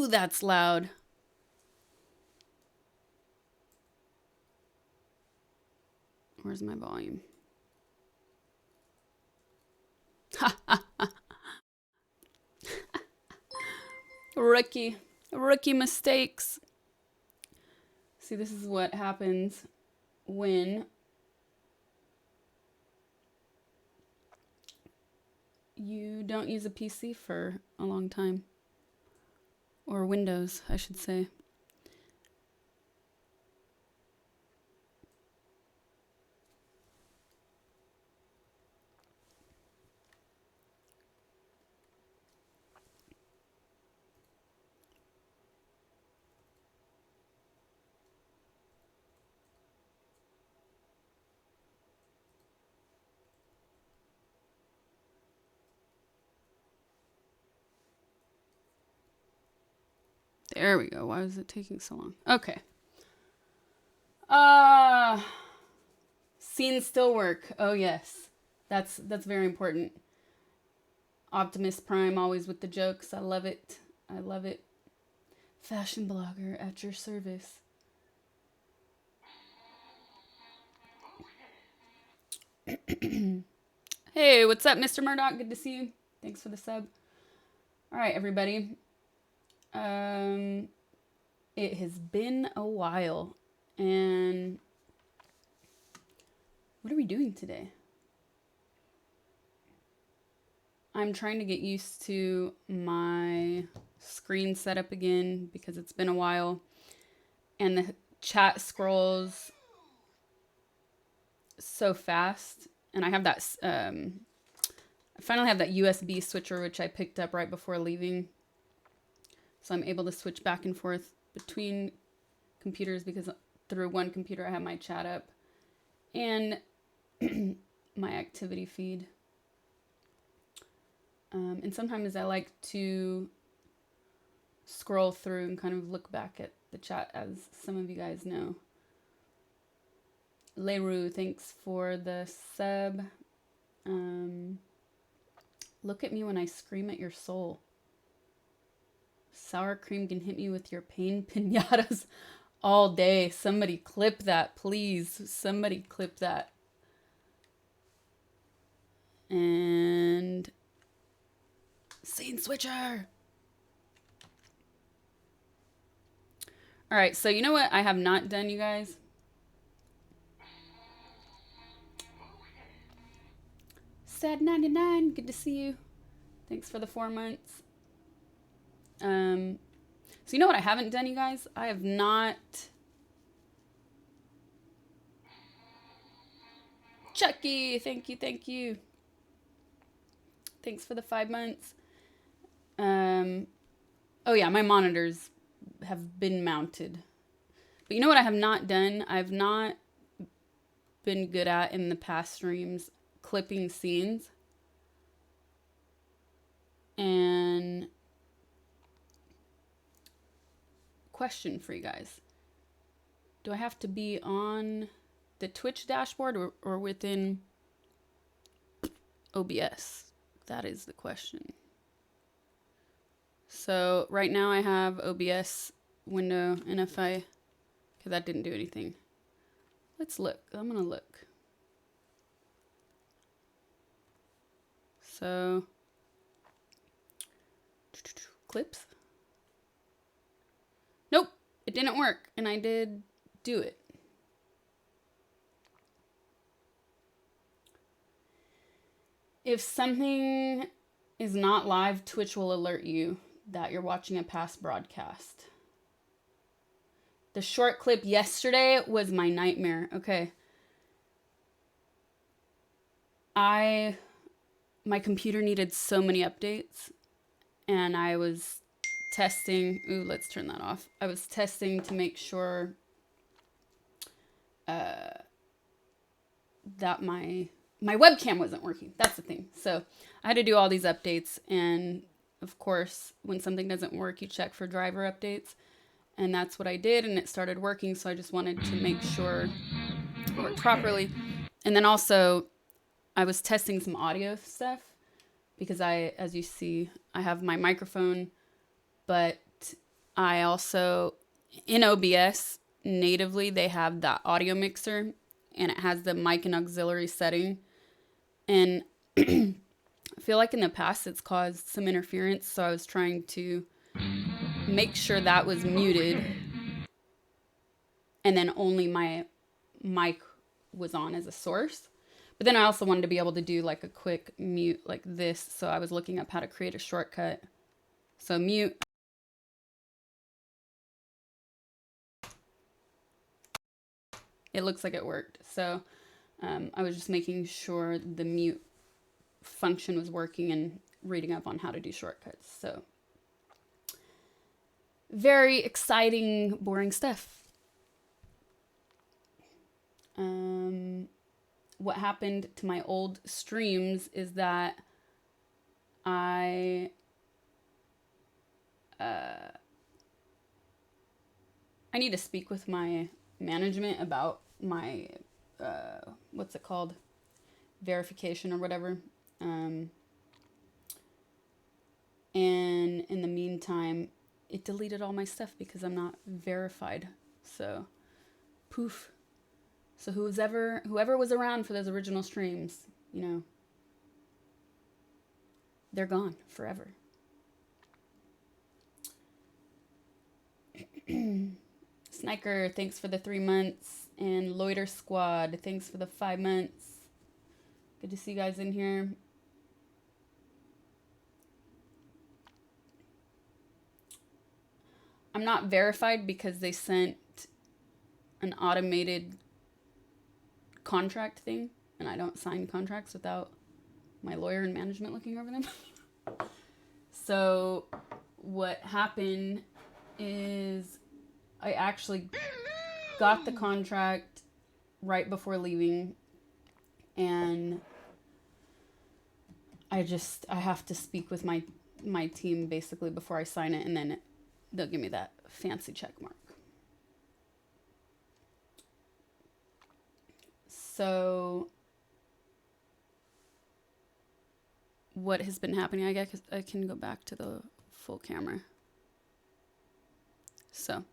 Ooh, that's loud. Where's my volume? Rookie mistakes. See, this is what happens when you don't use a PC for a long time. Or Windows, I should say. There we go. Why is it taking so long? Okay. Scenes still work. Oh yes. That's very important. Optimus Prime always with the jokes. I love it. I love it. Fashion blogger at your service. Hey, what's up, Mr. Murdoch? Good to see you. Thanks for the sub. All right, everybody. It has been a while, and what are we doing today? I'm trying to get used to my screen setup again because it's been a while, and the chat scrolls so fast, and I have that I finally have that USB switcher, which I picked up right before leaving, so I'm able to switch back and forth between computers because through one computer I have my chat up and my activity feed. And sometimes I like to scroll through and kind of look back at the chat, as some of you guys know. Leroux, thanks for the sub. Look at me when I scream at your soul. Sour cream can hit me with your pain pinatas all day. Somebody clip that, please. Somebody clip that. And scene switcher. All right, so you know what I have not done, you guys? Sad 99, good to see you. Thanks for the 4 months. So you know what I haven't done, you guys? I have not... Chucky, thank you. Thanks for the 5 months. Oh yeah, my monitors have been mounted. But you know what I have not done? I've not been good at in the past streams clipping scenes. And question for you guys. Do I have to be on the Twitch dashboard or within OBS? That is the question. So right now I have OBS window, and if I, okay, that didn't do anything. Let's look. I'm gonna look. So clips. Nope, it didn't work, and I did do it. If something is not live, Twitch will alert you that you're watching a past broadcast. The short clip yesterday was my nightmare. Okay. My computer needed so many updates, and I was testing. Ooh, let's turn that off. I was testing to make sure that my webcam wasn't working. That's the thing. So I had to do all these updates, and of course, when something doesn't work, you check for driver updates, and that's what I did, and it started working. So I just wanted to make sure it worked properly. And then also, I was testing some audio stuff because as you see, I have my microphone, but I also, in OBS, natively, they have that audio mixer, and it has the mic and auxiliary setting. And I feel like in the past it's caused some interference, so I was trying to make sure that was muted, and then only my mic was on as a source. But then I also wanted to be able to do like a quick mute like this, so I was looking up how to create a shortcut. So mute. It looks like it worked. So I was just making sure the mute function was working and reading up on how to do shortcuts. So very exciting, boring stuff. What happened to my old streams is that I need to speak with my management about my what's it called, verification or whatever, and in the meantime it deleted all my stuff because I'm not verified. So poof. So whoever was around for those original streams, you know, they're gone forever. Sniker, thanks for the 3 months. And Loiter Squad, thanks for the 5 months. Good to see you guys in here. I'm not verified because they sent an automated contract thing, and I don't sign contracts without my lawyer and management looking over them. So what happened is I actually got the contract right before leaving, and I have to speak with my team basically before I sign it, and then they'll give me that fancy check mark. So what has been happening, I guess I can go back to the full camera. So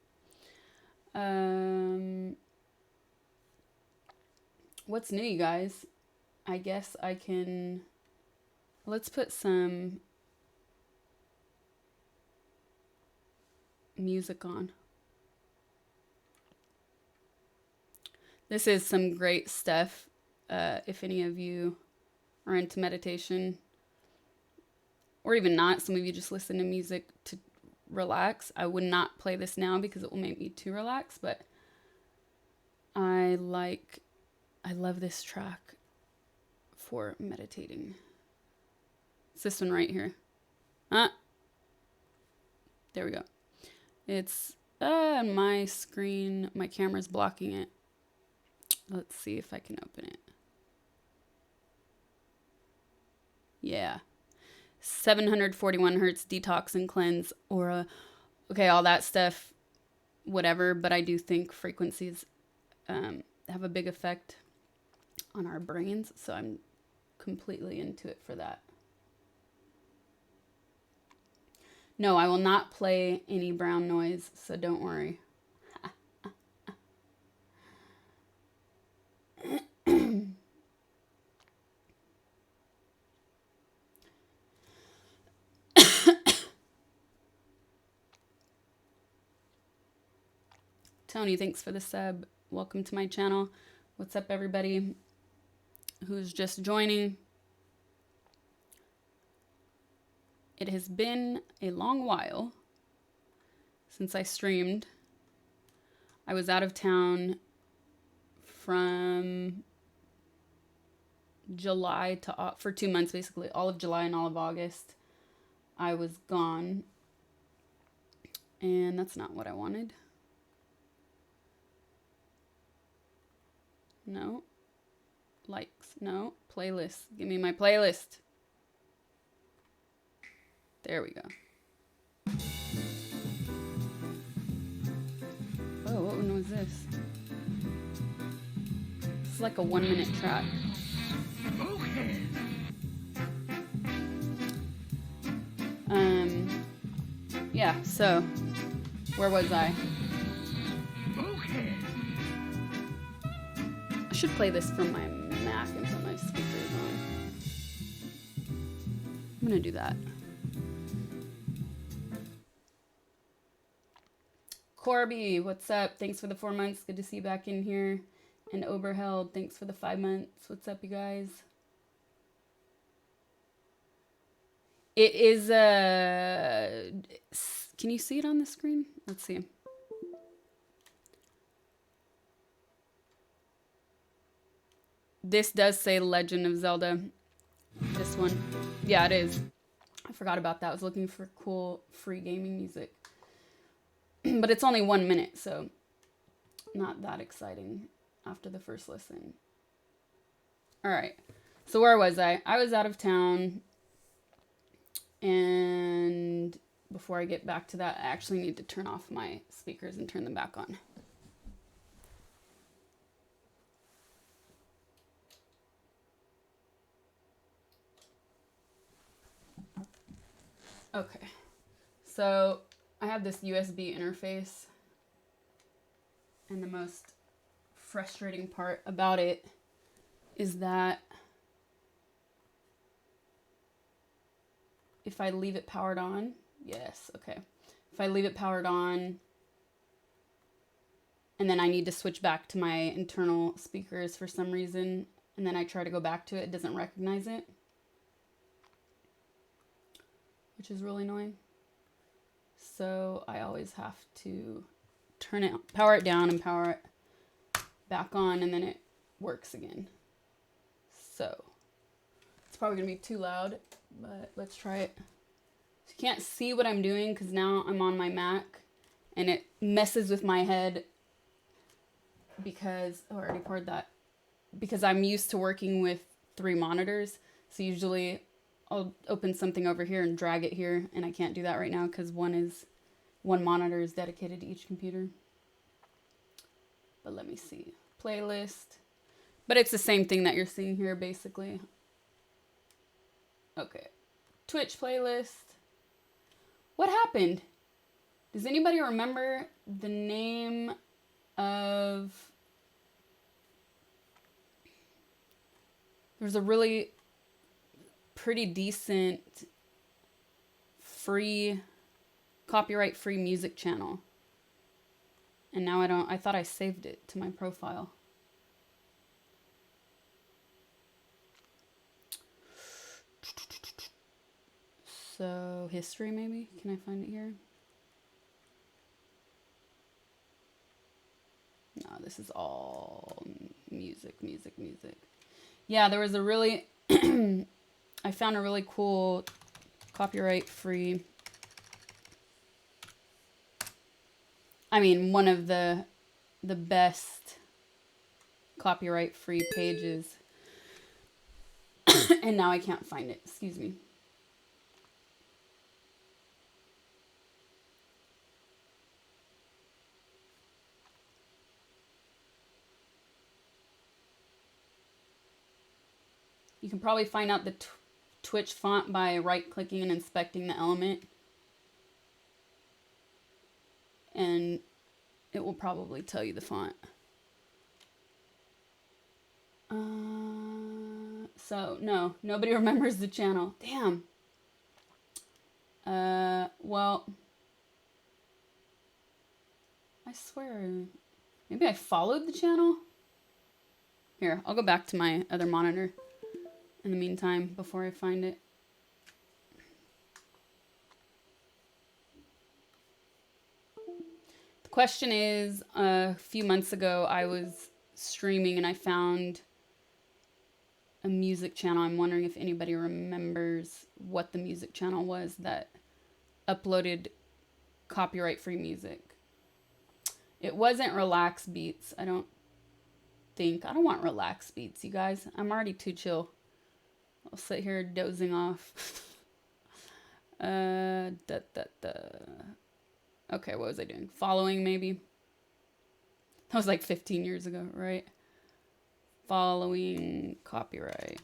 what's new, you guys? I guess I can, let's put some music on. This is some great stuff. If any of you are into meditation, or even not, some of you just listen to music to relax. I would not play this now because it will make me too relaxed, but I love this track for meditating. It's this one right here. There we go. It's my screen, my camera's blocking it. Let's see if I can open it. Yeah. 741 hertz detox and cleanse, aura. Okay, all that stuff, whatever. But I do think frequencies have a big effect on our brains. So I'm completely into it for that. No, I will not play any brown noise, so don't worry. Tony, thanks for the sub. Welcome to my channel. What's up, everybody who's just joining? It has been a long while since I streamed. I was out of town from July to for 2 months, basically all of July and all of August. I was gone, and that's not what I wanted. No. Likes. No. Playlist. Give me my playlist. There we go. Oh, what one was this? This is like a 1 minute track. Okay. Yeah, so Where was I? I should play this from my Mac and put my speakers on. I'm gonna do that. Corby, what's up? Thanks for the 4 months. Good to see you back in here. And Oberheld, thanks for the 5 months. What's up, you guys? It is can you see it on the screen? Let's see. This does say Legend of Zelda. This one. Yeah, it is. I forgot about that. I was looking for cool free gaming music. But it's only 1 minute, so not that exciting after the first listen. All right. So where was I? I was out of town. And before I get back to that, I actually need to turn off my speakers and turn them back on. Okay. So I have this USB interface. And the most frustrating part about it is that if I leave it powered on, yes, okay. If I leave it powered on and then I need to switch back to my internal speakers for some reason, and then I try to go back to it, it doesn't recognize it, which is really annoying. So I always have to power it down and power it back on, and then it works again. So it's probably gonna be too loud, but let's try it. So you can't see what I'm doing because now I'm on my Mac and it messes with my head because, oh, I already poured that, because I'm used to working with 3 monitors. So usually I'll open something over here and drag it here, and I can't do that right now because one monitor is dedicated to each computer. But let me see. Playlist. But it's the same thing that you're seeing here, basically. Okay. Twitch playlist. What happened? Does anybody remember the name of... There's a really pretty decent free, copyright-free music channel. And now I thought I saved it to my profile. So, history maybe? Can I find it here? No, this is all music. Yeah, there was a really... I found a really cool copyright-free... I mean, one of the best copyright-free pages. And now I can't find it. Excuse me. You can probably find out the Twitch font by right-clicking and inspecting the element. And it will probably tell you the font. So, no, nobody remembers the channel. Damn. Well, I swear, maybe I followed the channel? Here, I'll go back to my other monitor in the meantime before I find it. The question is, a few months ago I was streaming and I found a music channel. I'm wondering if anybody remembers what the music channel was that uploaded copyright-free music. It wasn't Relax Beats. I don't want Relax Beats, you guys. I'm already too chill. I'll sit here dozing off. Okay, what was I doing? Following, maybe? That was like 15 years ago, right? Following copyright.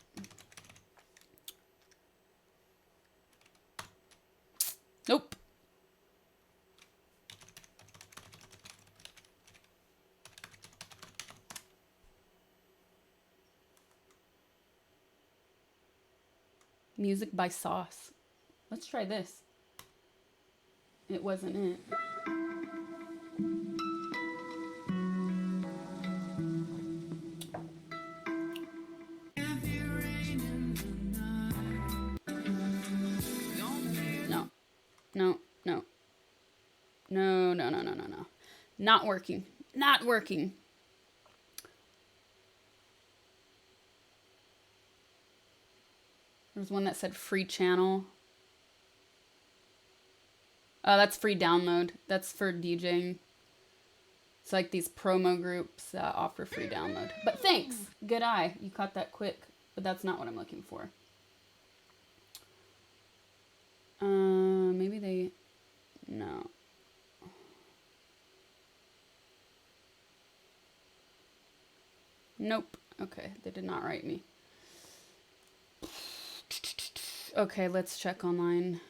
Nope. Music by Sauce. Let's try this. It wasn't it. No. No, no. No, no, no, no, no, no. Not working. Not working. There's one that said free channel. Oh, that's free download. That's for DJing. It's like these promo groups that offer free download. But thanks. Good eye. You caught that quick. But that's not what I'm looking for. Maybe they... No. Nope. Okay, they did not write me. Okay, let's check online.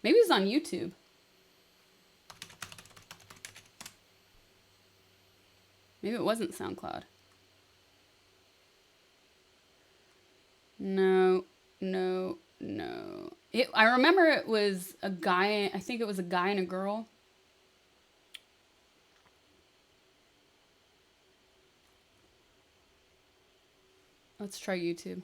Maybe it's on YouTube. Maybe it wasn't SoundCloud. No, no, no. I remember it was a guy. I think it was a guy and a girl. Let's try YouTube.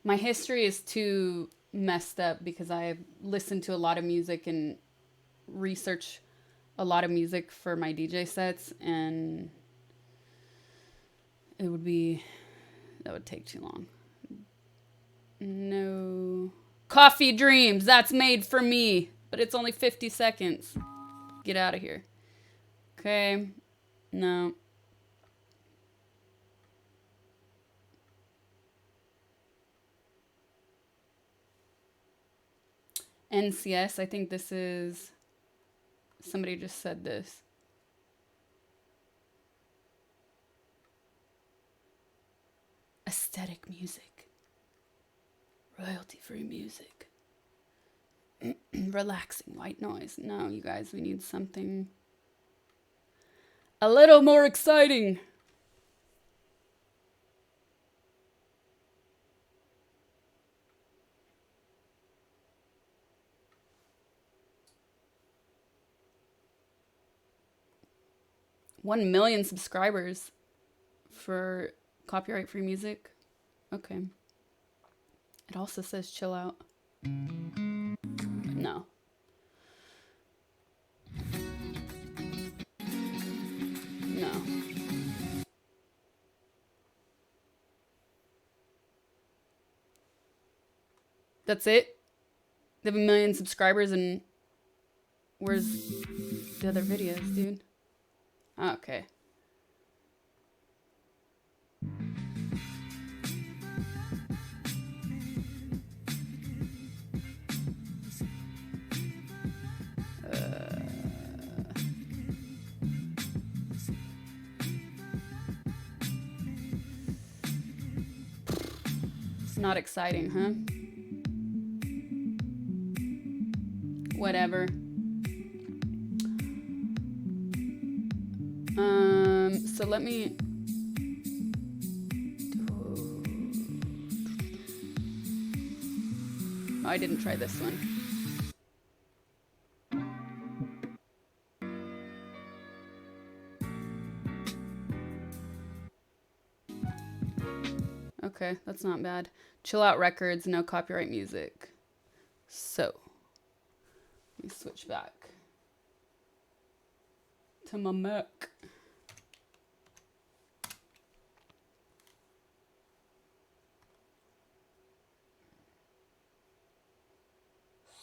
My history is too messed up because I listen to a lot of music and research a lot of music for my DJ sets, and that would take too long. No. Coffee Dreams, that's made for me, but it's only 50 seconds. Get out of here. Okay. No. NCS, I think this is... Somebody just said this. Aesthetic music. Royalty-free music. Relaxing white noise. No, you guys, we need something a little more exciting. $1 million subscribers for copyright-free music. Okay. It also says chill out. No. No. That's it? They have 1 million subscribers, and where's the other videos, dude? Okay. It's not exciting, huh? Whatever. So let me... Oh, I didn't try this one. Okay, that's not bad. Chill Out Records, no copyright music. So, let me switch back to my Mac.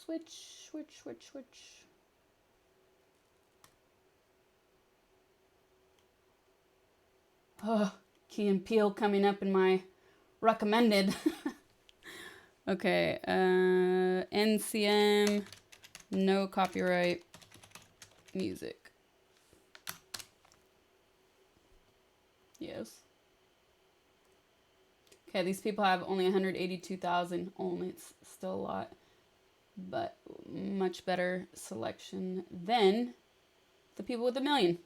Switch. Oh, Key and Peele coming up in my recommended. Okay, NCM, no copyright music. Yes. Okay, these people have only 182,000 only. It's still a lot, but much better selection than the people with 1 million.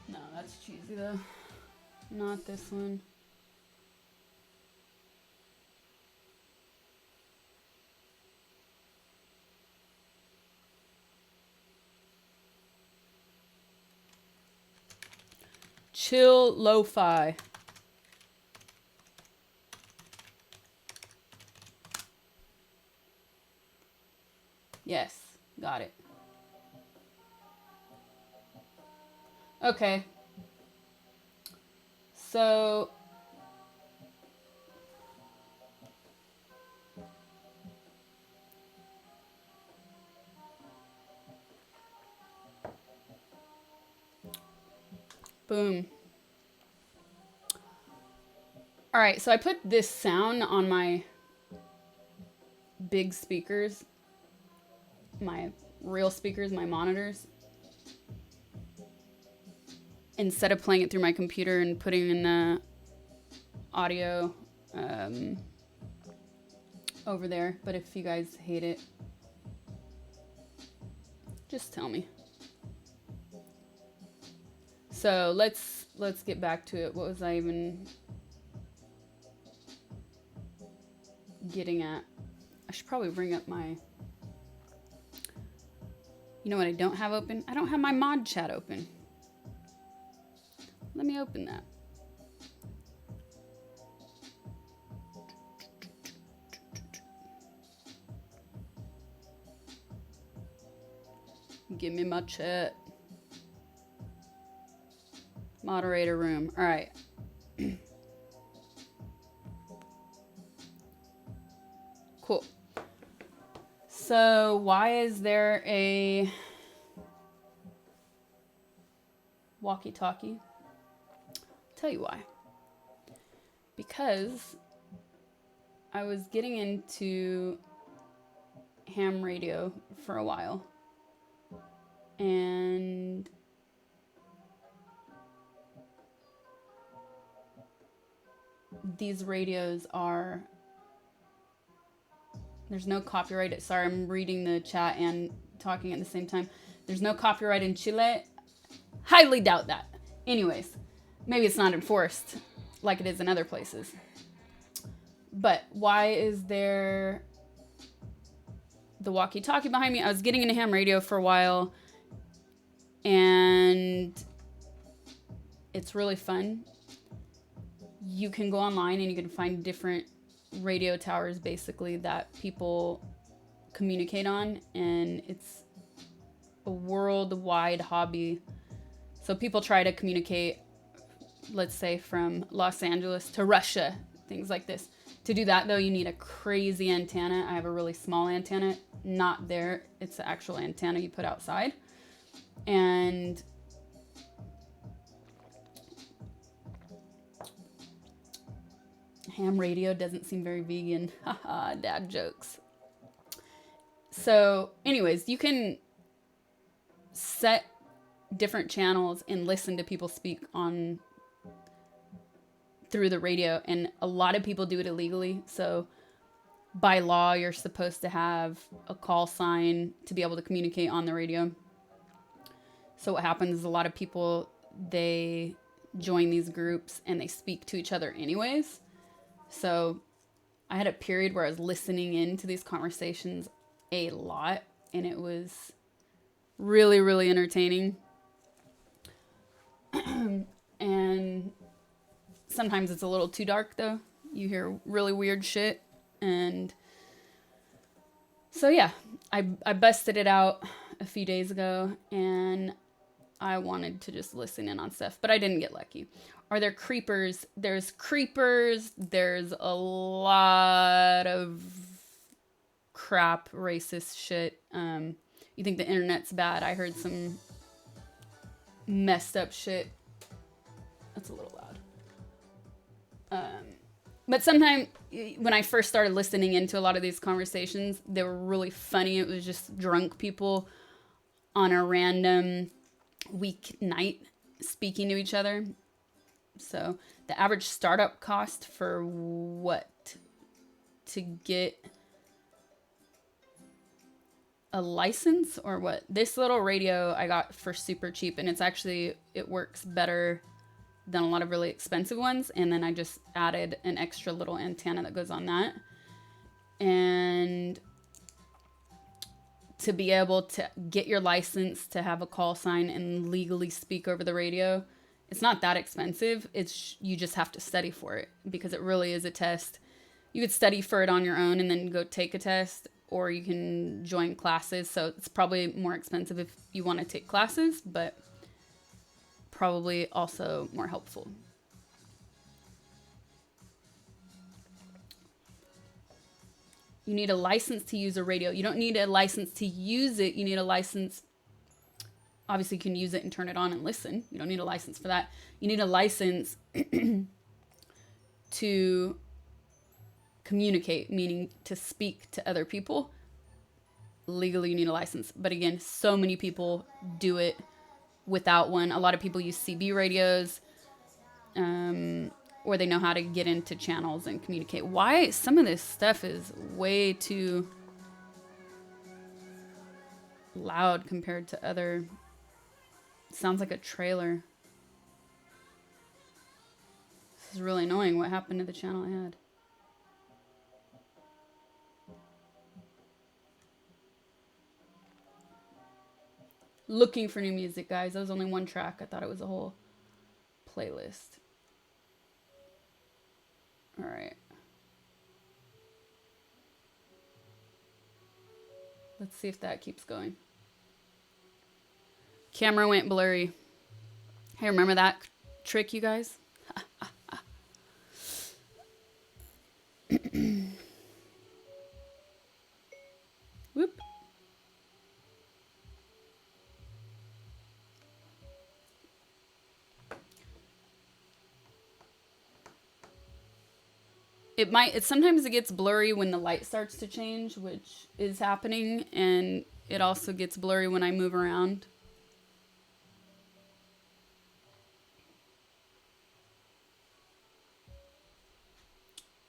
No, that's cheesy though. Not this one. Chill lo-fi. Yes, got it. Okay. So boom. All right, so I put this sound on my big speakers, my real speakers, my monitors, instead of playing it through my computer and putting in the audio over there. But if you guys hate it, just tell me. So let's get back to it. What was I even getting at? I should probably bring up my, you know what I don't have open? I don't have my mod chat open. Let me open that. Give me my chat. Moderator room. All right. Cool. So why is there a walkie-talkie? Tell you why. Because I was getting into ham radio for a while, and these radios are, there's no copyright. Sorry, I'm reading the chat and talking at the same time. There's no copyright in Chile. Highly doubt that. Anyways, maybe it's not enforced like it is in other places. But why is there the walkie-talkie behind me? I was getting into ham radio for a while, and it's really fun. You can go online and you can find different radio towers basically that people communicate on, and it's a worldwide hobby. So people try to communicate, let's say from Los Angeles to Russia, things like this. To do that though, you need a crazy antenna. I have a really small antenna, not there. It's the actual antenna you put outside. And ham radio doesn't seem very vegan. Haha, dad jokes. So anyways, you can set different channels and listen to people speak on through the radio, and a lot of people do it illegally. So by law, you're supposed to have a call sign to be able to communicate on the radio. So what happens is a lot of people, they join these groups and they speak to each other anyways. So I had a period where I was listening into these conversations a lot, and it was really, really entertaining. And sometimes it's a little too dark though. You hear really weird shit. And so yeah, I busted it out a few days ago, and I wanted to just listen in on stuff, but I didn't get lucky. Are there creepers? There's creepers. There's a lot of crap, racist shit. You think the internet's bad? I heard some messed up shit. That's a little loud. But sometimes when I first started listening into a lot of these conversations, they were really funny. It was just drunk people on a random weeknight speaking to each other. So the average startup cost for what? To get a license or what? This little radio I got for super cheap, and it works better than a lot of really expensive ones. And then I just added an extra little antenna that goes on that. And to be able to get your license to have a call sign and legally speak over the radio, it's not that expensive. You just have to study for it, because it really is a test. You could study for it on your own and then go take a test, or you can join classes. So it's probably more expensive if you want to take classes, but probably also more helpful. You need a license to use a radio. You don't need a license to use it. You need a license. Obviously, you can use it and turn it on and listen. You don't need a license for that. You need a license to communicate, meaning to speak to other people. Legally, you need a license. But again, so many people do it without one. A lot of people use CB radios, or they know how to get into channels and communicate. Why some of this stuff is way too loud compared to other. It sounds like a trailer. This is really annoying. What happened to the channel I had? Looking for new music, guys. That was only one track. I thought it was a whole playlist. All right. Let's see if that keeps going. Camera went blurry. Hey, remember that trick, you guys? Whoop. Sometimes it gets blurry when the light starts to change, which is happening, and it also gets blurry when I move around.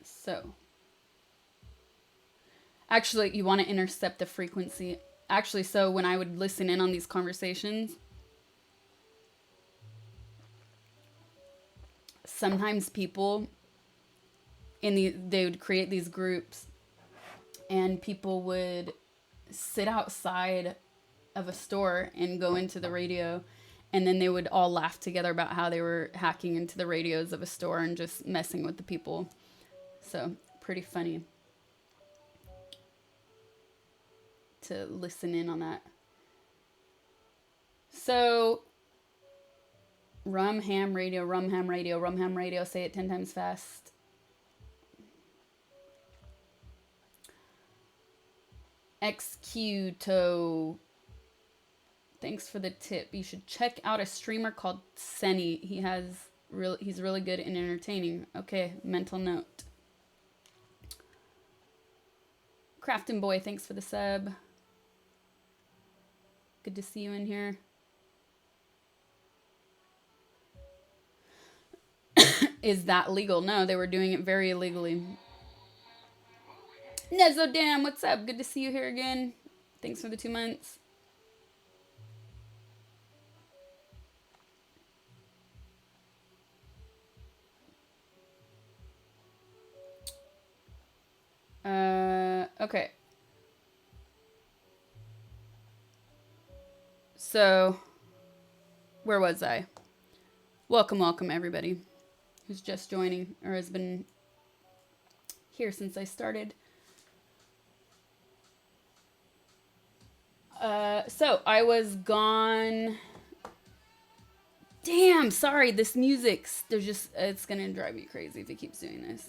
So, actually, you want to intercept the frequency. Actually, so when I would listen in on these conversations, sometimes people they would create these groups, and people would sit outside of a store and go into the radio, and then they would all laugh together about how they were hacking into the radios of a store and just messing with the people. So pretty funny to listen in on that. So rum ham radio, rum ham radio, rum ham radio. Say it 10 times fast. XQto. Thanks for the tip. You should check out a streamer called Senny. He's really good and entertaining. Okay, mental note. Crafton Boy, thanks for the sub. Good to see you in here. Is that legal? No, they were doing it very illegally. Nezo Dam, what's up? Good to see you here again. Thanks for the 2 months. Okay. So, where was I? Welcome everybody who's just joining or has been here since I started. So I was gone. Damn, sorry, this music's, it's gonna drive me crazy if it keeps doing this.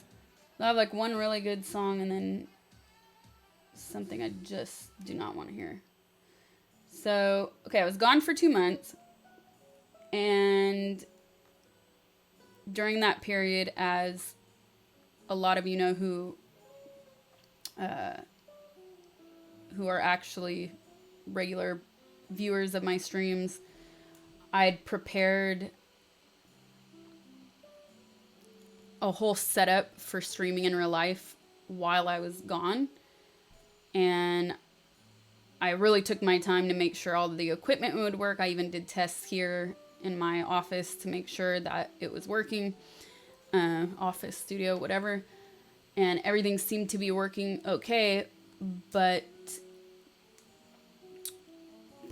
I have like one really good song and then something I just do not want to hear. So, okay, I was gone for 2 months. And during that period, as a lot of you know who are actually regular viewers of my streams, I'd prepared a whole setup for streaming in real life while I was gone. And I really took my time to make sure all of the equipment would work. I even did tests here in my office to make sure that it was working. Office, studio, whatever. And everything seemed to be working okay. But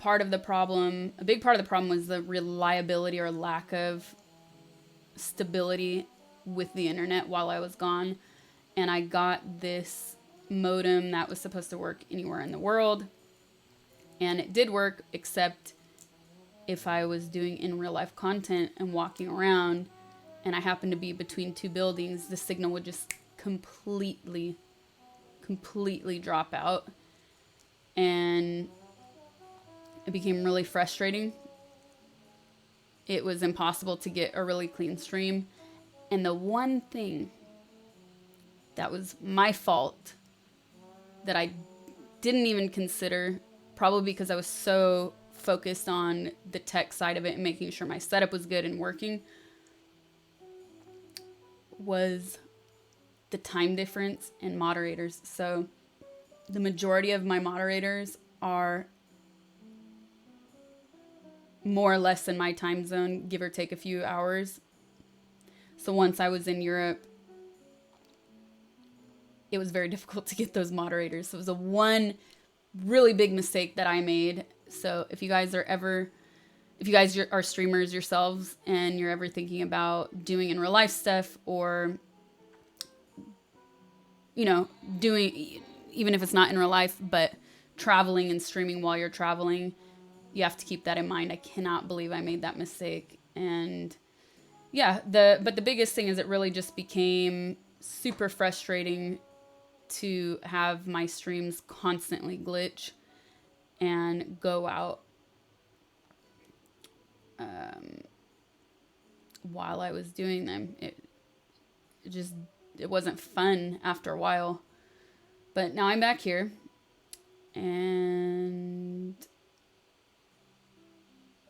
a big part of the problem was the reliability or lack of stability with the internet while I was gone. And I got this modem that was supposed to work anywhere in the world. And it did work, except if I was doing in real life content and walking around and I happened to be between two buildings, the signal would just completely drop out. And it became really frustrating. It was impossible to get a really clean stream. And the one thing that was my fault that I didn't even consider, probably because I was so focused on the tech side of it and making sure my setup was good and working, was the time difference in moderators. So the majority of my moderators are more or less in my time zone, give or take a few hours. So once I was in Europe, it was very difficult to get those moderators. So it was a one really big mistake that I made. So if you guys are streamers yourselves and you're ever thinking about doing in real life stuff, or, you know, doing, even if it's not in real life, but traveling and streaming while you're traveling, you have to keep that in mind. I cannot believe I made that mistake. And yeah, but the biggest thing is it really just became super frustrating to have my streams constantly glitch and go out while I was doing them. It wasn't fun after a while. But now I'm back here, and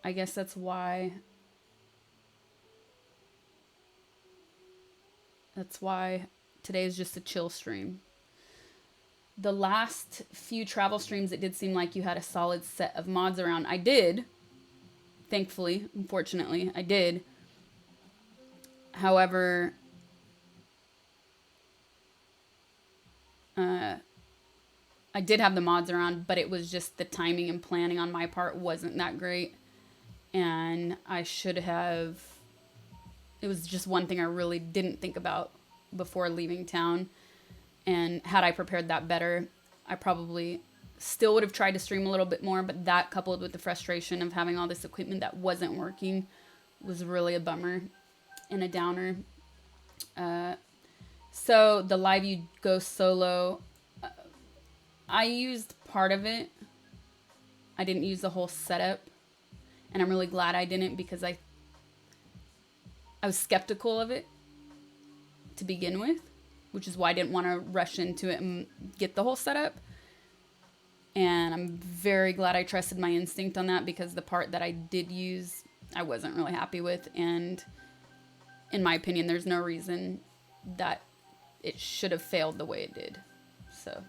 I guess that's why today is just a chill stream. The last few travel streams, it did seem like you had a solid set of mods around. I did. Thankfully, unfortunately, I did. However, I did have the mods around, but it was just the timing and planning on my part wasn't that great. And I should have... It was just one thing I really didn't think about before leaving town. And had I prepared that better, I probably still would have tried to stream a little bit more, but that coupled with the frustration of having all this equipment that wasn't working was really a bummer and a downer. So the live you go solo, I used part of it. I didn't use the whole setup, and I'm really glad I didn't, because I was skeptical of it to begin with, which is why I didn't want to rush into it and get the whole setup. And I'm very glad I trusted my instinct on that, because the part that I did use, I wasn't really happy with. And in my opinion, there's no reason that it should have failed the way it did. So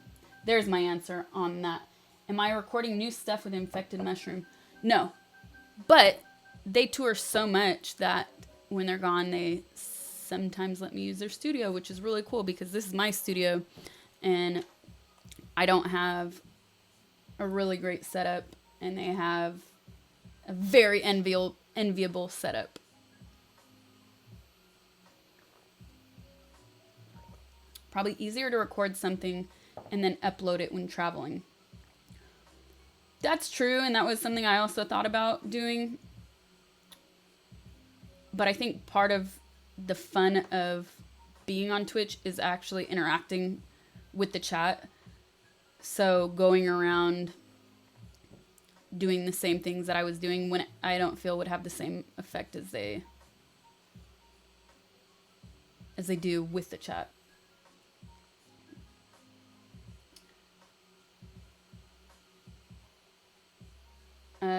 there's my answer on that. Am I recording new stuff with Infected Mushroom? No. But they tour so much that when they're gone, they sometimes let me use their studio, which is really cool, because this is my studio and I don't have a really great setup, and they have a very enviable setup. Probably easier to record something and then upload it when traveling. That's true, and that was something I also thought about doing. But I think part of the fun of being on Twitch is actually interacting with the chat. So going around doing the same things that I was doing when I don't feel would have the same effect as they do with the chat.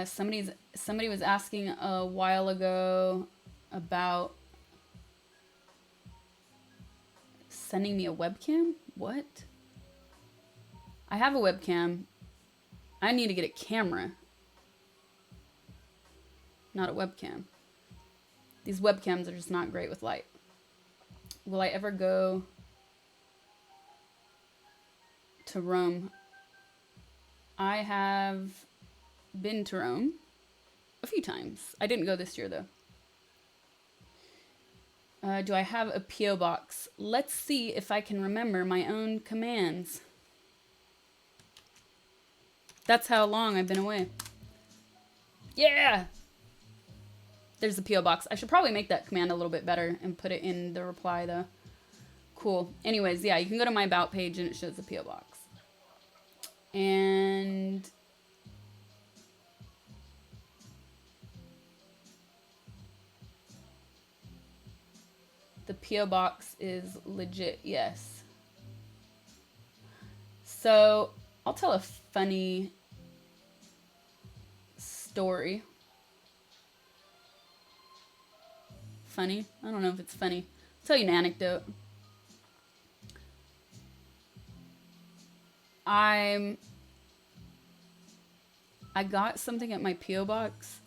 Somebody was asking a while ago about sending me a webcam. What? I have a webcam. I need to get a camera, not a webcam. These webcams are just not great with light. Will I ever go to Rome? I have been to Rome a few times. I didn't go this year, though. Do I have a P.O. box? Let's see if I can remember my own commands. That's how long I've been away. Yeah! There's the P.O. box. I should probably make that command a little bit better and put it in the reply, though. Cool. Anyways, yeah, you can go to my About page and it shows the P.O. box. And the P.O. box is legit, yes. So, I'll tell a funny story. Funny? I don't know if it's funny. I'll tell you an anecdote. I got something at my P.O. box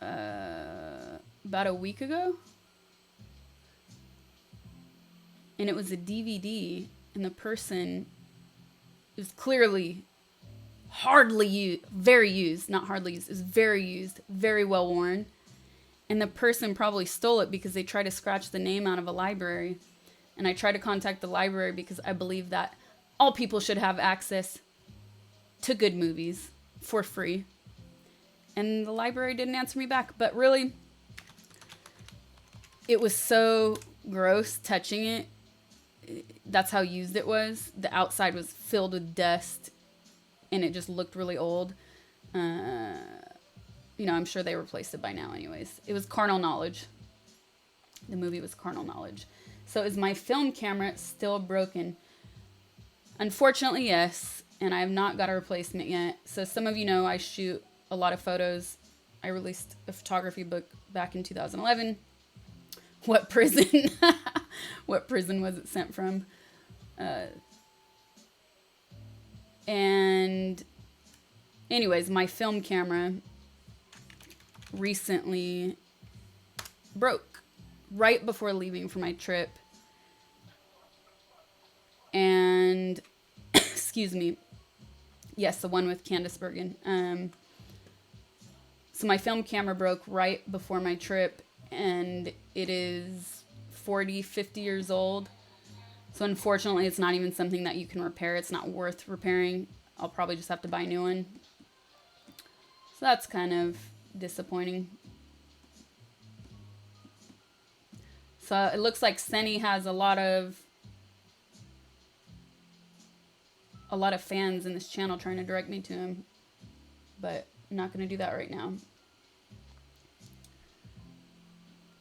about a week ago. And it was a DVD, and the person was clearly hardly used, very used, not hardly used, it was very used, very well worn. And the person probably stole it because they tried to scratch the name out of a library. And I tried to contact the library because I believe that all people should have access to good movies for free. And the library didn't answer me back. But really, it was so gross touching it. That's how used it was. The outside was filled with dust and it just looked really old. You know, I'm sure they replaced it by now anyways. It was Carnal Knowledge. The movie was Carnal Knowledge. So is my film camera still broken? Unfortunately, yes. And I have not got a replacement yet. So some of you know I shoot a lot of photos. I released a photography book back in 2011. What prison? What prison was it sent from? And anyways, my film camera recently broke right before leaving for my trip. And excuse me. Yes, the one with Candace Bergen. So my film camera broke right before my trip, and it is 40, 50 years old. So unfortunately, it's not even something that you can repair. It's not worth repairing. I'll probably just have to buy a new one. So that's kind of disappointing. So it looks like Senny has a lot of fans in this channel trying to direct me to him. But I'm not going to do that right now.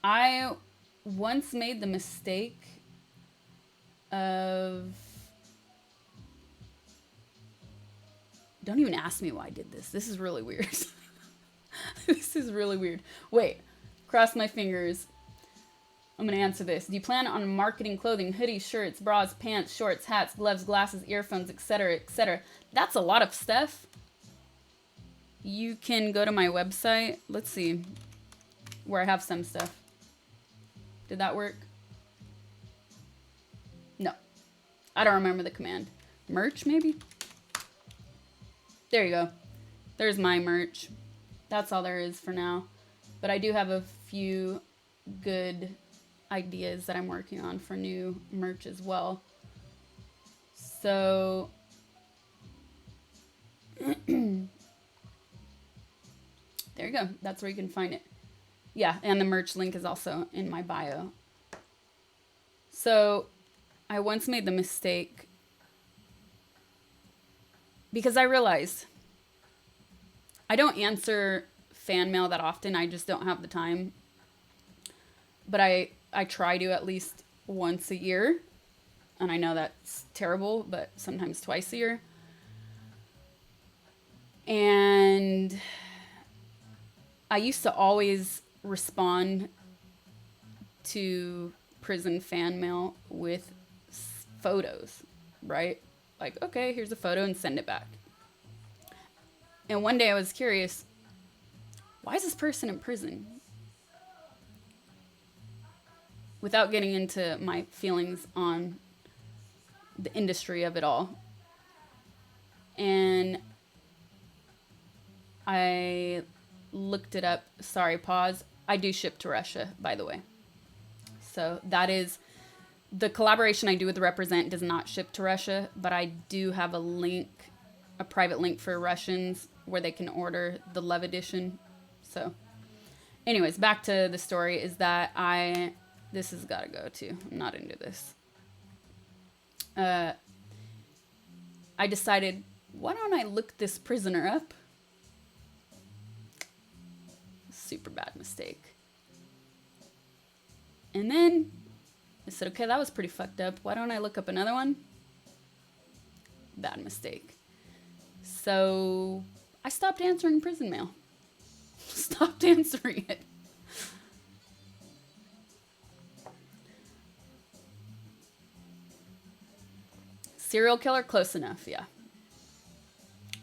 I once made the mistake of... Don't even ask me why I did this. This is really weird. This is really weird. Wait. Cross my fingers. I'm going to answer this. Do you plan on marketing clothing, hoodies, shirts, bras, pants, shorts, hats, gloves, glasses, earphones, etc., etc.? That's a lot of stuff. You can go to my website. Let's see where I have some stuff. Did that work? No. I don't remember the command. Merch, maybe? There you go. There's my merch. That's all there is for now. But I do have a few good ideas that I'm working on for new merch as well. So... there you go. That's where you can find it. Yeah, and the merch link is also in my bio. So, I once made the mistake because I realized I don't answer fan mail that often. I just don't have the time. But I try to at least once a year. And I know that's terrible, but sometimes twice a year. And I used to always respond to prison fan mail with photos, right? Like, okay, here's a photo and send it back. And one day I was curious, why is this person in prison? Without getting into my feelings on the industry of it all. And I looked it up. Sorry, pause. I do ship to Russia, by the way. So that is the collaboration I do with Represent does not ship to Russia, but I do have a link, a private link for Russians where they can order the Love Edition. So anyways, back to the story is that this has got to go too. I'm not into this. I decided, why don't I look this prisoner up? Super bad mistake. And then I said, okay, that was pretty fucked up. Why don't I look up another one? Bad mistake. So I stopped answering prison mail. Stopped answering it. Serial killer, close enough, yeah.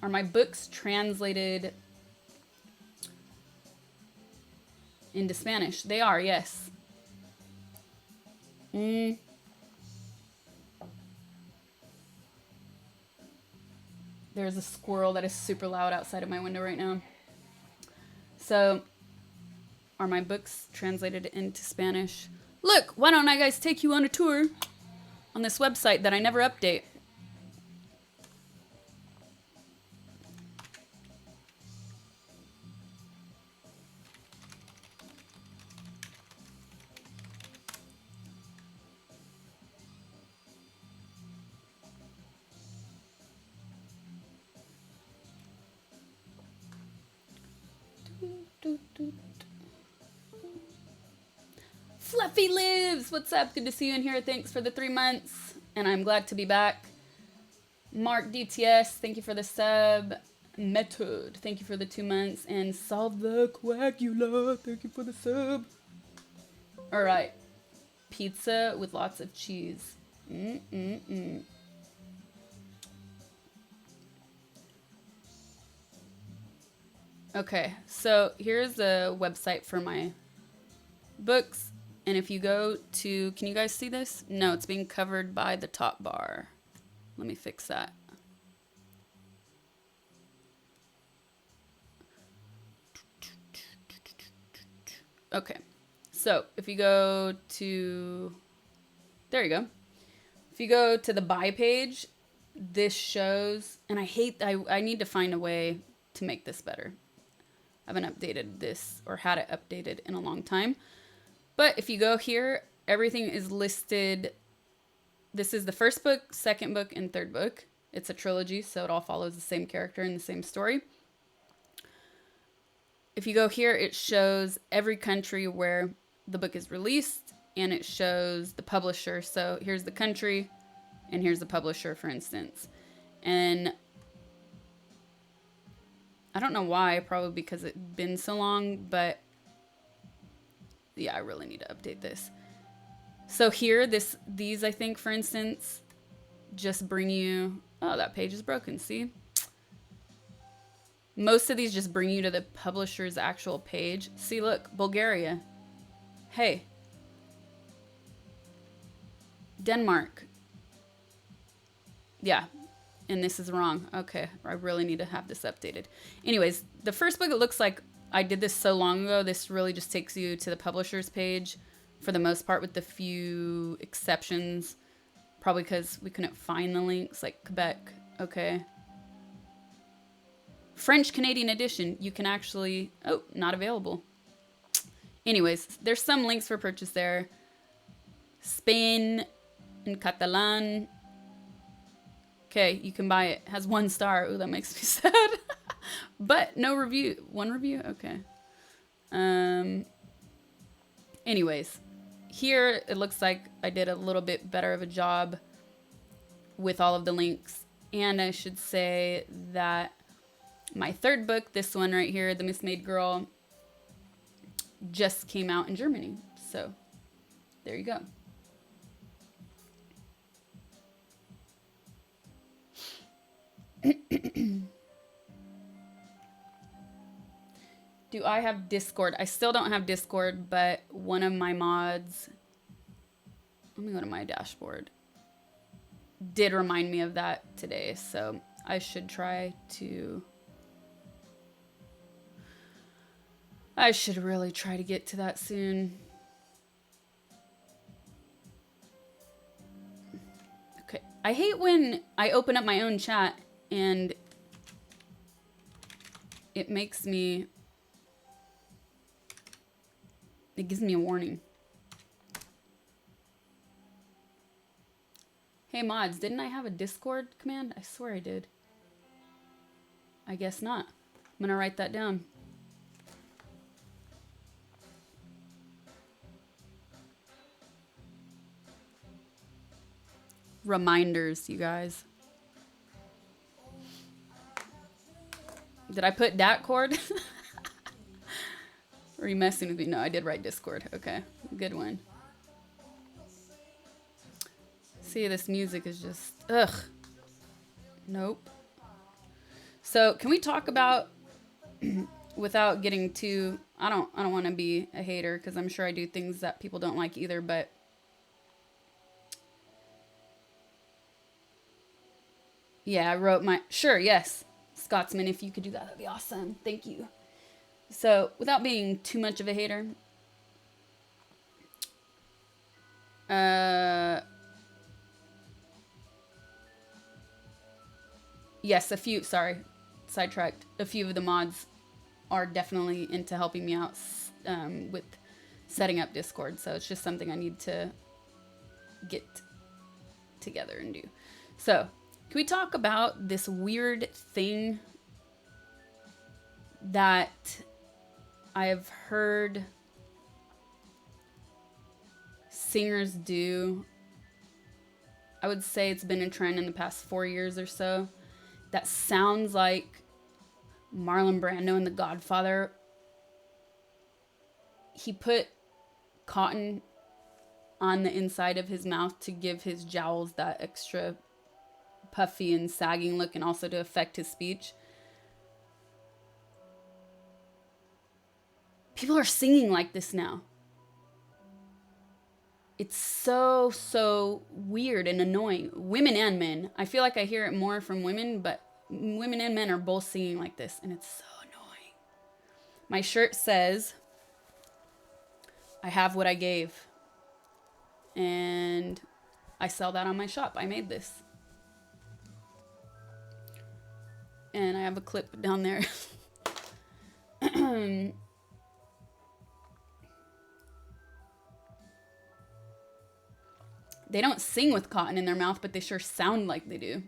Are my books translated into Spanish? They are, yes. There's a squirrel that is super loud outside of my window right now. So, are my books translated into Spanish? Look, why don't I guys take you on a tour on this website that I never update? Fluffy Lives! What's up? Good to see you in here. Thanks for the 3 months. And I'm glad to be back. Mark DTS, thank you for the sub. Method, thank you for the 2 months. And Solve the Coagula, thank you for the sub. Alright. Pizza with lots of cheese. Okay, so here's a website for my books. And if you go to, can you guys see this? No, it's being covered by the top bar. Let me fix that. Okay, so if you go to, there you go. If you go to the buy page, this shows, and I need to find a way to make this better. I haven't updated this or had it updated in a long time. But if you go here, everything is listed. This is the first book, second book, and third book. It's a trilogy, so it all follows the same character and the same story. If you go here, it shows every country where the book is released, and it shows the publisher. So here's the country, and here's the publisher, for instance. And I don't know why, probably because it's been so long, but yeah, I really need to update this. So here, these, I think, for instance, just bring you, oh, that page is broken, see? Most of these just bring you to the publisher's actual page. See, look, Bulgaria. Hey. Denmark. Yeah, and this is wrong. Okay, I really need to have this updated. Anyways, the first book, it looks like I did this so long ago. This really just takes you to the publisher's page for the most part, with the few exceptions. Probably because we couldn't find the links, like Quebec. Okay. French Canadian edition. You can actually, oh, not available. Anyways, there's some links for purchase there. Spain and Catalan. Okay, you can buy it. Has 1 star. Ooh, that makes me sad. But no review. One review? Okay. Anyways, here it looks like I did a little bit better of a job with all of the links. And I should say that my third book, this one right here, The Mismade Girl, just came out in Germany. So there you go. Do I have Discord? I still don't have Discord, but one of my mods, let me go to my dashboard, did remind me of that today. So I should try to, I should really try to get to that soon. Okay. I hate when I open up my own chat and it makes me, it gives me a warning. Hey mods, didn't I have a Discord command? I swear I did. I guess not. I'm gonna write that down. Reminders, you guys. Did I put Datcord? Or are you messing with me? No, I did write Discord. Okay, good one. See, this music is just, ugh. Nope. So can we talk about, without getting too, I don't want to be a hater because I'm sure I do things that people don't like either, but yeah, I wrote my, sure, yes. Scotsman, if you could do that, that'd be awesome. Thank you. So without being too much of a hater, yes, a few, sorry, sidetracked. A few of the mods are definitely into helping me out with setting up Discord. So it's just something I need to get together and do. So can we talk about this weird thing that I've heard singers do? I would say it's been a trend in the past 4 years or so. That sounds like Marlon Brando in The Godfather. He put cotton on the inside of his mouth to give his jowls that extra puffy and sagging look, and also to affect his speech. People are singing like this now. It's so weird and annoying. Women and men. I feel like I hear it more from women, but women and men are both singing like this, and it's so annoying. My shirt says, I have what I gave. And I sell that on my shop. I made this. And I have a clip down there. They don't sing with cotton in their mouth, but they sure sound like they do.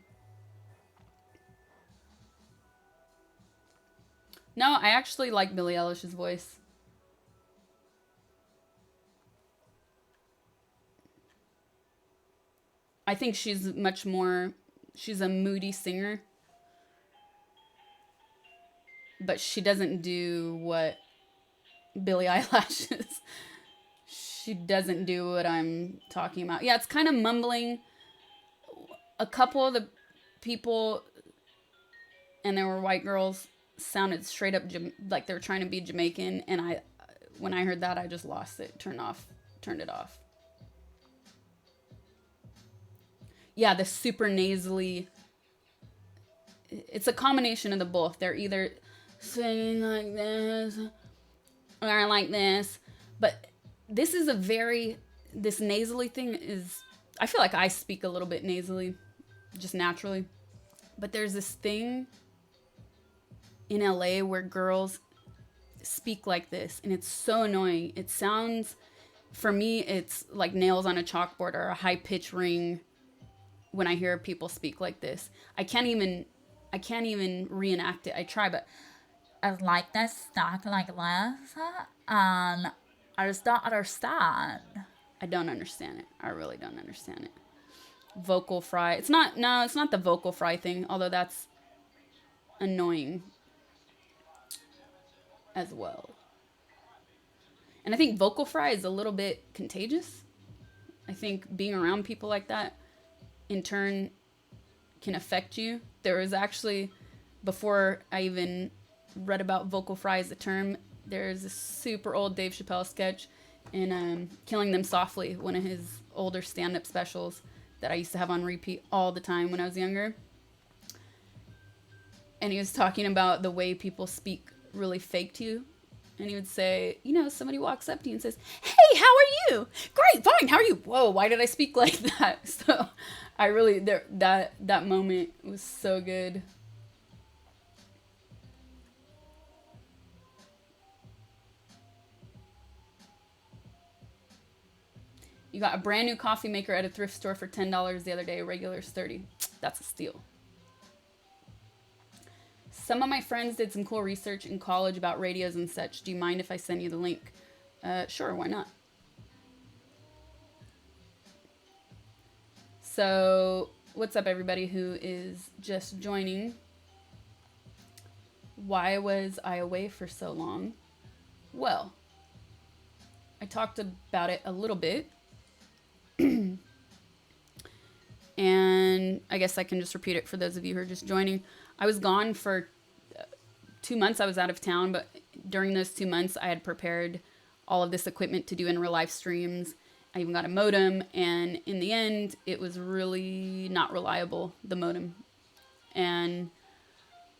No, I actually like Billie Eilish's voice. I think she's much more, she's a moody singer. But she doesn't do what Billie Eilish is. She doesn't do what I'm talking about. Yeah, it's kind of mumbling. A couple of the people, and there were white girls, sounded straight up like they were trying to be Jamaican. And when I heard that, I just lost it. Turned it off. Yeah, the super nasally. It's a combination of the both. They're either singing like this or like this, but this is this nasally thing is, I feel like I speak a little bit nasally just naturally, but there's this thing in LA where girls speak like this, and it's so annoying. It sounds, for me, it's like nails on a chalkboard or a high pitch ring when I hear people speak like this. I can't even I can't even reenact it. I try, but It's like this stuck like this, and I just don't understand. I don't understand it. I really don't understand it. Vocal fry. It's not, no, it's not the vocal fry thing, although that's annoying as well. And I think vocal fry is a little bit contagious. I think being around people like that in turn can affect you. There was actually, before I even read about vocal fry as a term, there's a super old Dave Chappelle sketch in Killing Them Softly, one of his older stand-up specials that I used to have on repeat all the time when I was younger. And he was talking about the way people speak really fake to you. And he would say, you know, somebody walks up to you and says, "Hey, how are you?" "Great, fine, how are you?" "Whoa, why did I speak like that?" So I really, that moment was so good. You got a brand new coffee maker at a thrift store for $10 the other day. Regular is $30. That's a steal. Some of my friends did some cool research in college about radios and such. Do you mind if I send you the link? Sure, why not? So, what's up, everybody who is just joining? Why was I away for so long? Well, I talked about it a little bit. And I guess I can just repeat it for those of you who are just joining. I was gone for 2 months. I was out of town, but during those 2 months, I had prepared all of this equipment to do in real life streams. I even got a modem, and in the end, it was really not reliable, the modem. And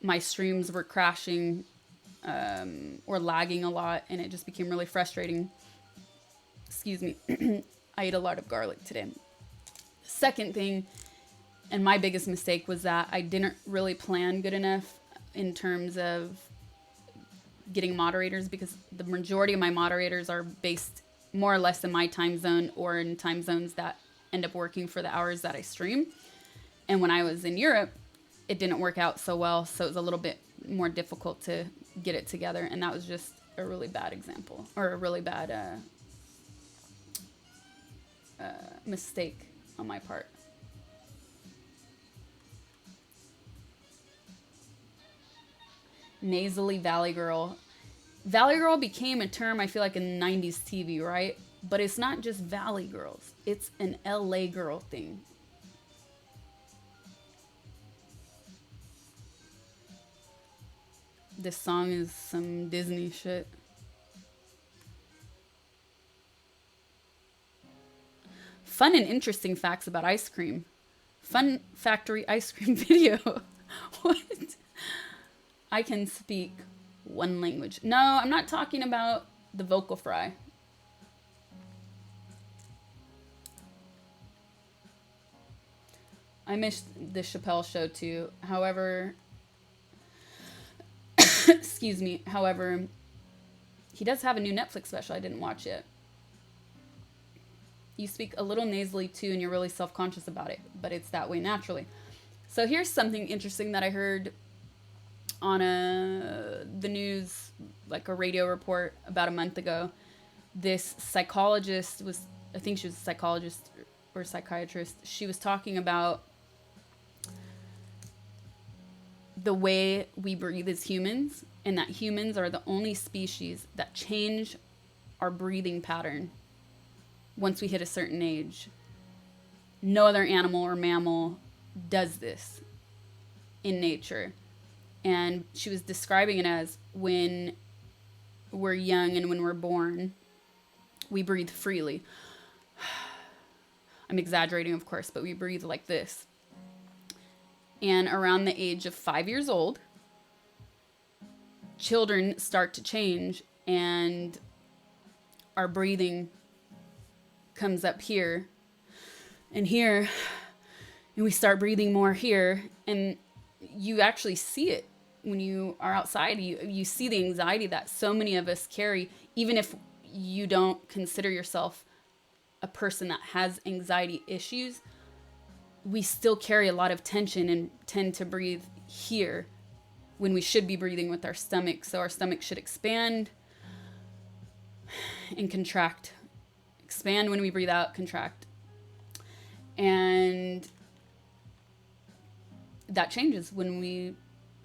my streams were crashing or lagging a lot, and it just became really frustrating. Excuse me. I ate a lot of garlic today. Second thing, and my biggest mistake, was that I didn't really plan good enough in terms of getting moderators, because the majority of my moderators are based more or less in my time zone or in time zones that end up working for the hours that I stream. And when I was in Europe, it didn't work out so well, so it was a little bit more difficult to get it together, and that was just a really bad example, or a really bad mistake on my part. Nasally Valley Girl. Valley Girl became a term, I feel like, in 90s TV, right? But it's not just Valley Girls. It's an LA girl thing. This song is some Disney shit. Fun and interesting facts about ice cream. Fun factory ice cream video. What? I can speak one language. No, I'm not talking about the vocal fry. I missed the Chappelle show too. However, excuse me. However, he does have a new Netflix special I didn't watch yet. You speak a little nasally too, and you're really self-conscious about it, but it's that way naturally. So here's something interesting that I heard on the news, like a radio report about a month ago. This psychologist was, I think she was a psychologist or psychiatrist. She was talking about the way we breathe as humans, and that humans are the only species that change our breathing pattern once we hit a certain age. No other animal or mammal does this in nature. And she was describing it as, when we're young and when we're born, we breathe freely. I'm exaggerating, of course, but we breathe like this. And around the age of 5 years old, children start to change, and our breathing comes up here and here, and we start breathing more here. And you actually see it when you are outside. You see the anxiety that so many of us carry, even if you don't consider yourself a person that has anxiety issues. We still carry a lot of tension and tend to breathe here when we should be breathing with our stomach. So our stomach should expand and contract. Expand when we breathe out, contract. And that changes when we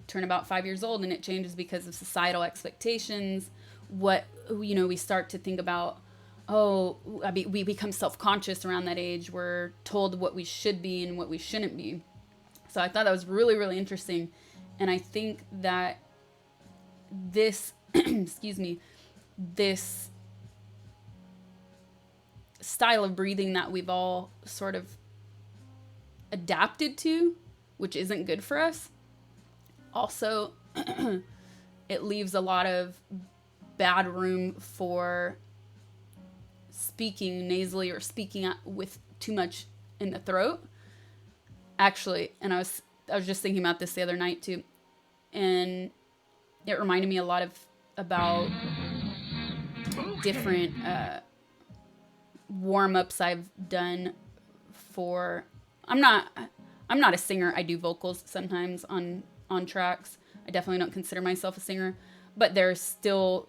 turn about 5 years old, and it changes because of societal expectations. What, we start to think about, we become self-conscious around that age. We're told what we should be and what we shouldn't be. So I thought that was really, really interesting. And I think that this, this style of breathing that we've all sort of adapted to, which isn't good for us, also it leaves a lot of bad room for speaking nasally or speaking with too much in the throat. Actually, and I was just thinking about this the other night too, and it reminded me a lot about different warm-ups I've done for. I'm not a singer. I do vocals sometimes on tracks. I definitely don't consider myself a singer, but there's still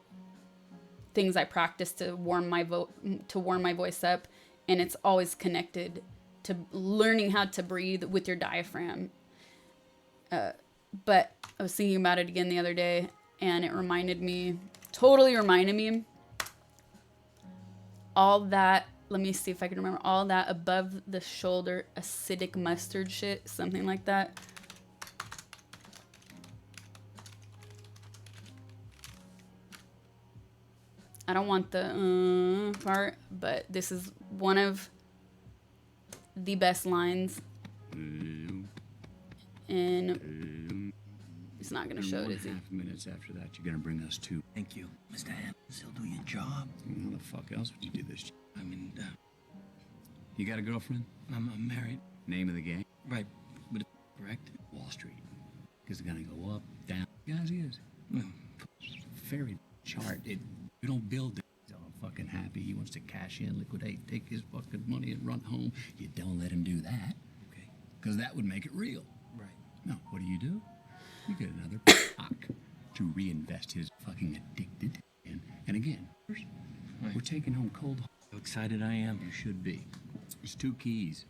things I practice to warm my voice up, and it's always connected to learning how to breathe with your diaphragm. But I was thinking about it again the other day, and it totally reminded me all that. Let me see if I can remember all that above the shoulder acidic mustard shit, something like that. I don't want the part, but this is one of the best lines. And it's not going to show it, is it? 1.5 minutes after that, you're going to bring us to. Thank you, Mr. Ham. Still do your job. How the fuck else would you do this? I mean, you got a girlfriend? I'm married. Name of the game? Right. But correct? Wall Street. Because it's going to go up, down. Guys, is. Fairy chart. You don't build it. He's all fucking happy. He wants to cash in, liquidate, take his fucking money and run home. You don't let him do that. Okay. Because that would make it real. Right. No, what do? You get another cock to reinvest his fucking addicted in. And again, right. We're taking home cold. How excited I am. You should be. There's 2 keys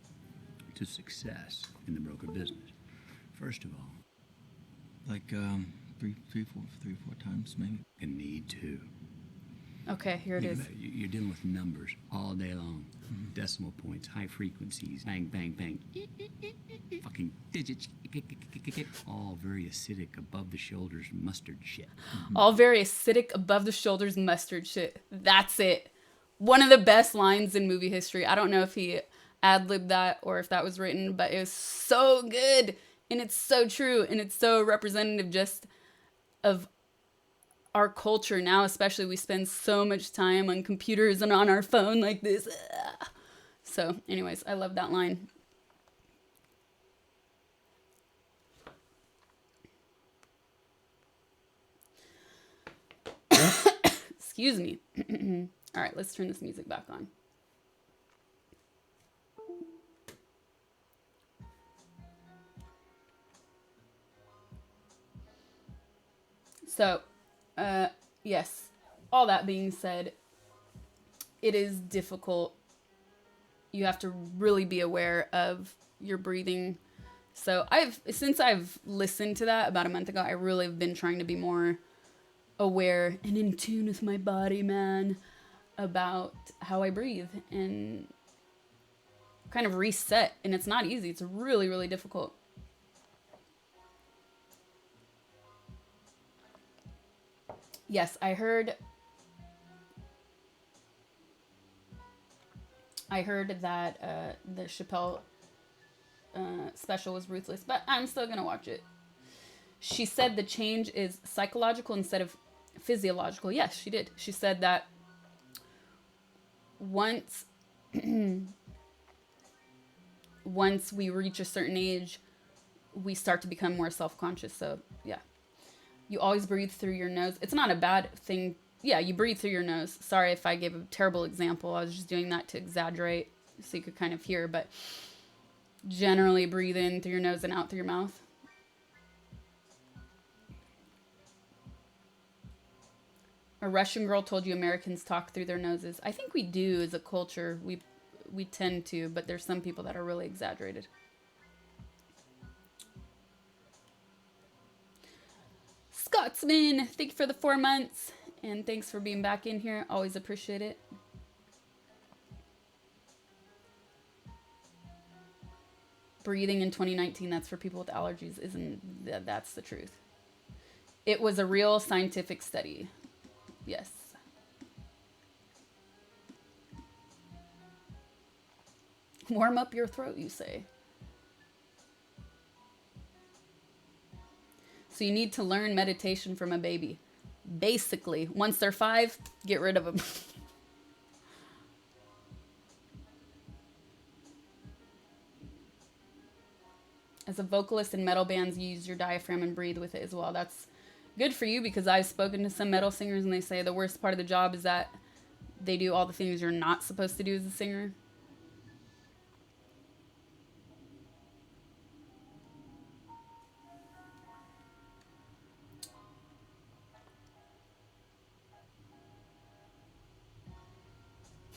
to success in the broker business. First of all, like three, four times maybe. You need to. Okay, here it is. You're dealing with numbers all day long. Mm-hmm. Decimal points, high frequencies, bang, bang, bang. Fucking digits. All very acidic, above the shoulders mustard shit. Mm-hmm. All very acidic, above the shoulders mustard shit. That's it. One of the best lines in movie history. I don't know if he ad-libbed that or if that was written, but it was so good. And it's so true. And it's so representative just of our culture now, especially. We spend so much time on computers and on our phone like this. So anyways, I love that line. Excuse me. All right, let's turn this music back on. So, yes, all that being said, it is difficult. You have to really be aware of your breathing. So since I've listened to that about a month ago, I really have been trying to be more aware and in tune with my body, man, about how I breathe and kind of reset. And it's not easy. It's really, really difficult. Yes, I heard that the Chappelle special was ruthless, but I'm still gonna watch it. She said the change is psychological instead of physiological. Yes, she did. She said that once we reach a certain age, we start to become more self-conscious. So yeah. You always breathe through your nose. It's not a bad thing. Yeah, you breathe through your nose. Sorry if I gave a terrible example. I was just doing that to exaggerate so you could kind of hear. But generally breathe in through your nose and out through your mouth. A Russian girl told you Americans talk through their noses. I think we do as a culture. We tend to, but there's some people that are really exaggerated. Scotsman, thank you for the 4 months. And thanks for being back in here. Always appreciate it. Breathing in 2019, that's for people with allergies. That's the truth. It was a real scientific study. Yes. Warm up your throat, you say. So you need to learn meditation from a baby. Basically, once they're 5, get rid of them. As a vocalist in metal bands, you use your diaphragm and breathe with it as well. That's good for you because I've spoken to some metal singers and they say the worst part of the job is that they do all the things you're not supposed to do as a singer.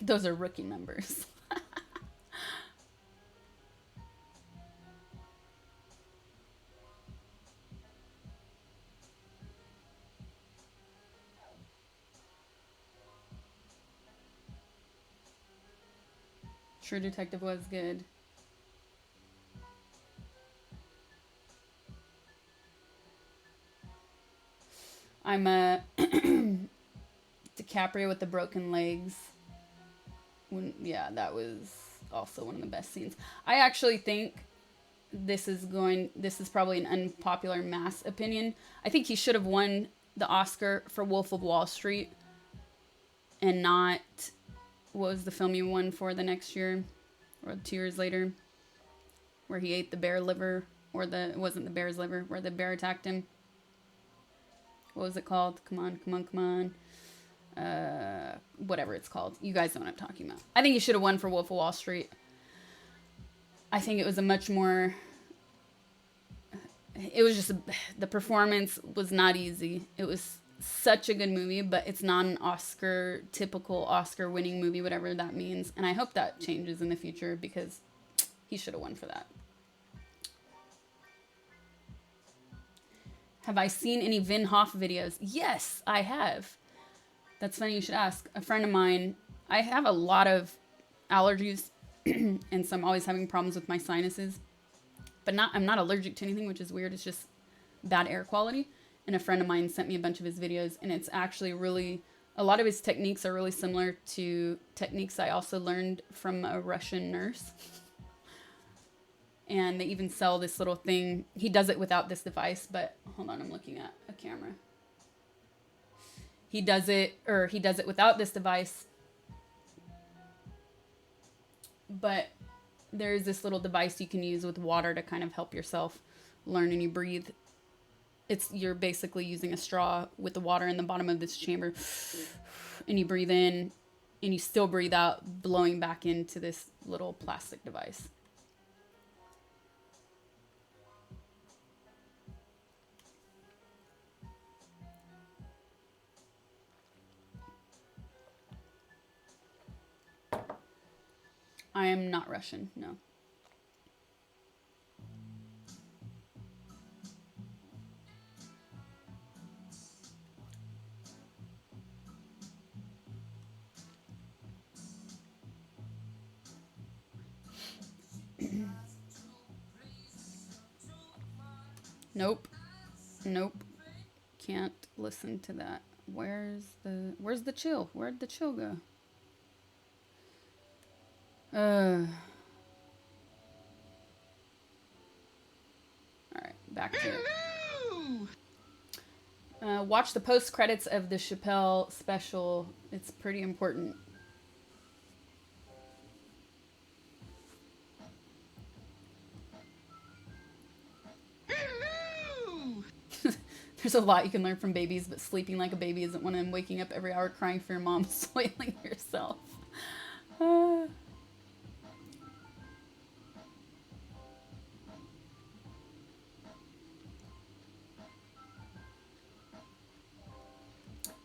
Those are rookie numbers. True Detective was good. I'm a DiCaprio with the broken legs. Yeah, that was also one of the best scenes. I actually think this is probably an unpopular mass opinion. I think he should have won the Oscar for Wolf of Wall Street and not, what was the film he won for the next year or 2 years later, where he ate the bear liver, or it wasn't the bear's liver, where the bear attacked him. What was it called? Come on. Whatever it's called. You guys know what I'm talking about. I think he should have won for Wolf of Wall Street. I think it was a much more... It was just... The performance was not easy. It was such a good movie, but it's not an typical Oscar-winning movie, whatever that means. And I hope that changes in the future because he should have won for that. Have I seen any Vin Hoff videos? Yes, I have. That's funny you should ask. A friend of mine, I have a lot of allergies, and so I'm always having problems with my sinuses. But I'm not allergic to anything, which is weird. It's just bad air quality. And a friend of mine sent me a bunch of his videos, and it's actually a lot of his techniques are really similar to techniques I also learned from a Russian nurse. And they even sell this little thing. He does it without this device, but hold on, I'm looking at a camera. He does it without this device. But there's this little device you can use with water to kind of help yourself learn, and you breathe. You're basically using a straw with the water in the bottom of this chamber, and you breathe in and you still breathe out, blowing back into this little plastic device. I am not Russian, no. Nope. Can't listen to that. Where's the chill? Where'd the chill go? All right, back to it. Watch the post credits of the Chappelle special. It's pretty important. There's a lot you can learn from babies, but sleeping like a baby isn't one of them. Waking up every hour crying for your mom, soiling yourself.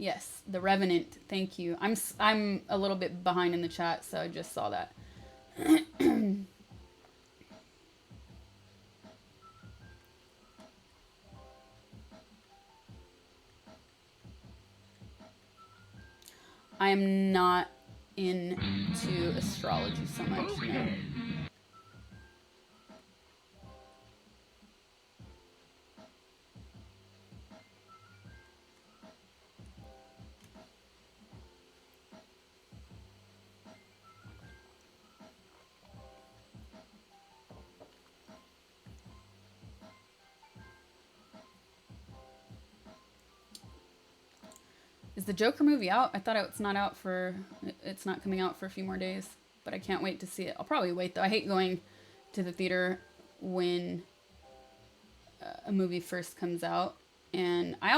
Yes, The Revenant. Thank you. I'm a little bit behind in the chat, so I just saw that. I am not into astrology so much, no. Is the Joker movie out? I thought it's not out for, it's not coming out for a few more days, but I can't wait to see it. I'll probably wait though. I hate going to the theater when a movie first comes out. And I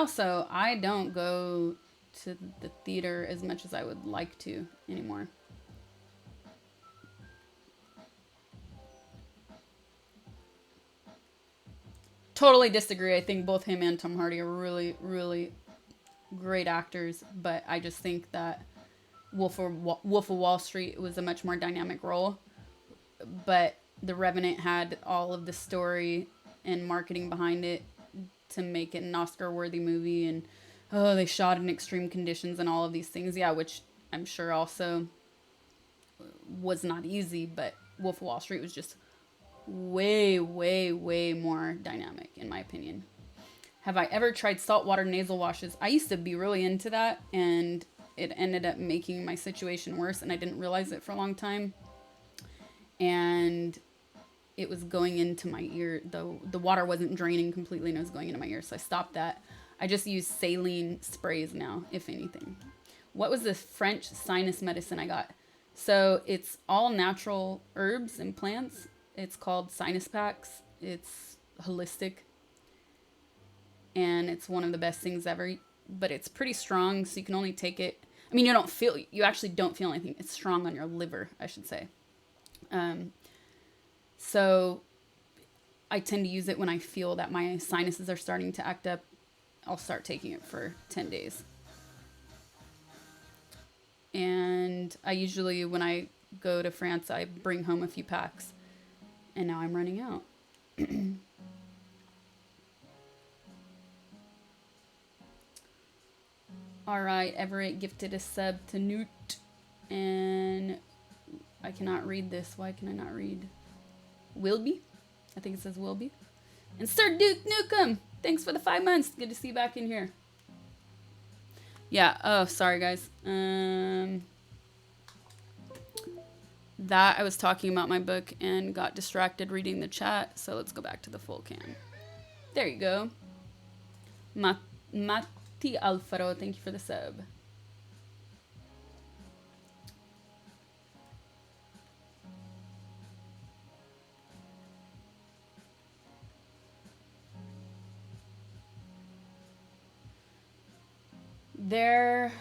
don't go to the theater as much as I would like to anymore. Totally disagree. I think both him and Tom Hardy are really, really great actors, but I just think that Wolf of Wall Street was a much more dynamic role. But The Revenant had all of the story and marketing behind it to make it an Oscar-worthy movie, and they shot in extreme conditions and all of these things. Yeah, which I'm sure also was not easy, but Wolf of Wall Street was just way, way, way more dynamic, in my opinion. Have I ever tried saltwater nasal washes? I used to be really into that, and it ended up making my situation worse, and I didn't realize it for a long time. And it was going into my ear. The water wasn't draining completely, and it was going into my ear, so I stopped that. I just use saline sprays now, if anything. What was this French sinus medicine I got? So it's all natural herbs and plants. It's called Sinus Packs. It's holistic. And it's one of the best things ever. But it's pretty strong, so you can only take it. I mean, you actually don't feel anything. It's strong on your liver, I should say. So I tend to use it when I feel that my sinuses are starting to act up. I'll start taking it for 10 days. And I usually, when I go to France, I bring home a few packs. And now I'm running out. Alright, Everett gifted a sub to Newt. And I cannot read this. Why can I not read? Wilby? I think it says Wilby. And Sir Duke Nukem! Thanks for the 5 months. Good to see you back in here. Yeah, oh, sorry guys. That I was talking about my book and got distracted reading the chat, so let's go back to the full cam. There you go. Matti Alfaro, thank you for the sub. There.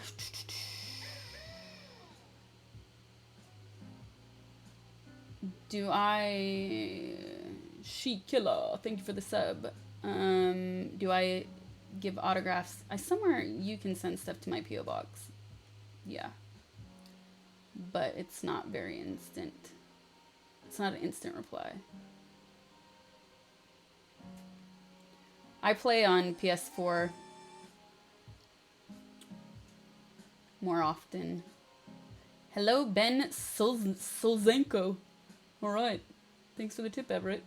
She Killer, thank you for the sub. Do I give autographs? Somewhere you can send stuff to my P.O. box. Yeah. But it's not very instant. It's not an instant reply. I play on PS4 more often. Hello, Ben Solzenko. All right. Thanks for the tip, Everett.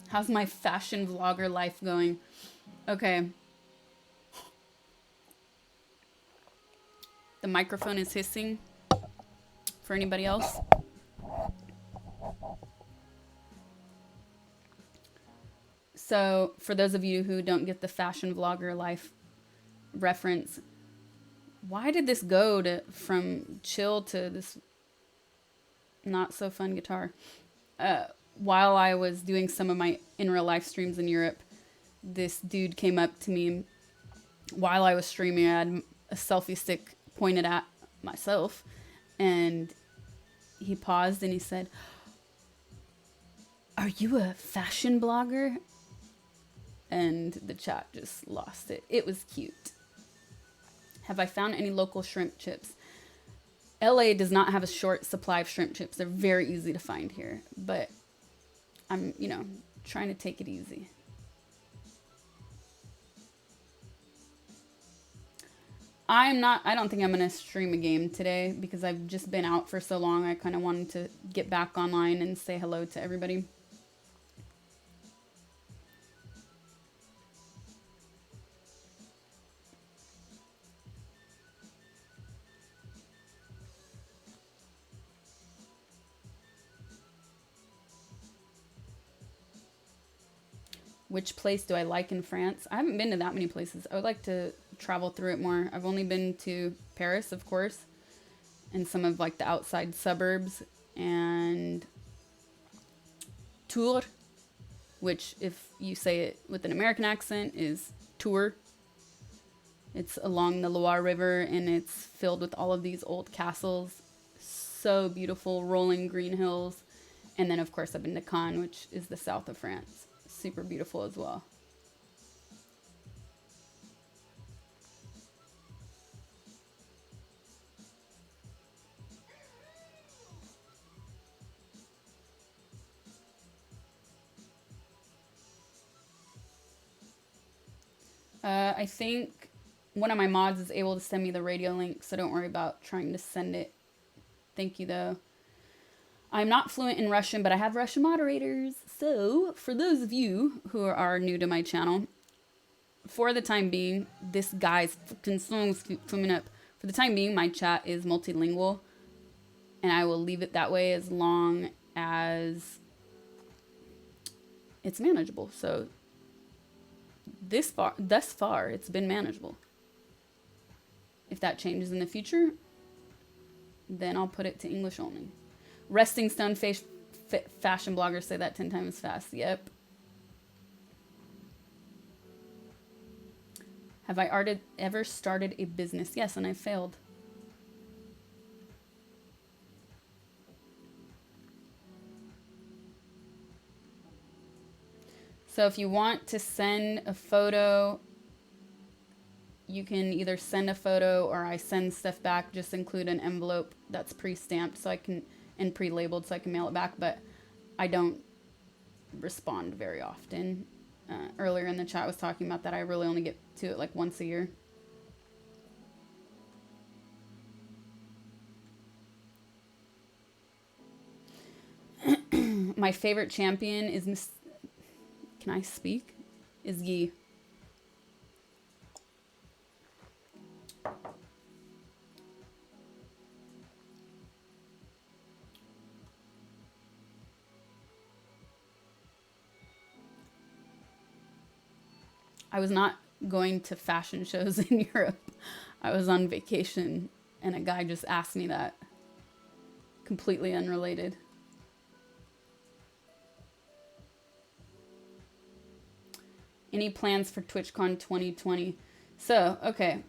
How's my fashion vlogger life going? Okay. The microphone is hissing. For anybody else? So, for those of you who don't get the fashion vlogger life reference, why did this go from chill to this not so fun guitar? While I was doing some of my in real life streams in Europe, this dude came up to me while I was streaming. I had a selfie stick pointed at myself, and he paused and he said, Are you a fashion blogger? And the chat just lost it. It was cute. Have I found any local shrimp chips? LA does not have a short supply of shrimp chips. They're very easy to find here, but I'm, trying to take it easy. I don't think I'm going to stream a game today because I've just been out for so long. I kind of wanted to get back online and say hello to everybody. Which place do I like in France? I haven't been to that many places. I would like to travel through it more. I've only been to Paris, of course, and some of like the outside suburbs, and Tours, which if you say it with an American accent is Tours. It's along the Loire River and it's filled with all of these old castles. So beautiful, rolling green hills. And then of course I've been to Cannes, which is the south of France. Super beautiful as well. I think one of my mods is able to send me the radio link, so don't worry about trying to send it. Thank you, though. I'm not fluent in Russian, but I have Russian moderators. So, for those of you who are new to my channel, for the time being, this guy's fucking songs keep coming up. For the time being, my chat is multilingual, and I will leave it that way as long as it's manageable. So, thus far, it's been manageable. If that changes in the future, then I'll put it to English only. Resting stone fashion bloggers say that 10 times fast. Yep. Have I ever started a business? Yes, and I failed. So if you want to send a photo, you can either send a photo or I send stuff back. Just include an envelope that's pre-stamped so I can, and pre-labeled so I can mail it back, but I don't respond very often. Earlier in the chat I was talking about that. I really only get to it like once a year. My favorite champion is Can I speak? Is Yi. I was not going to fashion shows in Europe. I was on vacation and a guy just asked me that. Completely unrelated. Any plans for TwitchCon 2020? So, okay.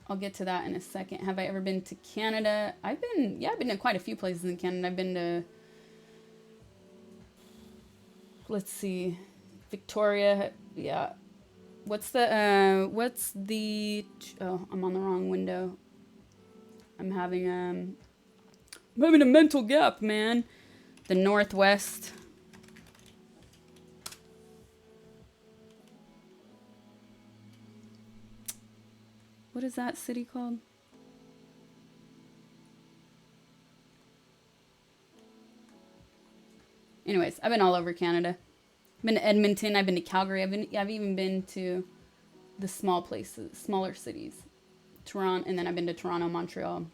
I'll get to that in a second. Have I ever been to Canada? I've been to quite a few places in Canada. I've been to, let's see, Victoria. Yeah. What's the, oh, I'm on the wrong window. I'm having a mental gap, man. The Northwest. What is that city called? Anyways, I've been all over Canada. I've been to Edmonton. I've been to Calgary. I've even been to the small places, smaller cities. Toronto, and then I've been to Toronto, Montreal.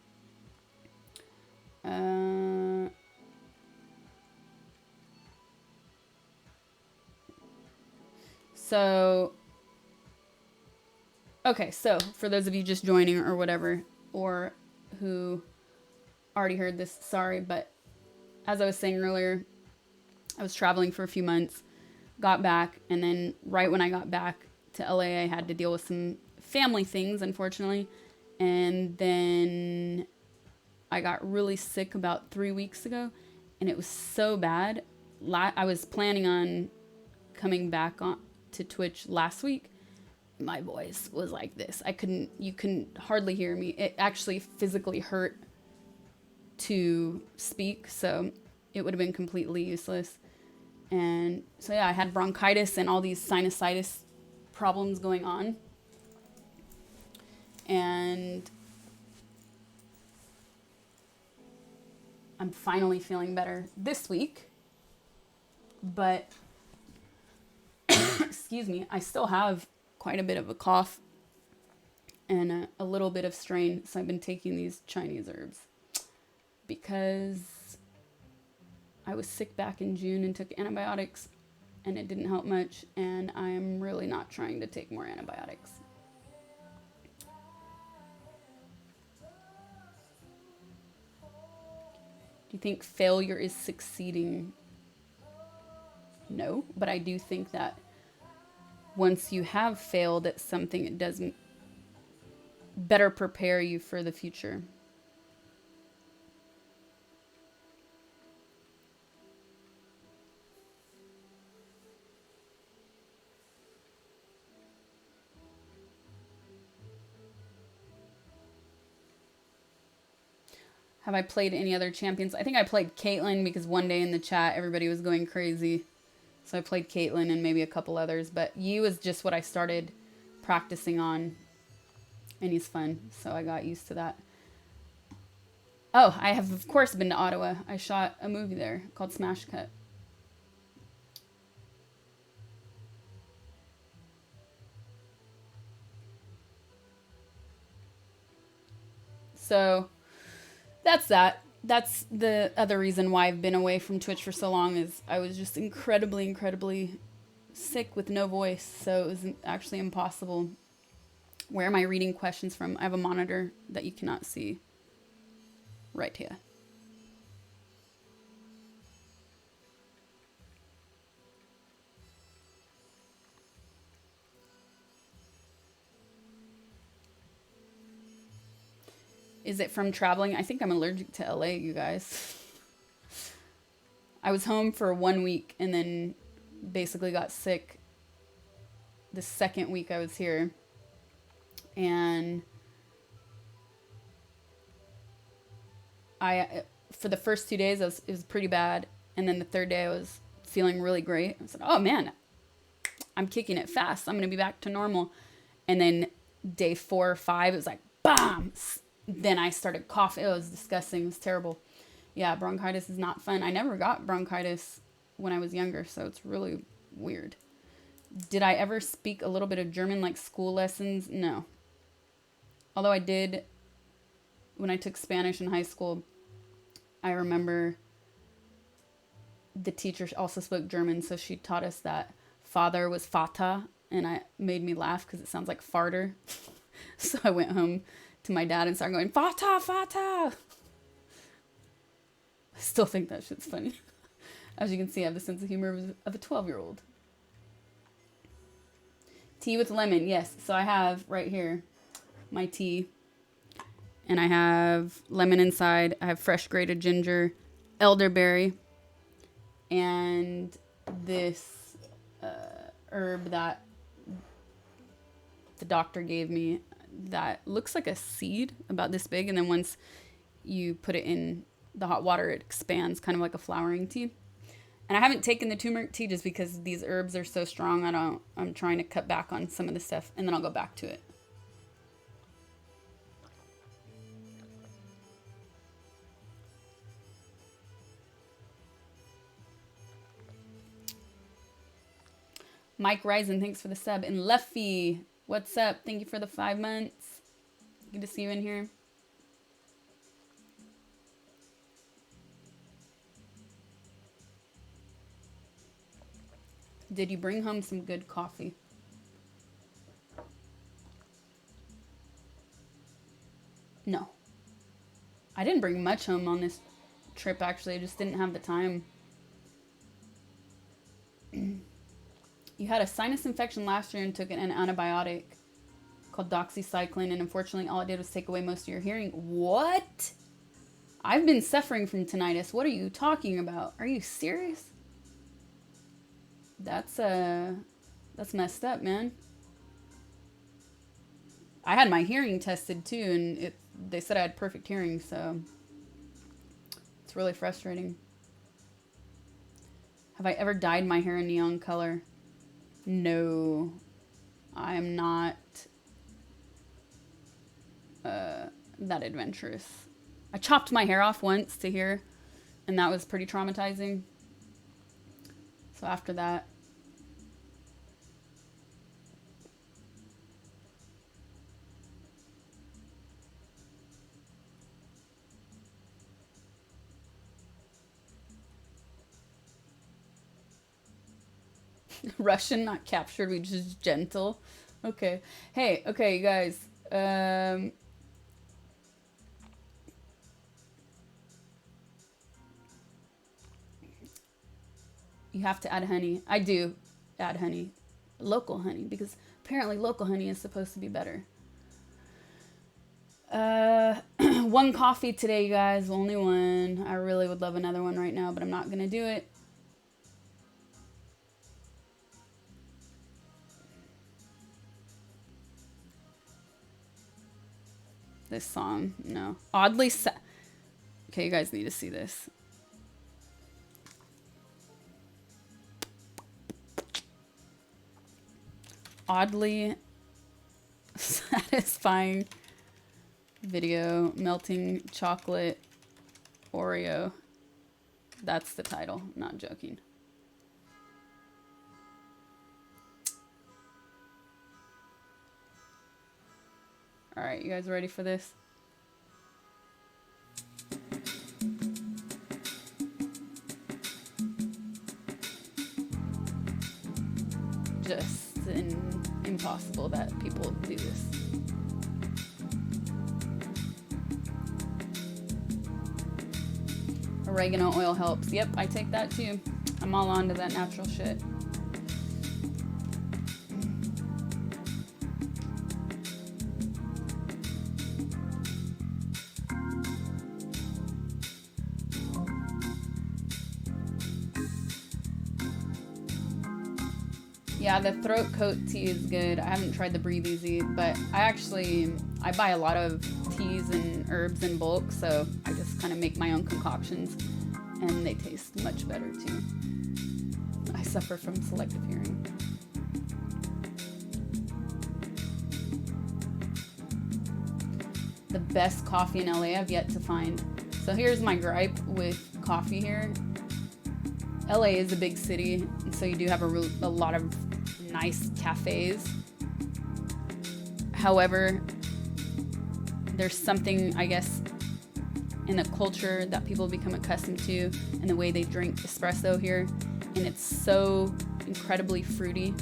Okay, so for those of you just joining or whatever, or who already heard this, sorry, but as I was saying earlier, I was traveling for a few months, got back, and then right when I got back to LA, I had to deal with some family things, unfortunately, And then I got really sick about 3 weeks ago, and it was so bad. I was planning on coming back on to Twitch last week. My voice was like this. You couldn't hardly hear me. It actually physically hurt to speak, so it would have been completely useless. And so yeah, I had bronchitis and all these sinusitis problems going on. And I'm finally feeling better this week. But excuse me, I still have quite a bit of a cough and a little bit of strain. So I've been taking these Chinese herbs because I was sick back in June and took antibiotics and it didn't help much. And I'm really not trying to take more antibiotics. Do you think failure is succeeding? No, but I do think that once you have failed at something, it doesn't better prepare you for the future. Have I played any other champions? I think I played Caitlyn because one day in the chat everybody was going crazy. So I played Caitlyn and maybe a couple others. But Yu is just what I started practicing on. And he's fun. So I got used to that. Oh, I have of course been to Ottawa. I shot a movie there called Smash Cut. So that's that. That's the other reason why I've been away from Twitch for so long is I was just incredibly sick with no voice. So it was actually impossible. Where am I reading questions from? I have a monitor that you cannot see right here. Is it from traveling? I think I'm allergic to LA, you guys. I was home for 1 week and then basically got sick the second week I was here. And for the first 2 days, it was pretty bad. And then the third day I was feeling really great. I said, oh man, I'm kicking it fast. I'm going to be back to normal. And then day 4 or 5, it was like, bam! Then I started coughing. It was disgusting. It was terrible. Yeah, bronchitis is not fun. I never got bronchitis when I was younger, so it's really weird. Did I ever speak a little bit of German, like school lessons? No. Although I did, when I took Spanish in high school, I remember the teacher also spoke German, so she taught us that father was Vater, and it made me laugh because it sounds like farter. So I went home to my dad and started going, Vater, Vater. I still think that shit's funny. As you can see, I have the sense of humor of a 12-year-old. Tea with lemon, yes. So I have right here my tea. And I have lemon inside. I have fresh grated ginger, elderberry, and this herb that the doctor gave me that looks like a seed about this big. And then once you put it in the hot water, it expands kind of like a flowering tea. And I haven't taken the turmeric tea just because these herbs are so strong. I'm trying to cut back on some of the stuff and then I'll go back to it. Mike Ryzen, thanks for the sub. And Leffy, what's up? Thank you for the 5 months. Good to see you in here. Did you bring home some good coffee? No. I didn't bring much home on this trip, actually. I just didn't have the time. You had a sinus infection last year and took an antibiotic. called doxycycline, and unfortunately all it did was take away most of your hearing. What? I've been suffering from tinnitus. What are you talking about? Are you serious? That's messed up, man. I had my hearing tested too, and they said I had perfect hearing, so it's really frustrating. Have I ever dyed my hair a neon color? No, I am not that adventurous. I chopped my hair off once to here, and that was pretty traumatizing. So after that, Russian, not captured, we just gentle. Okay. Hey, okay, you guys. You have to add honey. I do add honey. Local honey, because apparently local honey is supposed to be better. One coffee today, you guys. Only one. I really would love another one right now, but I'm not going to do it. This song, no. Oddly okay, you guys need to see this. Oddly satisfying video, melting chocolate Oreo. That's the title, not joking. All right, you guys ready for this? Just impossible that people do this. Oregano oil helps. Yep, I take that too. I'm all on to that natural shit. Yeah, the throat coat tea is good. I haven't tried the Breathe Easy, but I buy a lot of teas and herbs in bulk, so I just kind of make my own concoctions, and they taste much better too. I suffer from selective hearing. The best coffee in LA I've yet to find. So here's my gripe with coffee here. LA is a big city, and so you do have a lot of nice cafes. However, there's something, I guess, in the culture that people become accustomed to and the way they drink espresso here, and it's so incredibly fruity.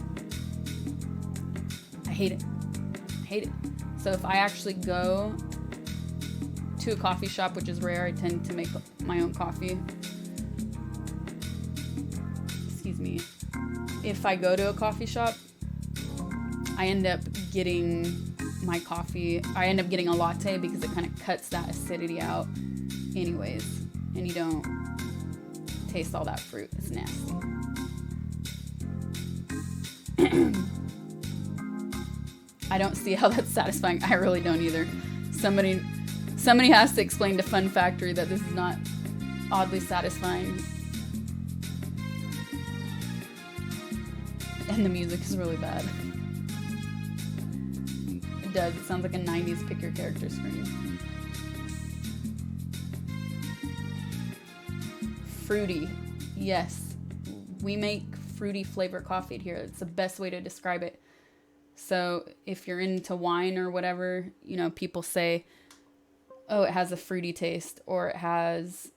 I hate it. I hate it. So if I actually go to a coffee shop, which is rare, I tend to make my own coffee. Excuse me. If I go to a coffee shop, I end up getting I end up getting a latte because it kind of cuts that acidity out anyways, and you don't taste all that fruit. It's nasty. I don't see how that's satisfying. I really don't either. Somebody has to explain to Fun Factory that this is not oddly satisfying. And the music is really bad. It does. It sounds like a 90s pick your character screen. Fruity. Yes. We make fruity flavored coffee here. It's the best way to describe it. So if you're into wine or whatever, you know, people say, oh, it has a fruity taste, or it has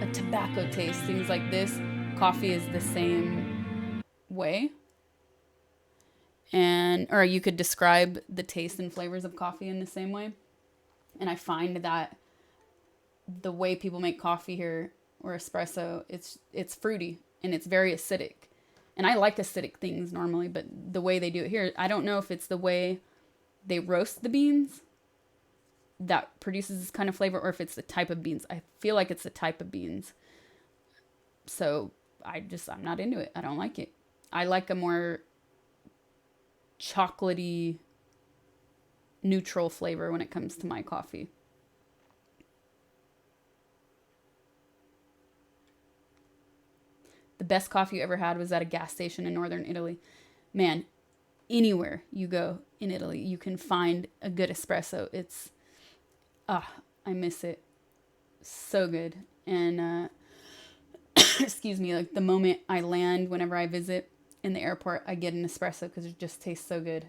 a tobacco taste, things like this. Coffee is the same way. Or you could describe the taste and flavors of coffee in the same way. And I find that the way people make coffee here, or espresso, it's fruity and it's very acidic. And I like acidic things normally, but the way they do it here, I don't know if it's the way they roast the beans that produces this kind of flavor, or if it's the type of beans. I feel like it's the type of beans. So I'm not into it. I don't like it. I like a more chocolatey, neutral flavor when it comes to my coffee. The best coffee you ever had was at a gas station in northern Italy. Man, anywhere you go in Italy, you can find a good espresso. It's, I miss it. So good. And, excuse me, like the moment I land, whenever I visit in the airport, I get an espresso because it just tastes so good.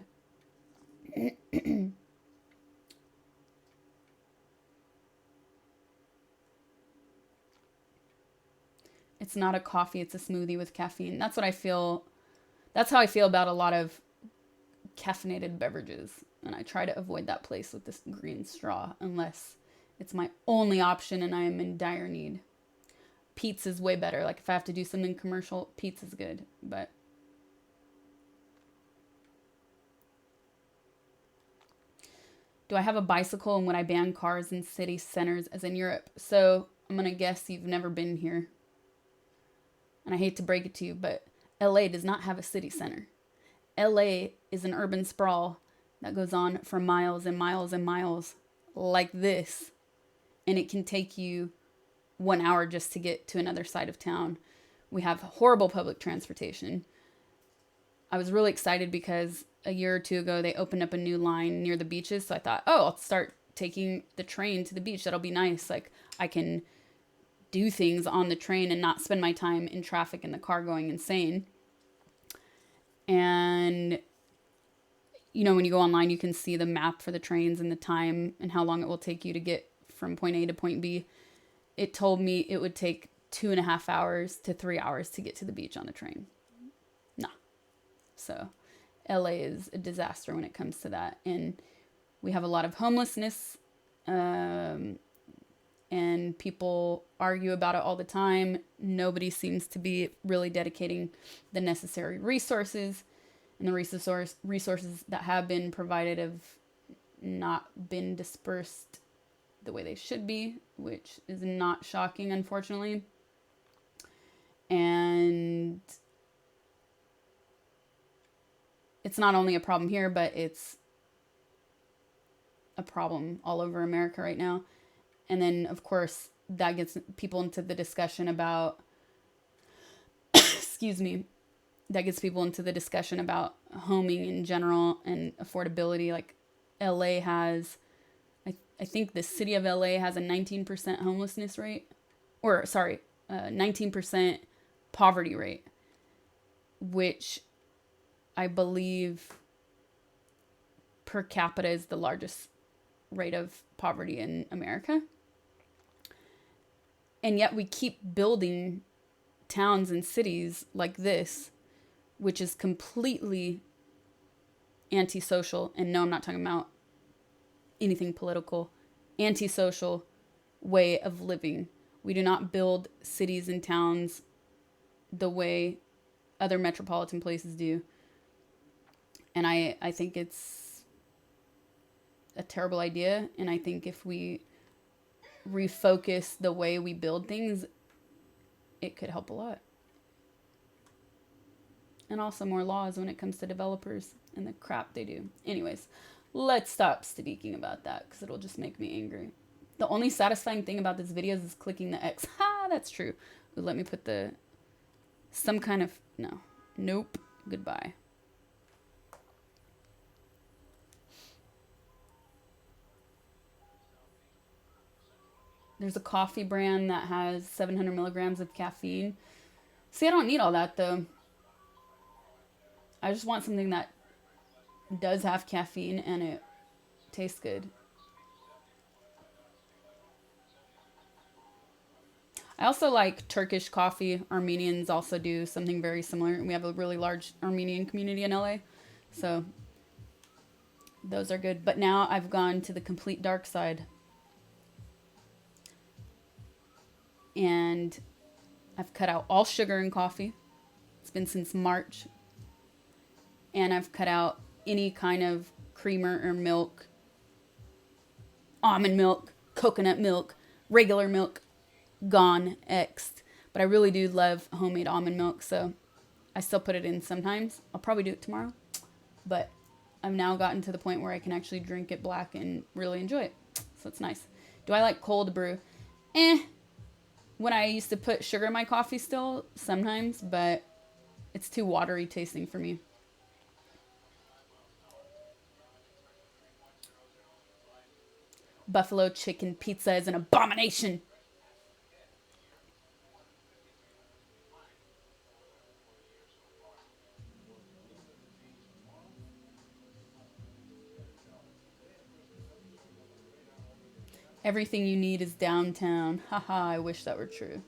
It's not a coffee, it's a smoothie with caffeine. That's what I feel. That's how I feel about a lot of caffeinated beverages. And I try to avoid that place with this green straw unless it's my only option and I am in dire need. Pizza's way better. Like if I have to do something commercial, pizza's good. But do I have a bicycle, and would I ban cars in city centers as in Europe? So I'm going to guess you've never been here. And I hate to break it to you, but LA does not have a city center. LA is an urban sprawl that goes on for miles and miles and miles like this. And it can take you 1 hour just to get to another side of town. We have horrible public transportation. I was really excited because a year or two ago, they opened up a new line near the beaches. So I thought, oh, I'll start taking the train to the beach. That'll be nice. Like I can do things on the train and not spend my time in traffic in the car going insane. And, you know, when you go online, you can see the map for the trains and the time and how long it will take you to get from point A to point B. It told me it would take 2.5 hours to 3 hours to get to the beach on the train. Nah. So LA is a disaster when it comes to that. And we have a lot of homelessness, and people argue about it all the time. Nobody seems to be really dedicating the necessary resources, and the resources that have been provided have not been dispersed the way they should be, which is not shocking, unfortunately. And it's not only a problem here, but it's a problem all over America right now. And then, of course, that gets people into the discussion about, excuse me, that gets people into the discussion about homing in general and affordability. Like LA has, I think the city of LA has a 19% homelessness rate, or sorry, 19% poverty rate, which I believe per capita is the largest rate of poverty in America. And yet we keep building towns and cities like this, which is completely antisocial. And no, I'm not talking about anything political. Antisocial way of living. We do not build cities and towns the way other metropolitan places do. And I think it's a terrible idea. And I think if we refocus the way we build things, it could help a lot. And also more laws when it comes to developers and the crap they do. Anyways, let's stop speaking about that because it'll just make me angry. The only satisfying thing about this video is clicking the X. Ha, that's true. Ooh, let me put some kind of, no. Nope. Goodbye. There's a coffee brand that has 700 milligrams of caffeine. See, I don't need all that, though. I just want something that does have caffeine and it tastes good. I also like Turkish coffee. Armenians also do something very similar. And we have a really large Armenian community in LA. So those are good. But now I've gone to the complete dark side. And I've cut out all sugar in coffee. It's been since March. And I've cut out any kind of creamer or milk, almond milk, coconut milk, regular milk, gone, X'd. But I really do love homemade almond milk, so I still put it in sometimes. I'll probably do it tomorrow. But I've now gotten to the point where I can actually drink it black and really enjoy it. So it's nice. Do I like cold brew? When I used to put sugar in my coffee still, sometimes, but it's too watery tasting for me. Buffalo chicken pizza is an abomination. Everything you need is downtown. Haha, I wish that were true.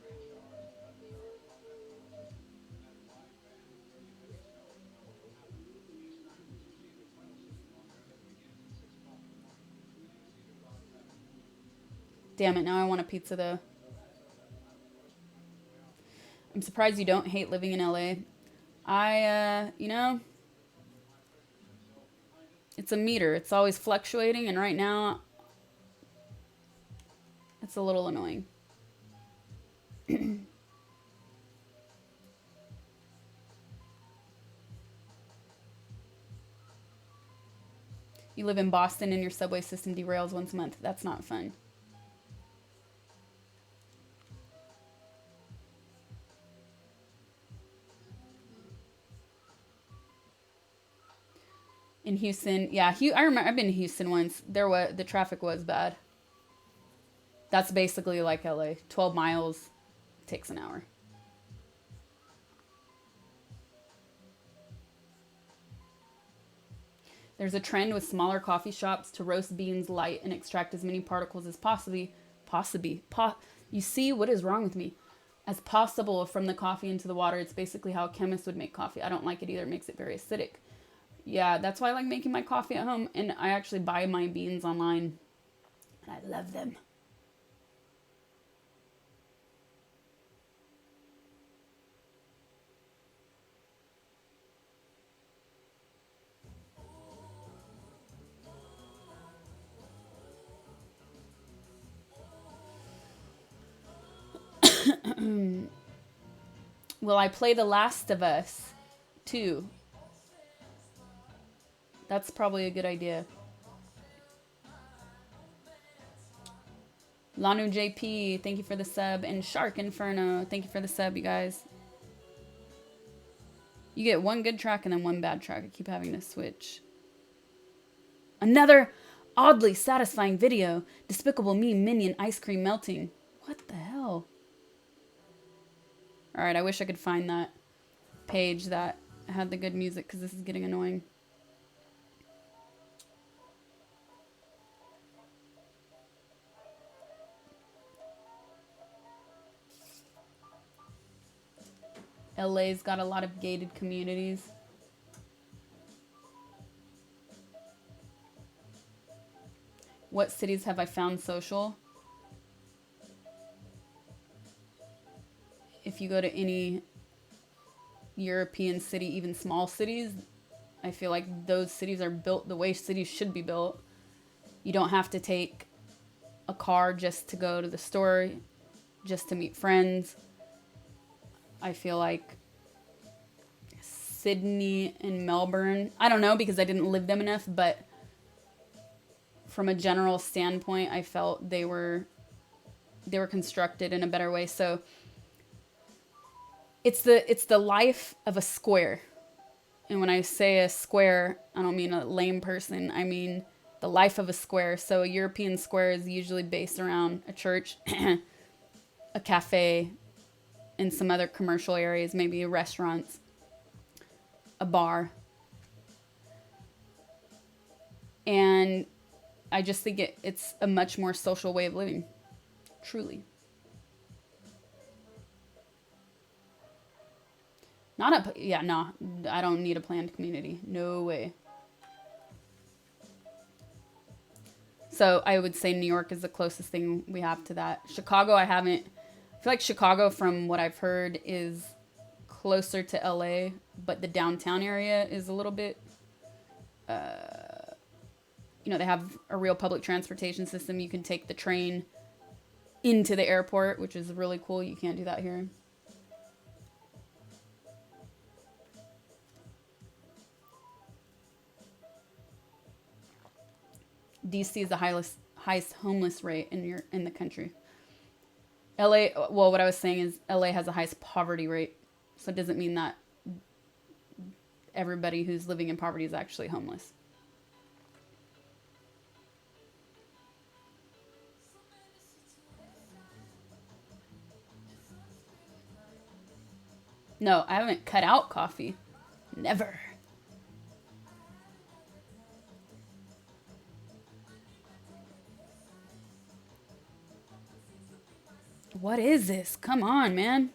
Damn it, now I want a pizza though. I'm surprised you don't hate living in LA. You know, it's a meter. It's always fluctuating, and right now, it's a little annoying. You live in Boston and your subway system derails once a month. That's not fun. In Houston, yeah, I remember I've been to Houston once. The traffic was bad. That's basically like LA. 12 miles takes an hour. There's a trend with smaller coffee shops to roast beans light and extract as many particles as you see what is wrong with me? As possible from the coffee into the water. It's basically how a chemist would make coffee. I don't like it either. It makes it very acidic. Yeah, that's why I like making my coffee at home. And I actually buy my beans online. And I love them. Will I play The Last of Us 2? That's probably a good idea. Lanu JP, thank you for the sub. And Shark Inferno, thank you for the sub, you guys. You get one good track and then one bad track. I keep having to switch. Another oddly satisfying video. Despicable Me minion ice cream melting. What the hell? Alright, I wish I could find that page that had the good music because this is getting annoying. LA's got a lot of gated communities. What cities have I found social? If you go to any European city, even small cities, I feel like those cities are built the way cities should be built. You don't have to take a car just to go to the store, just to meet friends. I feel like Sydney and Melbourne, I don't know because I didn't live them enough, but from a general standpoint, I felt they were constructed in a better way. So it's the life of a square. And when I say a square, I don't mean a lame person. I mean the life of a square. So a European square is usually based around a church, a cafe, and some other commercial areas, maybe restaurants, a bar. And I just think it's a much more social way of living. Truly. No, I don't need a planned community. No way. So I would say New York is the closest thing we have to that. Chicago, I feel like Chicago, from what I've heard, is closer to LA, but the downtown area is a little bit, they have a real public transportation system. You can take the train into the airport, which is really cool. You can't do that here. DC is the highest homeless rate in the country. LA, well, what I was saying is LA has the highest poverty rate. So it doesn't mean that everybody who's living in poverty is actually homeless. No, I haven't cut out coffee. Never. What is this? Come on, man.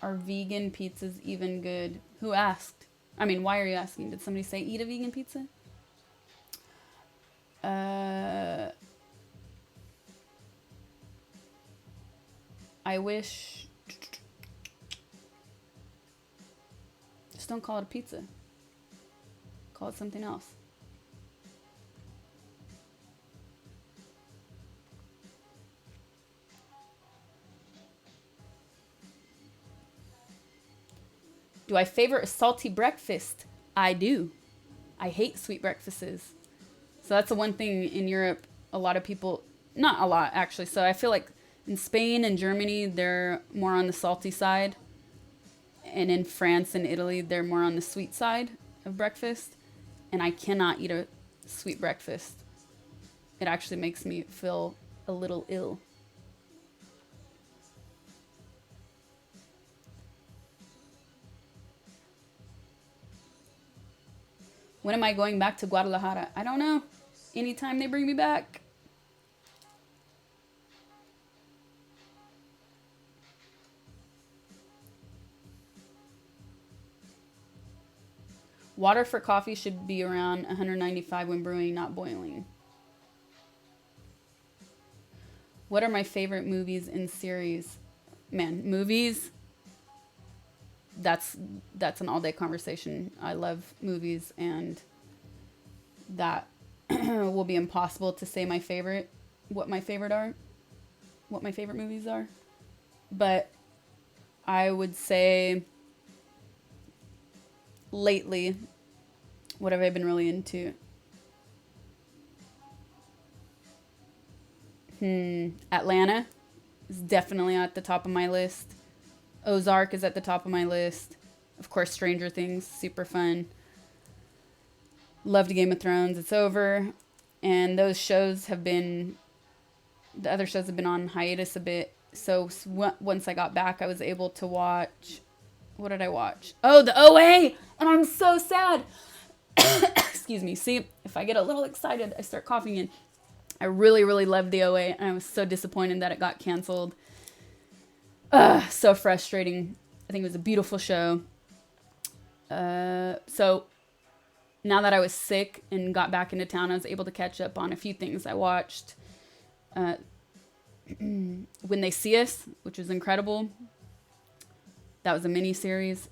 Are vegan pizzas even good? Who asked? I mean, why are you asking? Did somebody say eat a vegan pizza? I wish... Just don't call it a pizza. Call it something else. Do I favor a salty breakfast? I do. I hate sweet breakfasts. So that's the one thing in Europe, a lot of people, not a lot actually. So I feel like in Spain and Germany, they're more on the salty side. And in France and Italy, they're more on the sweet side of breakfast. And I cannot eat a sweet breakfast. It actually makes me feel a little ill. When am I going back to Guadalajara? I don't know. Anytime they bring me back. Water for coffee should be around 195 when brewing, not boiling. What are my favorite movies and series? Man, movies... That's an all-day conversation. I love movies, and that will be impossible to say what my favorite movies are. But I would say lately, what have I been really into? Atlanta is definitely at the top of my list. Ozark is at the top of my list. Of course, Stranger Things, super fun. Loved Game of Thrones. It's over. And the other shows have been on hiatus a bit. So once I got back, I was able to watch, what did I watch? Oh, the OA! And I'm so sad. Excuse me. See, if I get a little excited, I start coughing in. I really, really loved the OA. And I was so disappointed that it got canceled. So frustrating. I think it was a beautiful show. So now that I was sick and got back into town, I was able to catch up on a few things. I watched When They See Us, which was incredible. That was a mini-series.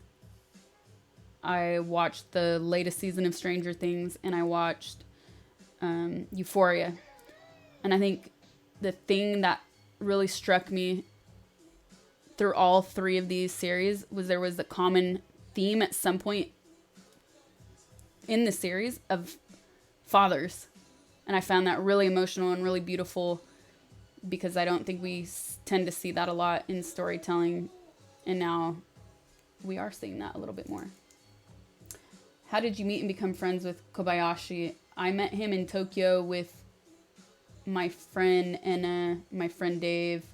I watched the latest season of Stranger Things, and I watched Euphoria. And I think the thing that really struck me through all three of these series was there was a common theme at some point in the series of fathers. And I found that really emotional and really beautiful because I don't think we tend to see that a lot in storytelling. And now we are seeing that a little bit more. How did you meet and become friends with Kobayashi? I met him in Tokyo with my friend Anna, my friend Dave.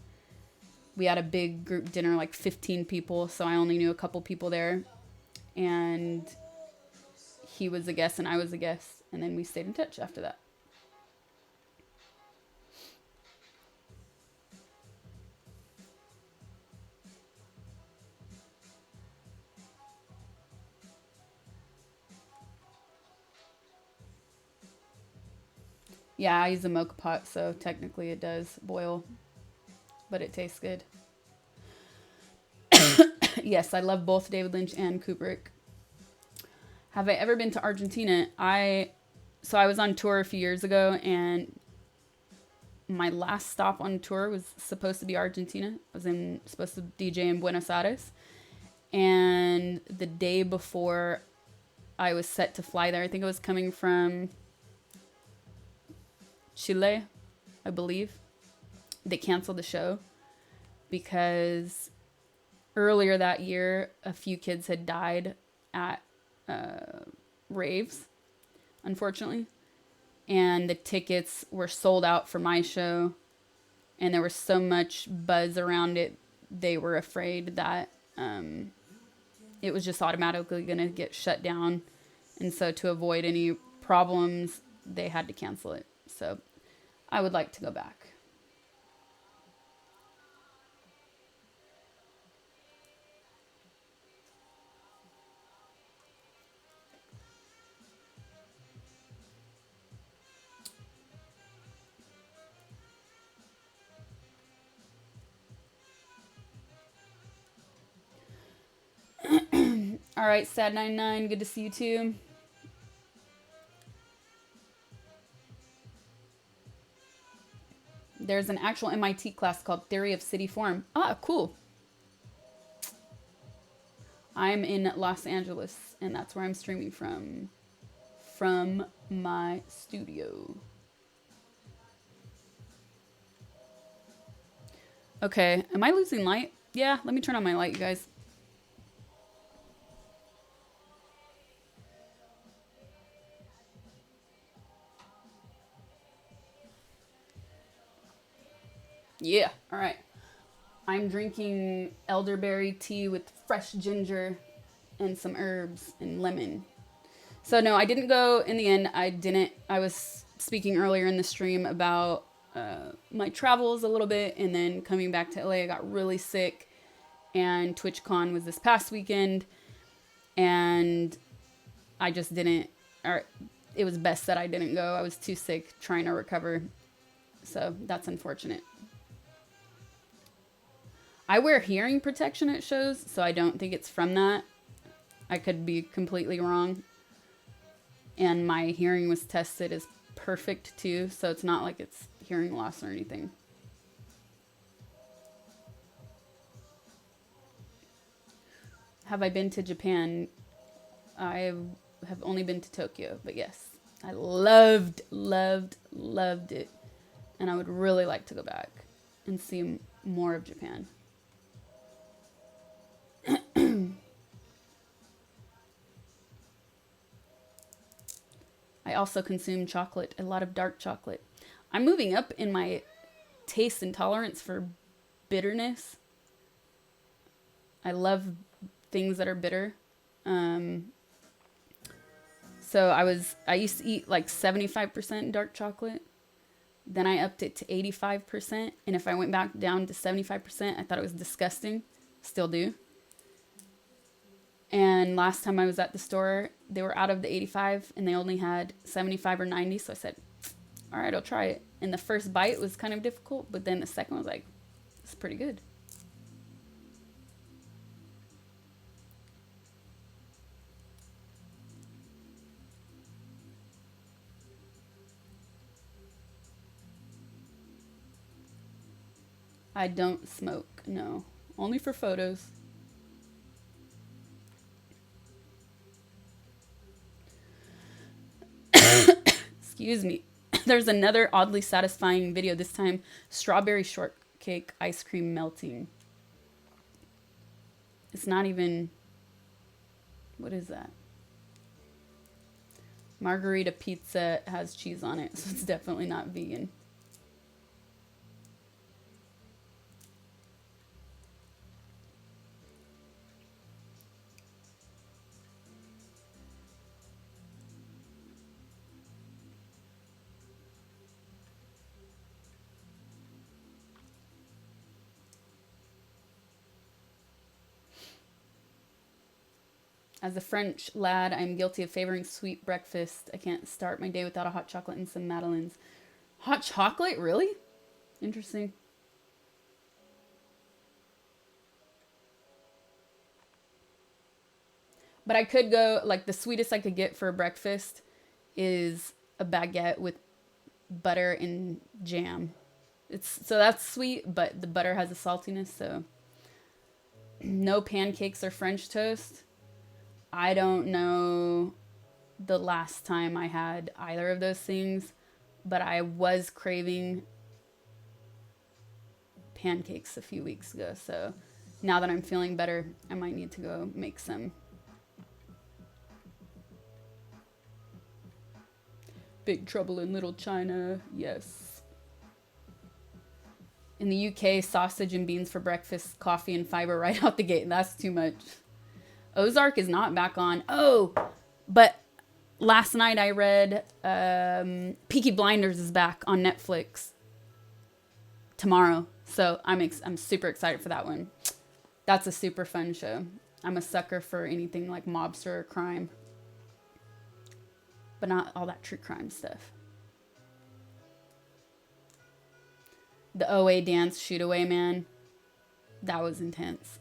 We had a big group dinner, like 15 people, so I only knew a couple people there. And he was a guest and I was a guest, and then we stayed in touch after that. Yeah, I use a mocha pot, so technically it does boil, but it tastes good. Yes, I love both David Lynch and Kubrick. Have I ever been to Argentina? So I was on tour a few years ago, and my last stop on tour was supposed to be Argentina. I was supposed to DJ in Buenos Aires, and the day before I was set to fly there, I think I was coming from Chile, I believe. They canceled the show because earlier that year, a few kids had died at raves, unfortunately. And the tickets were sold out for my show. And there was so much buzz around it, they were afraid that it was just automatically going to get shut down. And so to avoid any problems, they had to cancel it. So I would like to go back. All right, Sad99, good to see you too. There's an actual MIT class called Theory of City Form. Ah, cool. I'm in Los Angeles, and that's where I'm streaming from my studio. Okay, am I losing light? Yeah, let me turn on my light, you guys. Yeah, all right. I'm drinking elderberry tea with fresh ginger and some herbs and lemon. So no, I didn't go in the end. I was speaking earlier in the stream about my travels a little bit, and then coming back to LA, I got really sick, and TwitchCon was this past weekend, and I just didn't, or it was best that I didn't go. I was too sick trying to recover. So that's unfortunate. I wear hearing protection at shows, so I don't think it's from that. I could be completely wrong. And my hearing was tested as perfect too, so it's not like it's hearing loss or anything. Have I been to Japan? I have only been to Tokyo, but yes, I loved it. And I would really like to go back and see more of Japan. I also consume chocolate, a lot of dark chocolate. I'm moving up in my taste and tolerance for bitterness. I love things that are bitter. So I used to eat like 75% dark chocolate. Then I upped it to 85%. And if I went back down to 75%, I thought it was disgusting. Still do. And last time I was at the store, they were out of the 85 and they only had 75 or 90. So I said, all right, I'll try it. And the first bite was kind of difficult, but then the second was like, it's pretty good. I don't smoke, no. Only for photos. Excuse me. There's another oddly satisfying video, this time strawberry shortcake ice cream melting. It's not even, what is that? Margarita pizza has cheese on it, so it's definitely not vegan. As a French lad, I'm guilty of favoring sweet breakfast. I can't start my day without a hot chocolate and some madeleines. Hot chocolate? Really? Interesting. But I could go, like, the sweetest I could get for breakfast is a baguette with butter and jam. So that's sweet, but the butter has a saltiness, so no pancakes or French toast. I don't know the last time I had either of those things, but I was craving pancakes a few weeks ago, so now that I'm feeling better, I might need to go make some. Big Trouble in Little China, yes. In the UK, sausage and beans for breakfast, coffee and fiber right out the gate. That's too much. Ozark is not back on. Oh, but last night I read Peaky Blinders is back on Netflix tomorrow. So I'm super excited for that one. That's a super fun show. I'm a sucker for anything like mobster or crime. But not all that true crime stuff. The OA dance shoot away, man. That was intense.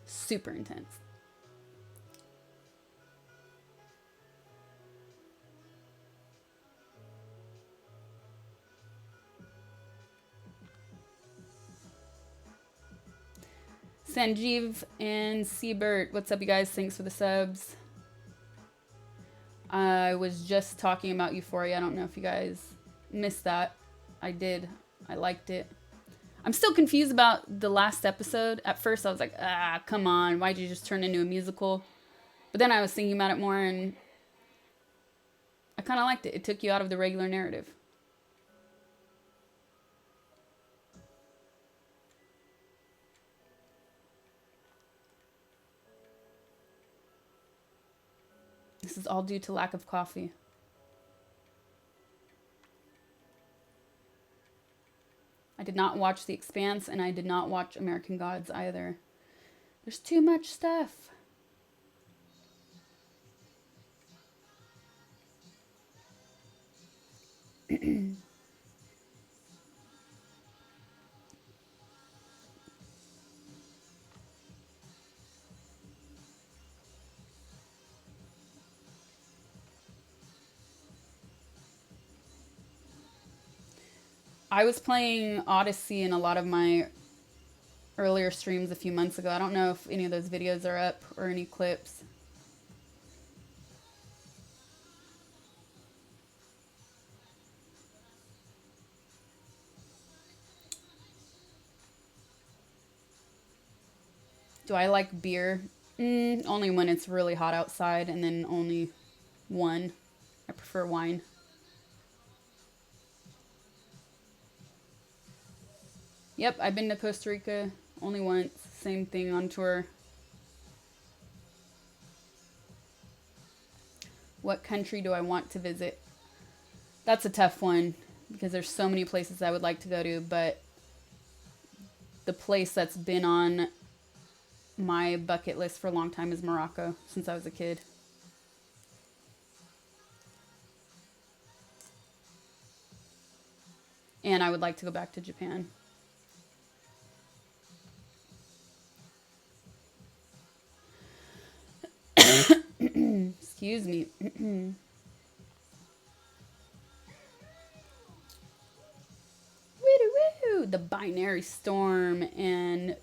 Super intense. Sanjeev and Siebert, what's up, you guys? Thanks for the subs. I was just talking about Euphoria. I don't know if you guys missed that. I did. I liked it. I'm still confused about the last episode. At first, I was like, come on. Why'd you just turn into a musical? But then I was thinking about it more, and I kind of liked it. It took you out of the regular narrative. This is all due to lack of coffee. I did not watch The Expanse, and I did not watch American Gods either. There's too much stuff. I was playing Odyssey in a lot of my earlier streams a few months ago. I don't know if any of those videos are up or any clips. Do I like beer? Only when it's really hot outside, and then only one. I prefer wine. Yep, I've been to Costa Rica only once. Same thing on tour. What country do I want to visit? That's a tough one because there's so many places I would like to go to, but the place that's been on my bucket list for a long time is Morocco since I was a kid. And I would like to go back to Japan. Excuse me. The Binary Storm and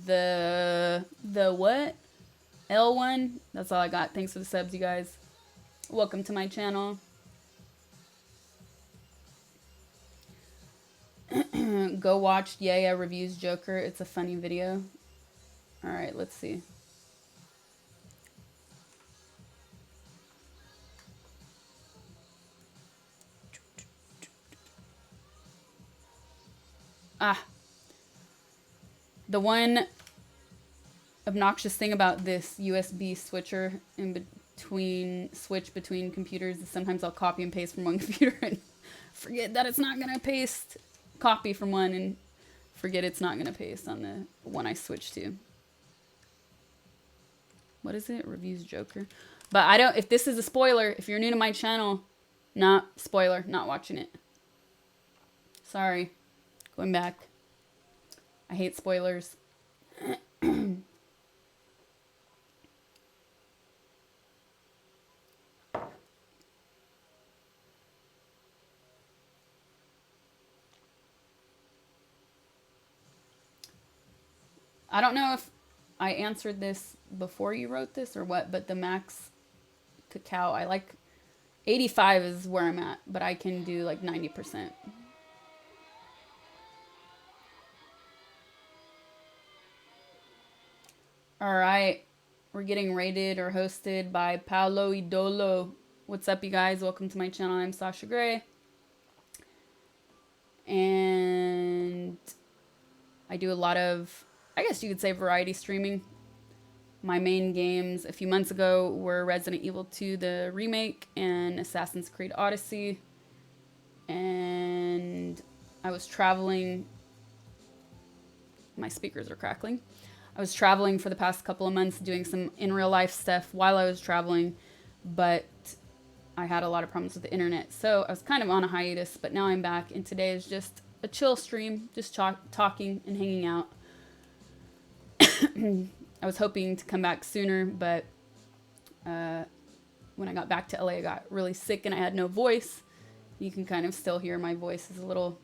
the what? L1. That's all I got. Thanks for the subs, you guys. Welcome to my channel. Go watch Yeah Reviews Joker. It's a funny video. All right, let's see. The one obnoxious thing about this USB switch between computers is sometimes I'll copy and paste from one computer and forget that it's not gonna copy from one and forget it's not gonna paste on the one I switch to. What is it? Reviews Joker. But if this is a spoiler, if you're new to my channel, Nah, spoiler, not watching it. Sorry. Going back. I hate spoilers. I don't know if I answered this before you wrote this or what, but the max cacao, I like 85 is where I'm at, but I can do like 90%. All right. We're getting rated or hosted by Paolo Idolo. What's up, you guys? Welcome to my channel. I'm Sasha Grey. And I do a lot of, I guess you could say, variety streaming. My main games a few months ago were Resident Evil 2, the remake, and Assassin's Creed Odyssey. And I was traveling. My speakers are crackling. I was traveling for the past couple of months doing some in real life stuff while I was traveling, but I had a lot of problems with the internet. So I was kind of on a hiatus, but now I'm back, and today is just a chill stream, just talking and hanging out. I was hoping to come back sooner, but when I got back to LA, I got really sick and I had no voice. You can kind of still hear my voice is a little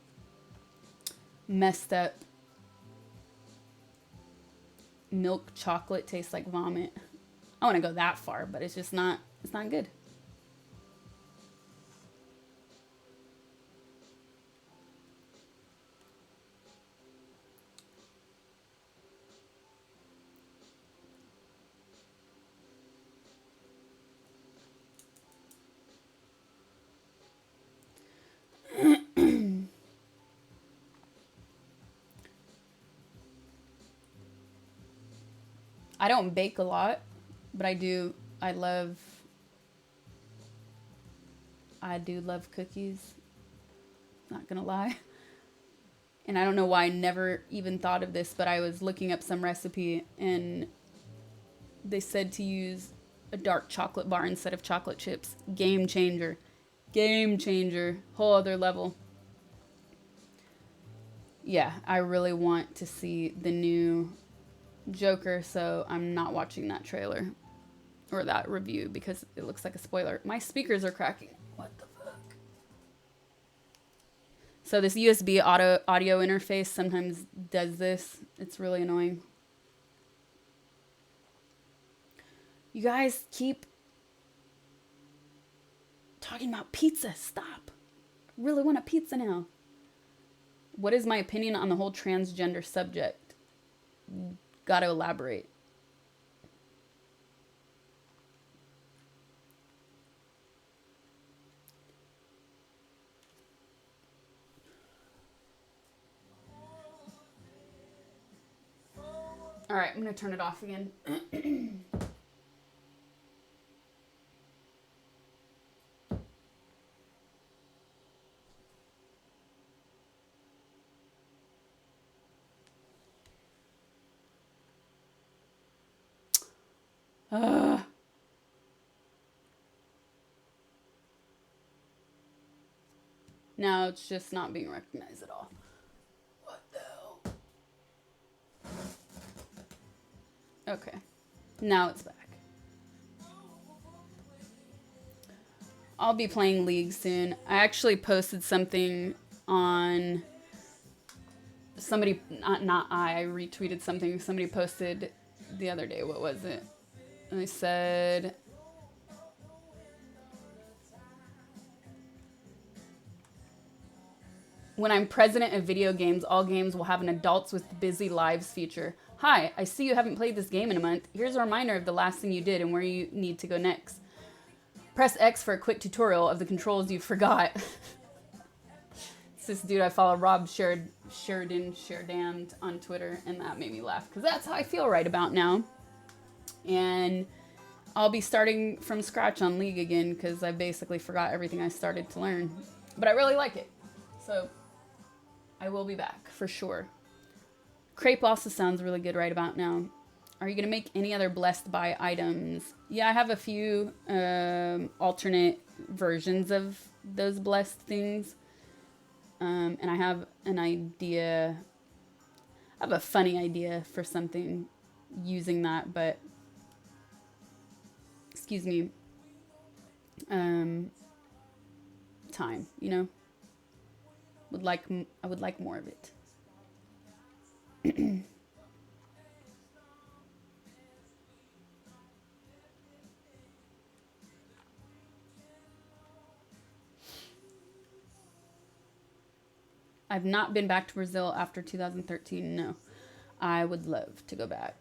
messed up. Milk chocolate tastes like vomit. I want to go that far, but it's just not, it's not good. I don't bake a lot, but I do love cookies. Not gonna lie. And I don't know why I never even thought of this, but I was looking up some recipe and they said to use a dark chocolate bar instead of chocolate chips. Game changer. Game changer. Whole other level. Yeah, I really want to see the new Joker, so I'm not watching that trailer or that review because it looks like a spoiler. My speakers are cracking. What the fuck? So this USB audio interface sometimes does this. It's really annoying. You guys keep talking about pizza. Stop. I really want a pizza now. What is my opinion on the whole transgender subject? Gotta elaborate. All right, I'm gonna turn it off again. Now it's just not being recognized at all. What the hell? Okay. Now it's back. I'll be playing League soon. I actually posted something on somebody, I retweeted something somebody posted the other day. What was it? And they said, when I'm president of video games, all games will have an adults with busy lives feature. Hi, I see you haven't played this game in a month. Here's a reminder of the last thing you did and where you need to go next. Press X for a quick tutorial of the controls you forgot. It's this dude I follow, Rob Sheridan on Twitter, and that made me laugh because that's how I feel right about now. And I'll be starting from scratch on League again because I basically forgot everything I started to learn. But I really like it. So I will be back for sure. Crepe also sounds really good right about now. Are you going to make any other blessed by items? Yeah, I have a few alternate versions of those blessed things. And I have an idea. I have a funny idea for something using that, but excuse me, time, you know, I would like more of it. I've not been back to Brazil after 2013. No, I would love to go back.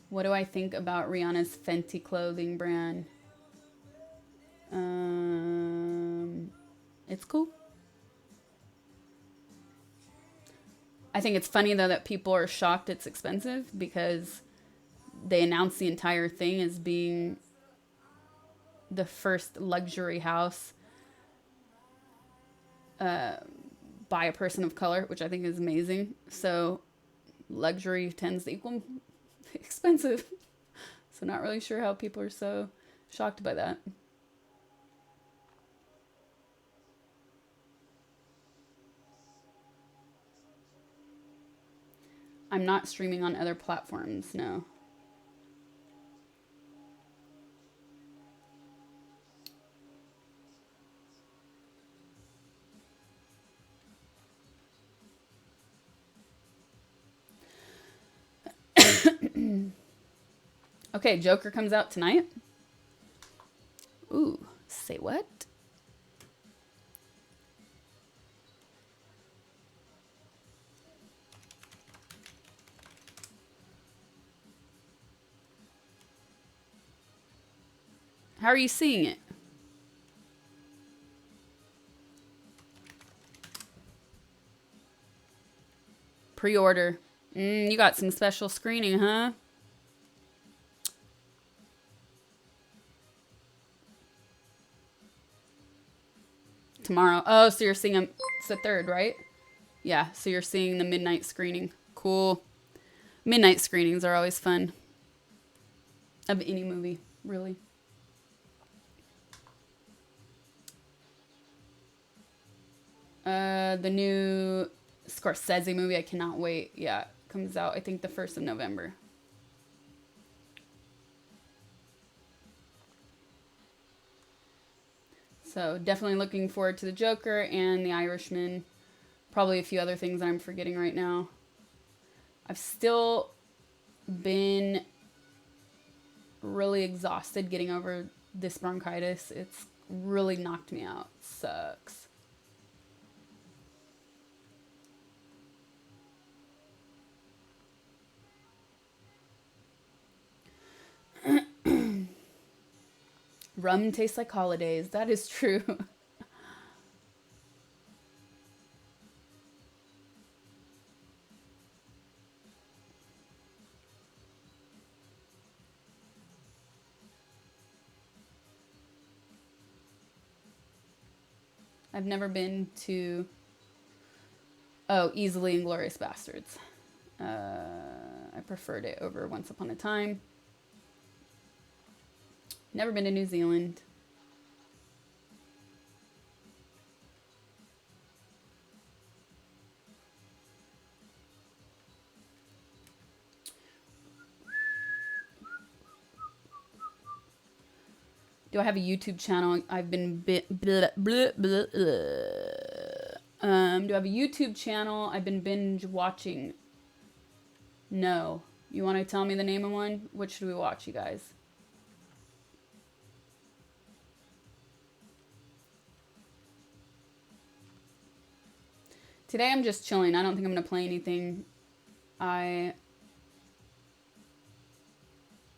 What do I think about Rihanna's Fenty clothing brand? It's cool. I think it's funny though that people are shocked it's expensive because they announced the entire thing as being the first luxury house by a person of color, which I think is amazing. So luxury tends to equal expensive. So not really sure how people are so shocked by that. I'm not streaming on other platforms, no. Okay, Joker comes out tonight. Ooh, say what? How are you seeing it? Pre-order. You got some special screening, huh? Tomorrow. Oh, so you're seeing it's the 3rd, right? Yeah, so you're seeing the midnight screening. Cool. Midnight screenings are always fun. Of any movie, really. The new Scorsese movie, I cannot wait. Yeah, comes out, I think, the 1st of November. So definitely looking forward to the Joker and the Irishman. Probably a few other things that I'm forgetting right now. I've still been really exhausted getting over this bronchitis. It's really knocked me out. Sucks. Rum tastes like holidays. That is true. I've never been to... Oh, Easily Inglorious Bastards. I preferred it over Once Upon a Time. Never been to New Zealand. Do I have a YouTube channel? I've been do I have a YouTube channel I've been binge watching? No. You want to tell me the name of one? What should we watch, you guys? Today I'm just chilling. I don't think I'm going to play anything. I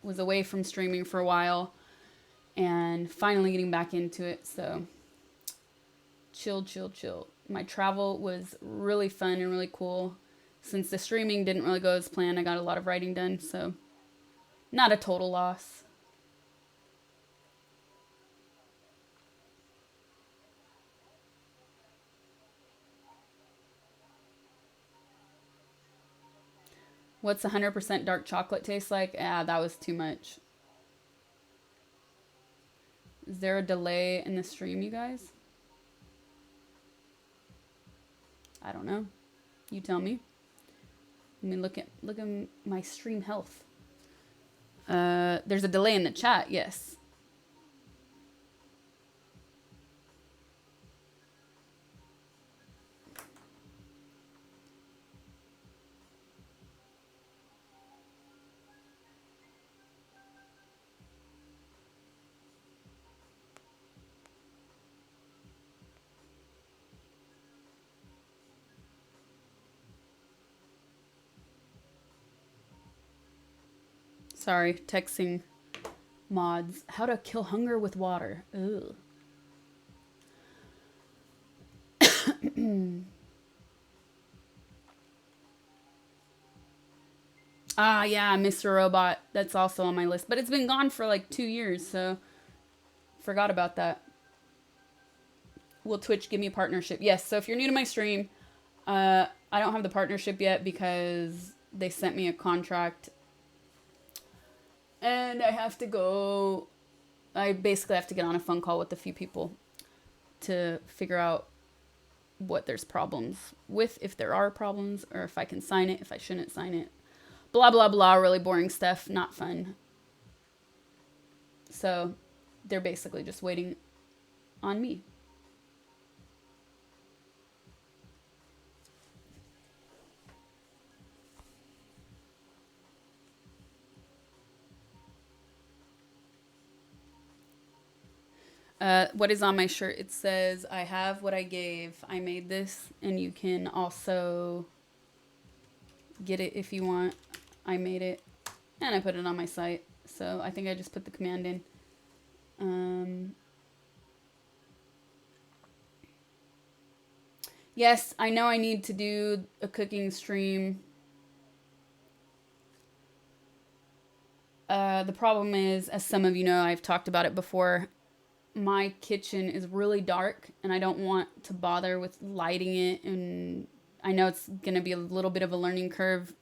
was away from streaming for a while and finally getting back into it. So chill, chill, chill. My travel was really fun and really cool. Since the streaming didn't really go as planned, I got a lot of writing done. So not a total loss. What's 100% dark chocolate taste like? Ah, that was too much. Is there a delay in the stream, you guys? I don't know. You tell me. Let me look at my stream health. There's a delay in the chat, yes. Sorry, texting mods. How to kill hunger with water. Ugh. Ah, yeah, Mr. Robot. That's also on my list. But it's been gone for like 2 years, so forgot about that. Will Twitch give me a partnership? Yes, so if you're new to my stream, I don't have the partnership yet because they sent me a contract. And I have to go, I basically have to get on a phone call with a few people to figure out what there's problems with, if there are problems, or if I can sign it, if I shouldn't sign it. Blah, blah, blah, really boring stuff, not fun. So they're basically just waiting on me. What is on my shirt? It says, I have what I gave. I made this, and you can also get it if you want. I made it, and I put it on my site. So I think I just put the command in. Yes, I know I need to do a cooking stream. The problem is, as some of you know, I've talked about it before, my kitchen is really dark and I don't want to bother with lighting it, and I know it's going to be a little bit of a learning curve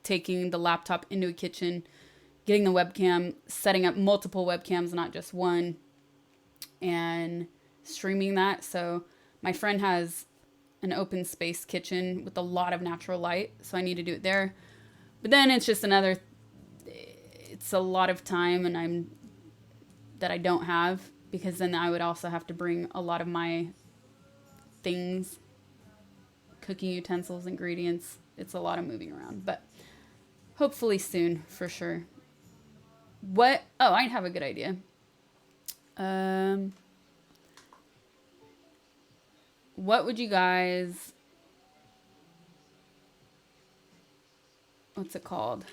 taking the laptop into a kitchen, getting the webcam, setting up multiple webcams, not just one, and streaming that. So my friend has an open space kitchen with a lot of natural light, so I need to do it there. But then it's just it's a lot of time and that I don't have, because then I would also have to bring a lot of my things, cooking utensils, ingredients. It's a lot of moving around, but hopefully soon for sure. Oh, I have a good idea. What would you guys, what's it called?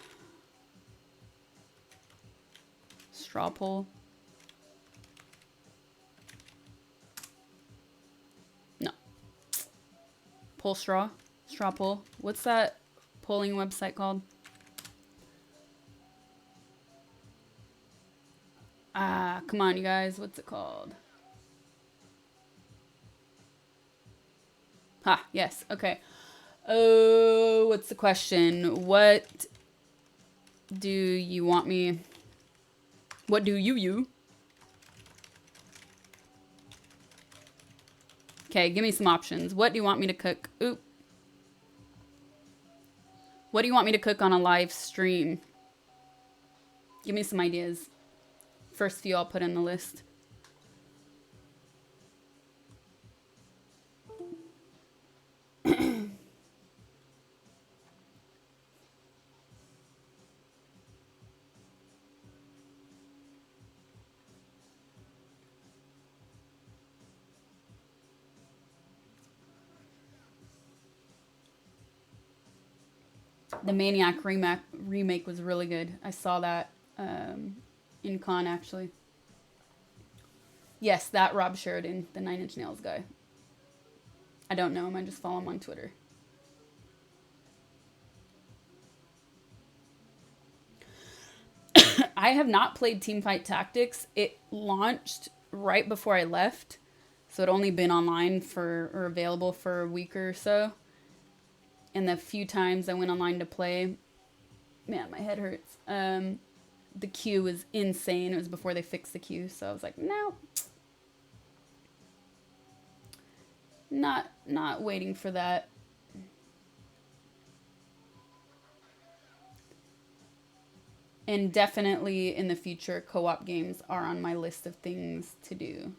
Straw poll? No. Poll straw? Straw poll? What's that polling website called? Ah, come on, you guys. What's it called? Ha, yes. Okay. Oh, what's the question? What do you want me... What do you? Okay, give me some options. What do you want me to cook? Oop. What do you want me to cook on a live stream? Give me some ideas. First few I'll put in the list. The Maniac remake was really good. I saw that in con, actually. Yes, that Rob Sheridan, the 9 Inch Nails guy. I don't know him. I just follow him on Twitter. I have not played Teamfight Tactics. It launched right before I left, so it only been online or available for a week or so. And the few times I went online to play, Man, my head hurts. The queue was insane. It was before they fixed the queue, so I was like, no. Not waiting for that. And definitely in the future, co-op games are on my list of things to do.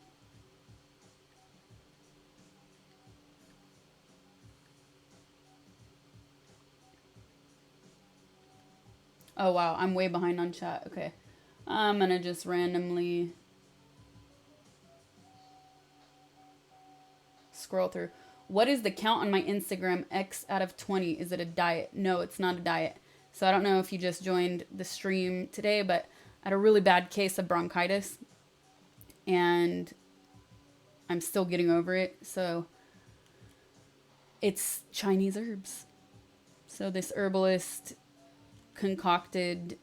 Oh wow, I'm way behind on chat. Okay. I'm gonna just randomly scroll through. What is the count on my Instagram? X out of 20. Is it a diet? No, it's not a diet. So I don't know if you just joined the stream today, but I had a really bad case of bronchitis and I'm still getting over it. So it's Chinese herbs. So this herbalist concocted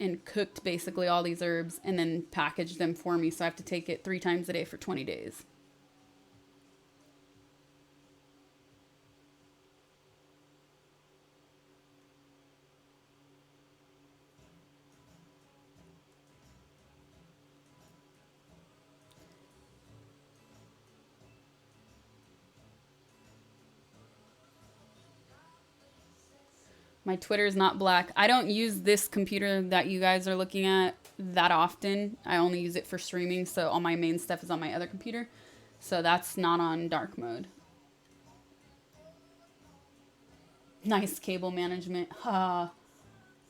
and cooked basically all these herbs and then packaged them for me. So I have to take it 3 times a day for 20 days. My Twitter is not black. I don't use this computer that you guys are looking at that often. I only use it for streaming, so all my main stuff is on my other computer. So that's not on dark mode. Nice cable management. Ha.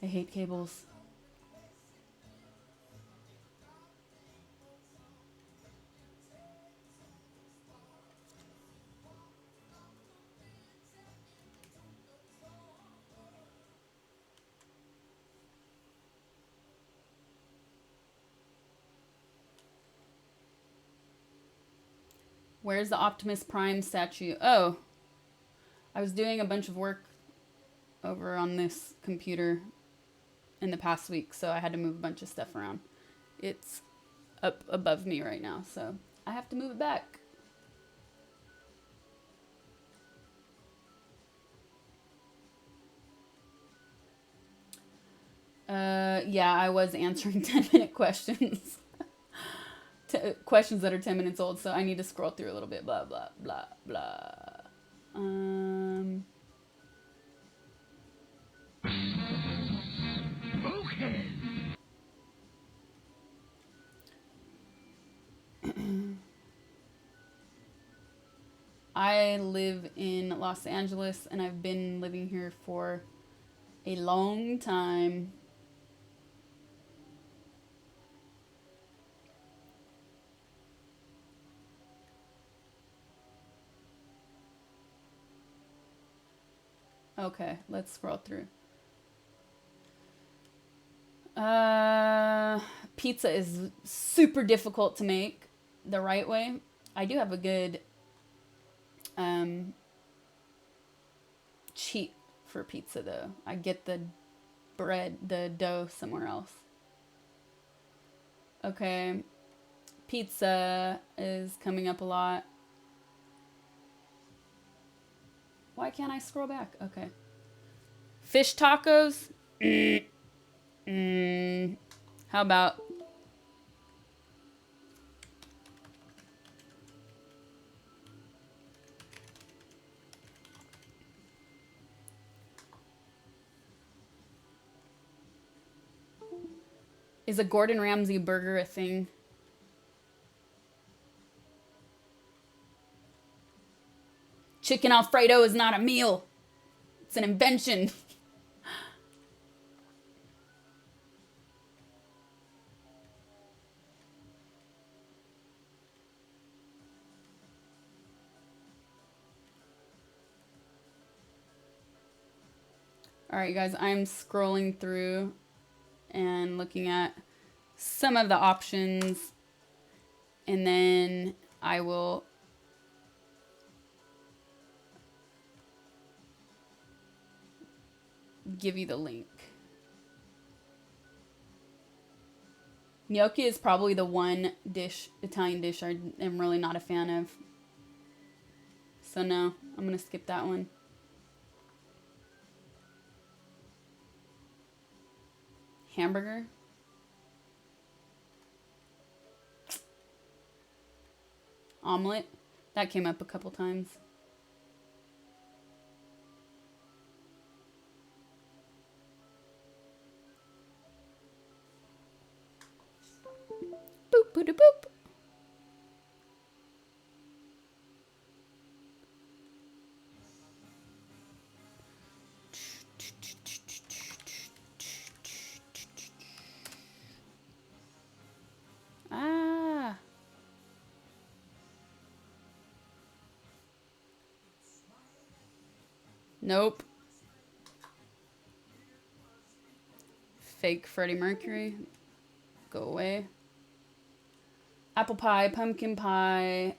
I hate cables. Where's the Optimus Prime statue? Oh, I was doing a bunch of work over on this computer in the past week, so I had to move a bunch of stuff around. It's up above me right now, so I have to move it back. Yeah, I was answering 10-minute questions. Questions that are 10 minutes old, so I need to scroll through a little bit. Blah, blah, blah, blah. Okay. I live in Los Angeles, and I've been living here for a long time. Okay, let's scroll through. Pizza is super difficult to make the right way. I do have a good cheat for pizza though. I get the dough somewhere else. Okay, pizza is coming up a lot. Why can't I scroll back? Okay. Fish tacos? How about is a Gordon Ramsay burger a thing? Chicken Alfredo is not a meal. It's an invention. All right, you guys, I'm scrolling through and looking at some of the options, and then I will give you the link. Gnocchi is probably the one Italian dish I am really not a fan of. So no, I'm gonna skip that one. Hamburger. Omelet. That came up a couple times. Boop, boop, boop. Ah. Nope. Fake Freddie Mercury. Go away. Apple pie, pumpkin pie,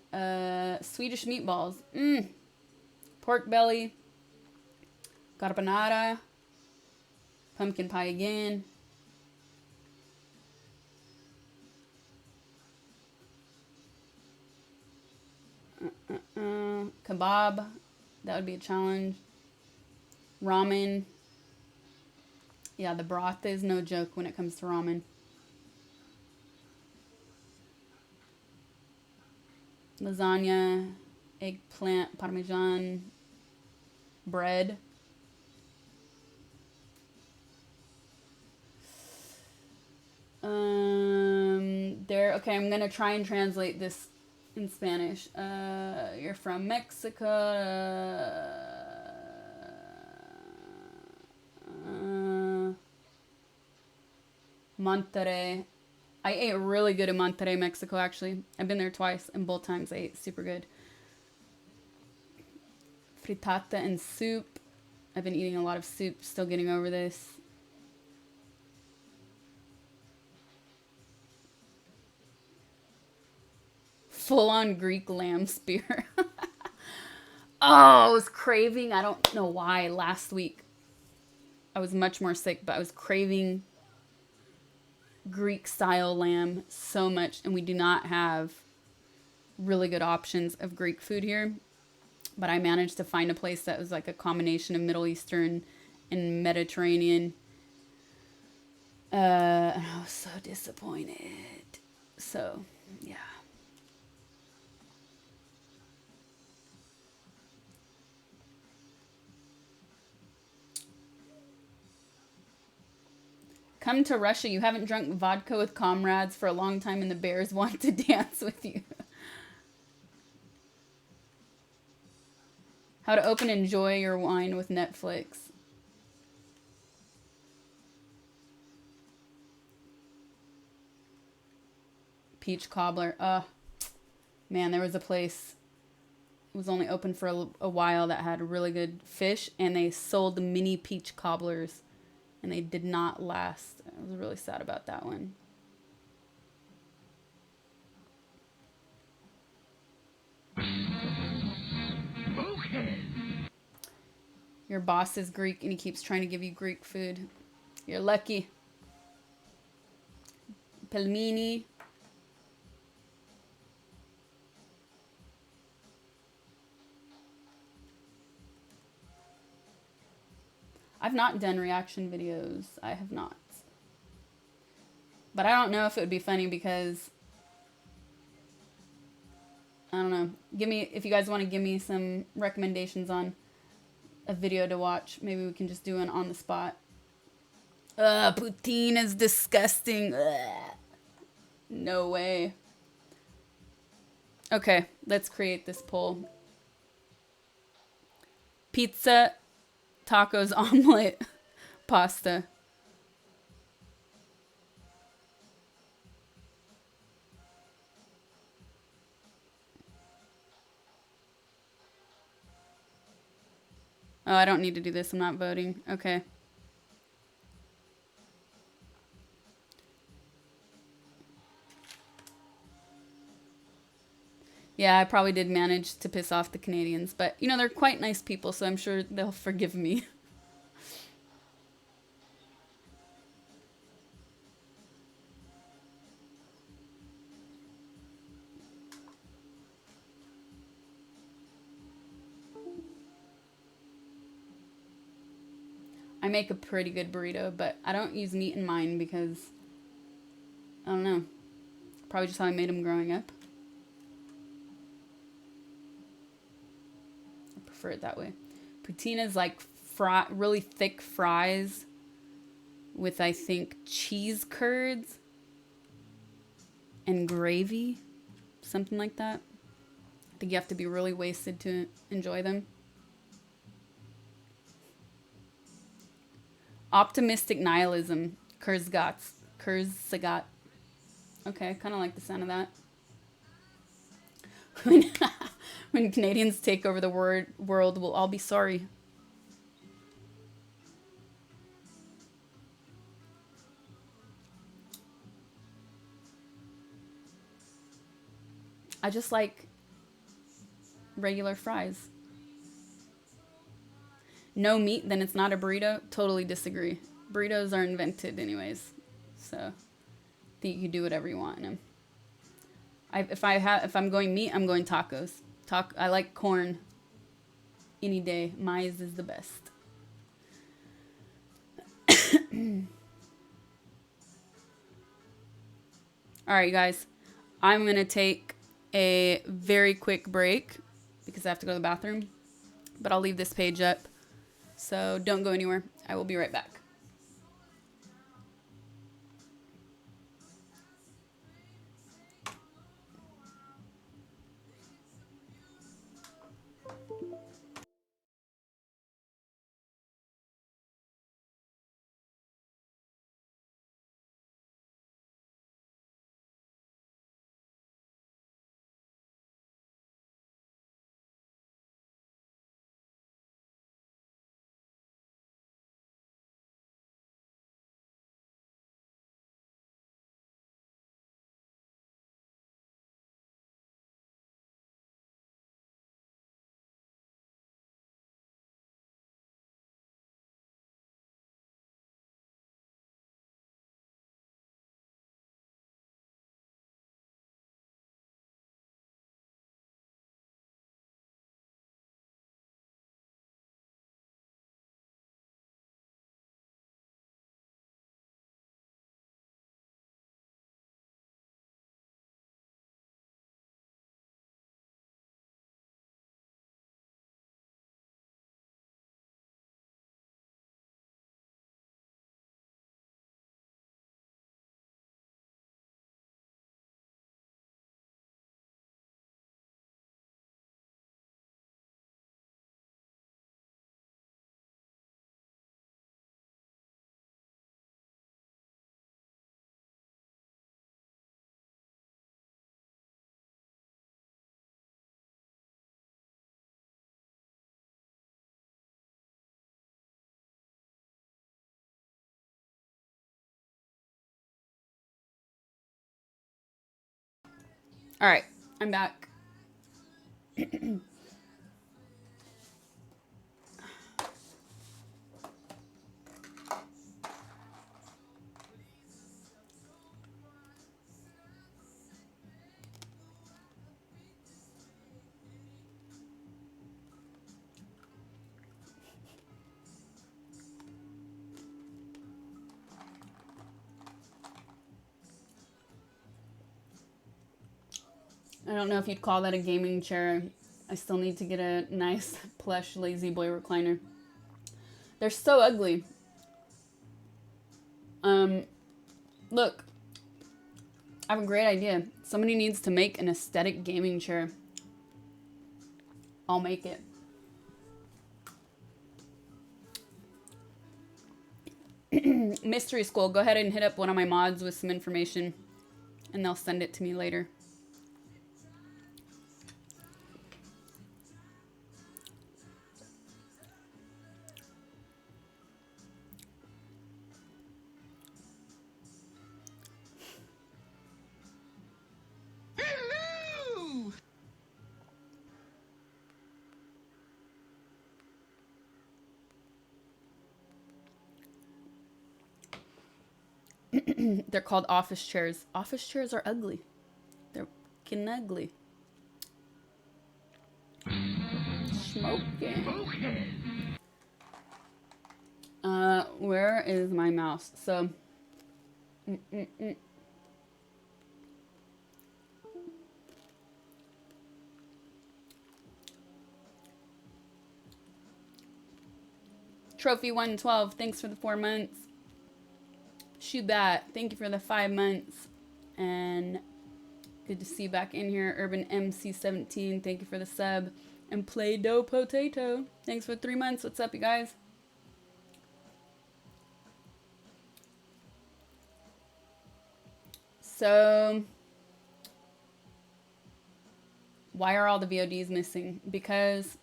Swedish meatballs. Pork belly. Carbonara. Pumpkin pie again. Kebab. That would be a challenge. Ramen. Yeah, the broth is no joke when it comes to ramen. Lasagna, eggplant, parmesan, bread. Okay, I'm gonna try and translate this in Spanish. You're from Mexico. Monterrey. I ate really good in Monterrey, Mexico, actually. I've been there twice, and both times I ate super good. Frittata and soup. I've been eating a lot of soup, still getting over this. Full-on Greek lamb spear. Oh, I was craving, I don't know why, last week. I was much more sick, but I was craving Greek-style lamb so much, and we do not have really good options of Greek food here. But I managed to find a place that was like a combination of Middle Eastern and Mediterranean. And I was so disappointed. So, yeah. Come to Russia. You haven't drunk vodka with comrades for a long time, and the bears want to dance with you. How to open and enjoy your wine with Netflix. Peach cobbler. Man, there was a place. It was only open for a while that had really good fish, and they sold mini peach cobblers, and they did not last. I was really sad about that one. Okay. Your boss is Greek, and he keeps trying to give you Greek food. You're lucky. Pelmeni. I've not done reaction videos. I have not. But I don't know if it would be funny because I don't know. If you guys want to give me some recommendations on a video to watch, maybe we can just do an on the spot. Poutine is disgusting. Ugh. No way. Okay, let's create this poll. Pizza, tacos, omelet, pasta. Oh, I don't need to do this. I'm not voting. Okay. Yeah, I probably did manage to piss off the Canadians, but, you know, they're quite nice people, so I'm sure they'll forgive me. I make a pretty good burrito, but I don't use meat in mine because, I don't know, probably just how I made them growing up. I prefer it that way. Poutine is like really thick fries with, I think, cheese curds and gravy, something like that. I think you have to be really wasted to enjoy them. Optimistic nihilism, Kurzsagat. Okay, kind of like the sound of that. When Canadians take over the world, we'll all be sorry. I just like regular fries. No meat, then it's not a burrito. Totally disagree. Burritos are invented anyways, so I think you can do whatever you want in them. If I'm going meat, I'm going tacos. I like corn. Any day, maize is the best. All right, guys, I'm gonna take a very quick break because I have to go to the bathroom, but I'll leave this page up, so don't go anywhere. I will be right back. All right, I'm back. I don't know if you'd call that a gaming chair. I still need to get a nice plush lazy boy recliner. They're so ugly. Look, I have a great idea. Somebody needs to make an aesthetic gaming chair. I'll make it. Mystery School, go ahead and hit up one of my mods with some information and they'll send it to me later. Hello! They're called office chairs. Office chairs are ugly. They're fucking ugly. Smoking. is my mouse. So, Trophy 112, thanks for the 4 months. Shubat, thank you for the 5 months. And good to see you back in here. Urban MC17, thank you for the sub. And Play-Doh Potato, thanks for 3 months. What's up, you guys? So, why are all the VODs missing? Because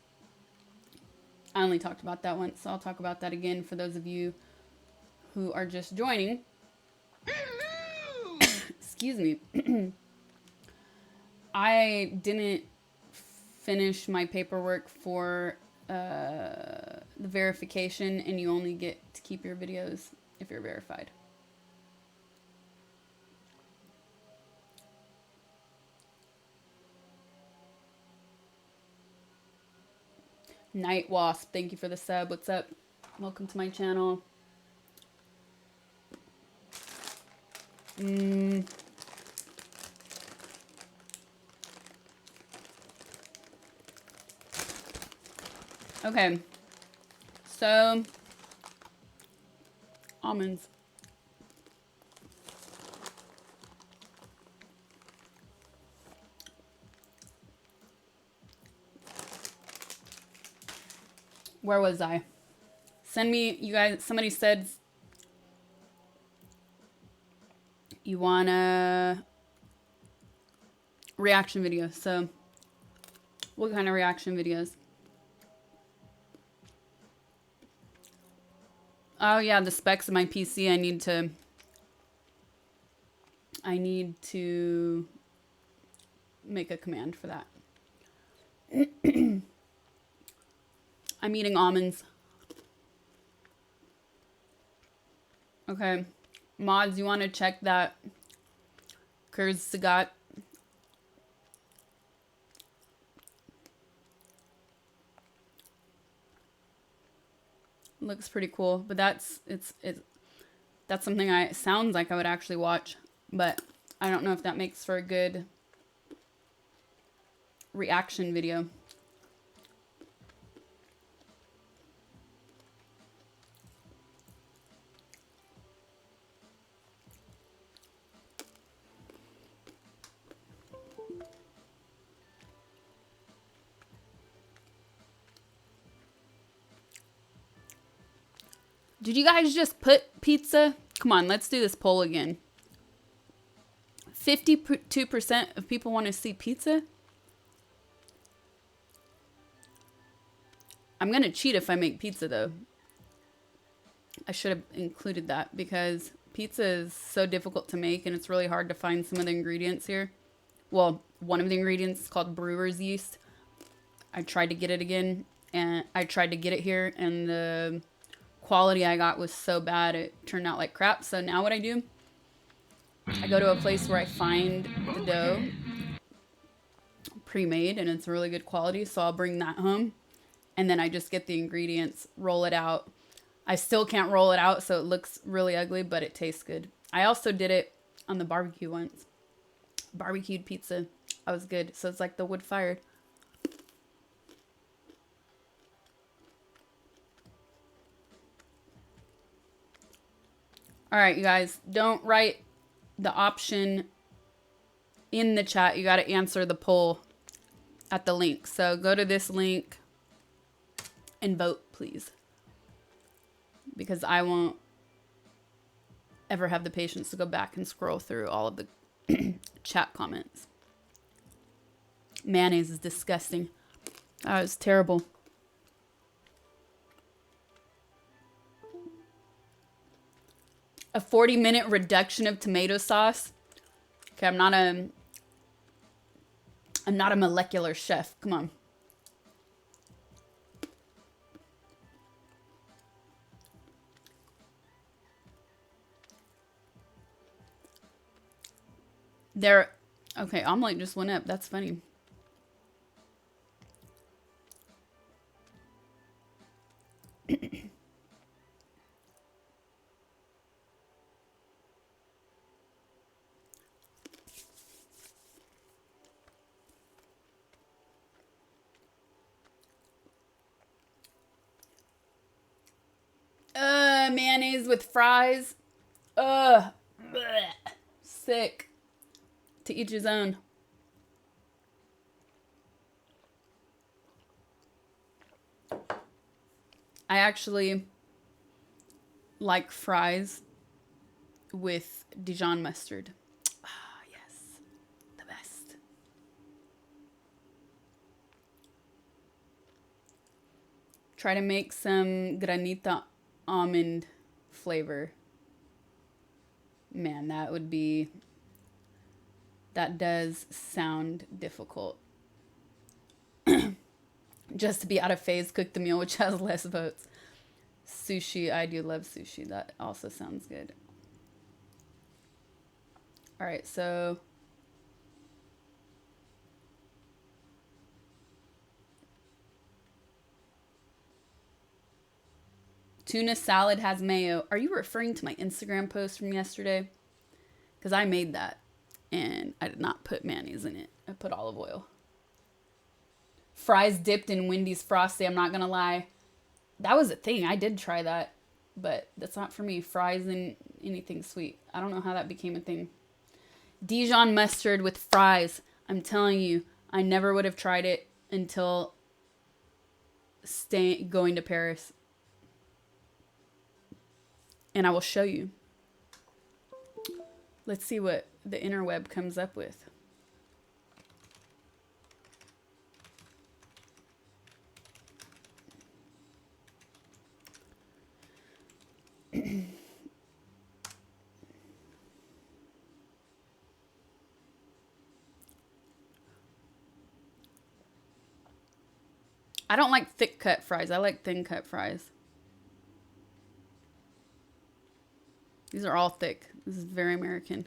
I only talked about that once, so I'll talk about that again for those of you who are just joining. Excuse me. I didn't finish my paperwork for the verification, and you only get to keep your videos if you're verified. Night Wasp, thank you for the sub. What's up? Welcome to my channel. Okay, so almonds. Where was I? Send me, you guys, somebody said you want a reaction video. So what kind of reaction videos? Oh yeah, the specs of my PC. I need to make a command for that. I'm eating almonds. Okay. Mods, you want to check that Kurzgesagt? Looks pretty cool, but that's something sounds like I would actually watch, but I don't know if that makes for a good reaction video. Did you guys just put pizza? Come on, let's do this poll again. 52% of people want to see pizza? I'm going to cheat if I make pizza, though. I should have included that because pizza is so difficult to make and it's really hard to find some of the ingredients here. Well, one of the ingredients is called brewer's yeast. I tried to get it again, and I tried to get it here, and the quality I got was so bad it turned out like crap. So now what I do, I go to a place where I find the dough pre-made and it's really good quality, so I'll bring that home and then I just get the ingredients, roll it out. I still can't roll it out, so it looks really ugly, but it tastes good. I also did it on the barbecue once. Barbecued pizza. That was good. So it's like the wood fired. All right, you guys, don't write the option in the chat. You got to answer the poll at the link. So go to this link and vote, please. Because I won't ever have the patience to go back and scroll through all of the chat comments. Mayonnaise is disgusting. That was terrible. A 40-minute reduction of tomato sauce. Okay, I'm not a molecular chef. Come on. Okay, omelet just went up. That's funny. mayonnaise with fries. Ugh. Blech. Sick. To each his own. I actually like fries with Dijon mustard. Ah, yes. The best. Try to make some granita almond flavor. Man, that does sound difficult. Just to be out of phase, cook the meal which has less votes. Sushi, I do love sushi. That also sounds good. All right, so tuna salad has mayo. Are you referring to my Instagram post from yesterday? Because I made that and I did not put mayonnaise in it. I put olive oil. Fries dipped in Wendy's Frosty. I'm not going to lie. That was a thing. I did try that, but that's not for me. Fries and anything sweet. I don't know how that became a thing. Dijon mustard with fries. I'm telling you, I never would have tried it until going to Paris. And I will show you. Let's see what the interweb comes up with. I don't like thick cut fries. I like thin cut fries. These are all thick. This is very American.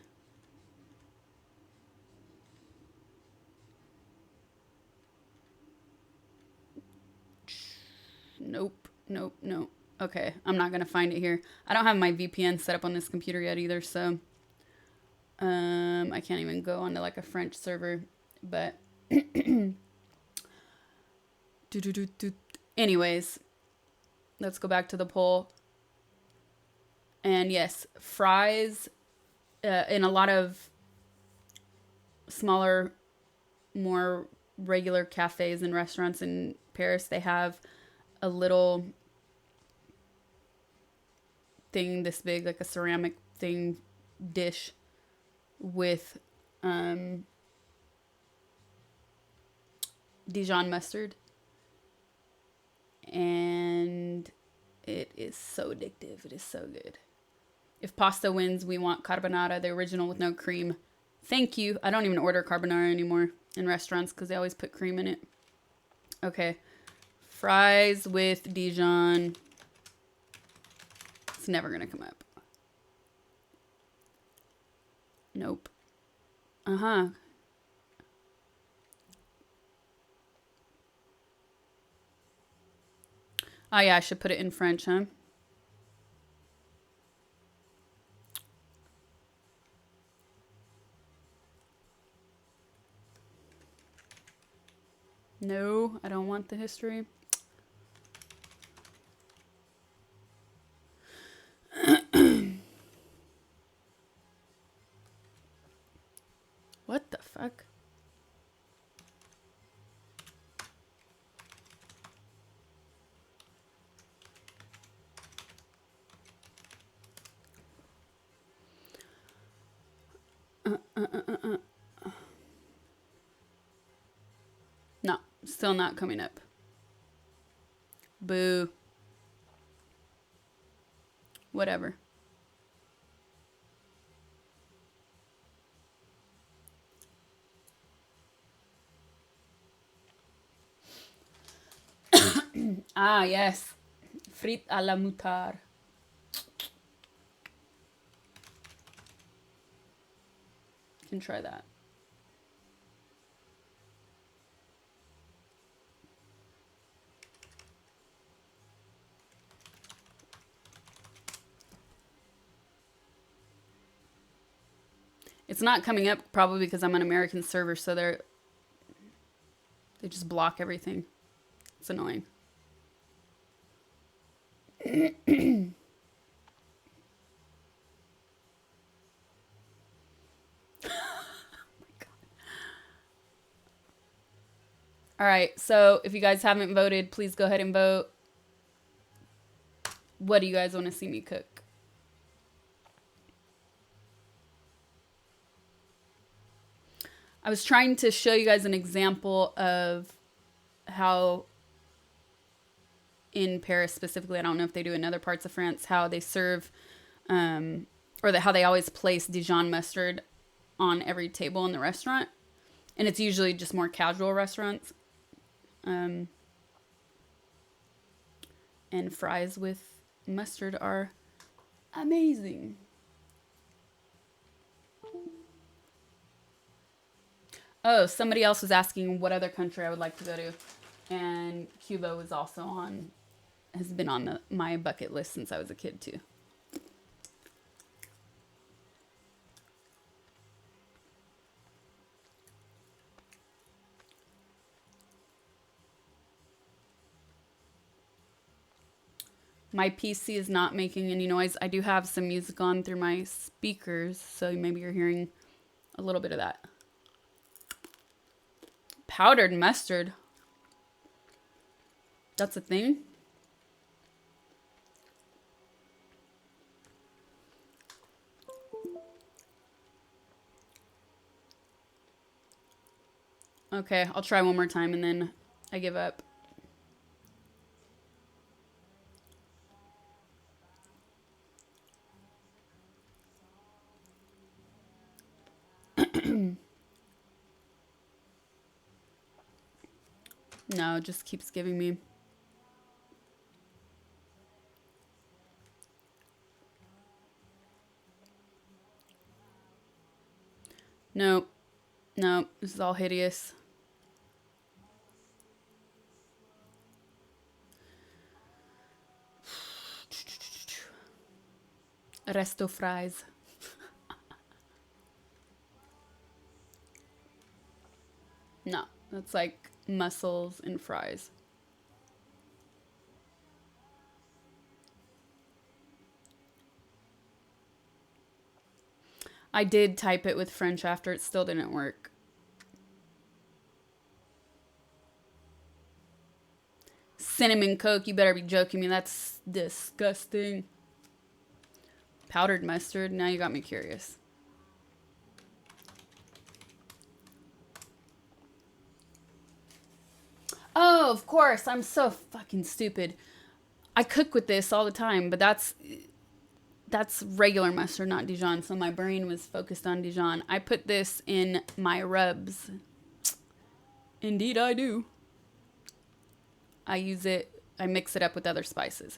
Nope. Nope. Nope. Okay. I'm not going to find it here. I don't have my VPN set up on this computer yet either, so I can't even go onto like a French server, but anyways, let's go back to the poll. And yes, fries in a lot of smaller, more regular cafes and restaurants in Paris, they have a little thing this big, like a ceramic thing, dish with Dijon mustard. And it is so addictive. It is so good. If pasta wins, we want carbonara, the original with no cream. Thank you. I don't even order carbonara anymore in restaurants because they always put cream in it. Okay. Fries with Dijon. It's never going to come up. Nope. Uh-huh. Oh, yeah, I should put it in French, huh? No, I don't want the history. What the fuck? No, still not coming up. Boo. Whatever. Ah, yes. Frites à la moutarde. Can try that. It's not coming up probably because I'm an American server, so they just block everything. It's annoying. All right, so if you guys haven't voted, please go ahead and vote. What do you guys want to see me cook? I was trying to show you guys an example of how in Paris specifically, I don't know if they do in other parts of France, how they serve or how they always place Dijon mustard on every table in the restaurant. And it's usually just more casual restaurants. And fries with mustard are amazing. Oh, somebody else was asking what other country I would like to go to. And Cuba was also has been on my bucket list since I was a kid too. My PC is not making any noise. I do have some music on through my speakers, so maybe you're hearing a little bit of that. Powdered mustard. That's a thing? Okay, I'll try one more time and then I give up. No, it just keeps giving me. Nope. Nope. This is all hideous. Resto fries. No, that's like mussels and fries. I did type it with French after, it still didn't work. Cinnamon Coke, you better be joking me. That's disgusting. Powdered mustard, now you got me curious. Oh, of course, I'm so fucking stupid. I cook with this all the time, but that's regular mustard, not Dijon. So my brain was focused on Dijon. I put this in my rubs. Indeed I do. I use it, I mix it up with other spices.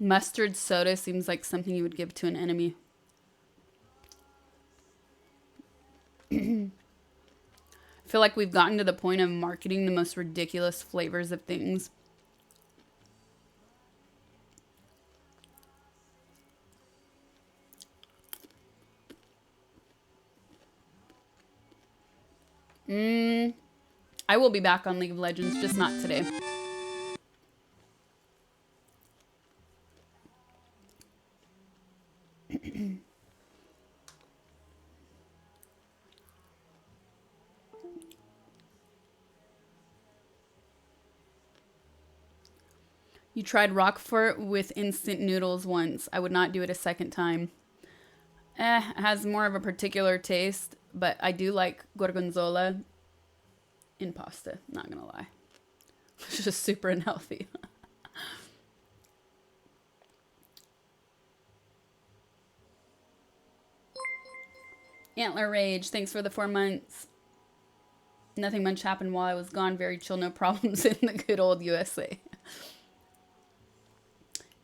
Mustard soda seems like something you would give to an enemy. I feel like we've gotten to the point of marketing the most ridiculous flavors of things. I will be back on League of Legends, just not today. You tried Roquefort with instant noodles once. I would not do it a second time. It has more of a particular taste, but I do like gorgonzola in pasta, not gonna lie. It's just super unhealthy. Antler Rage, thanks for the 4 months. Nothing much happened while I was gone. Very chill, no problems in the good old USA.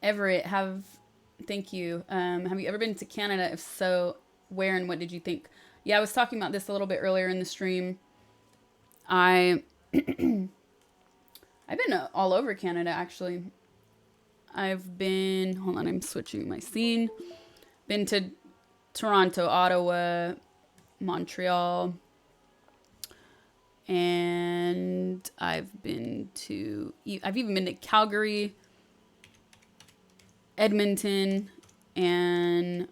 Everett, thank you. Have you ever been to Canada? If so, where and what did you think? Yeah, I was talking about this a little bit earlier in the stream. I've been all over Canada, actually. I've been, hold on, I'm switching my scene. Been to Toronto, Ottawa, Montreal, and I've even been to Calgary, Edmonton, and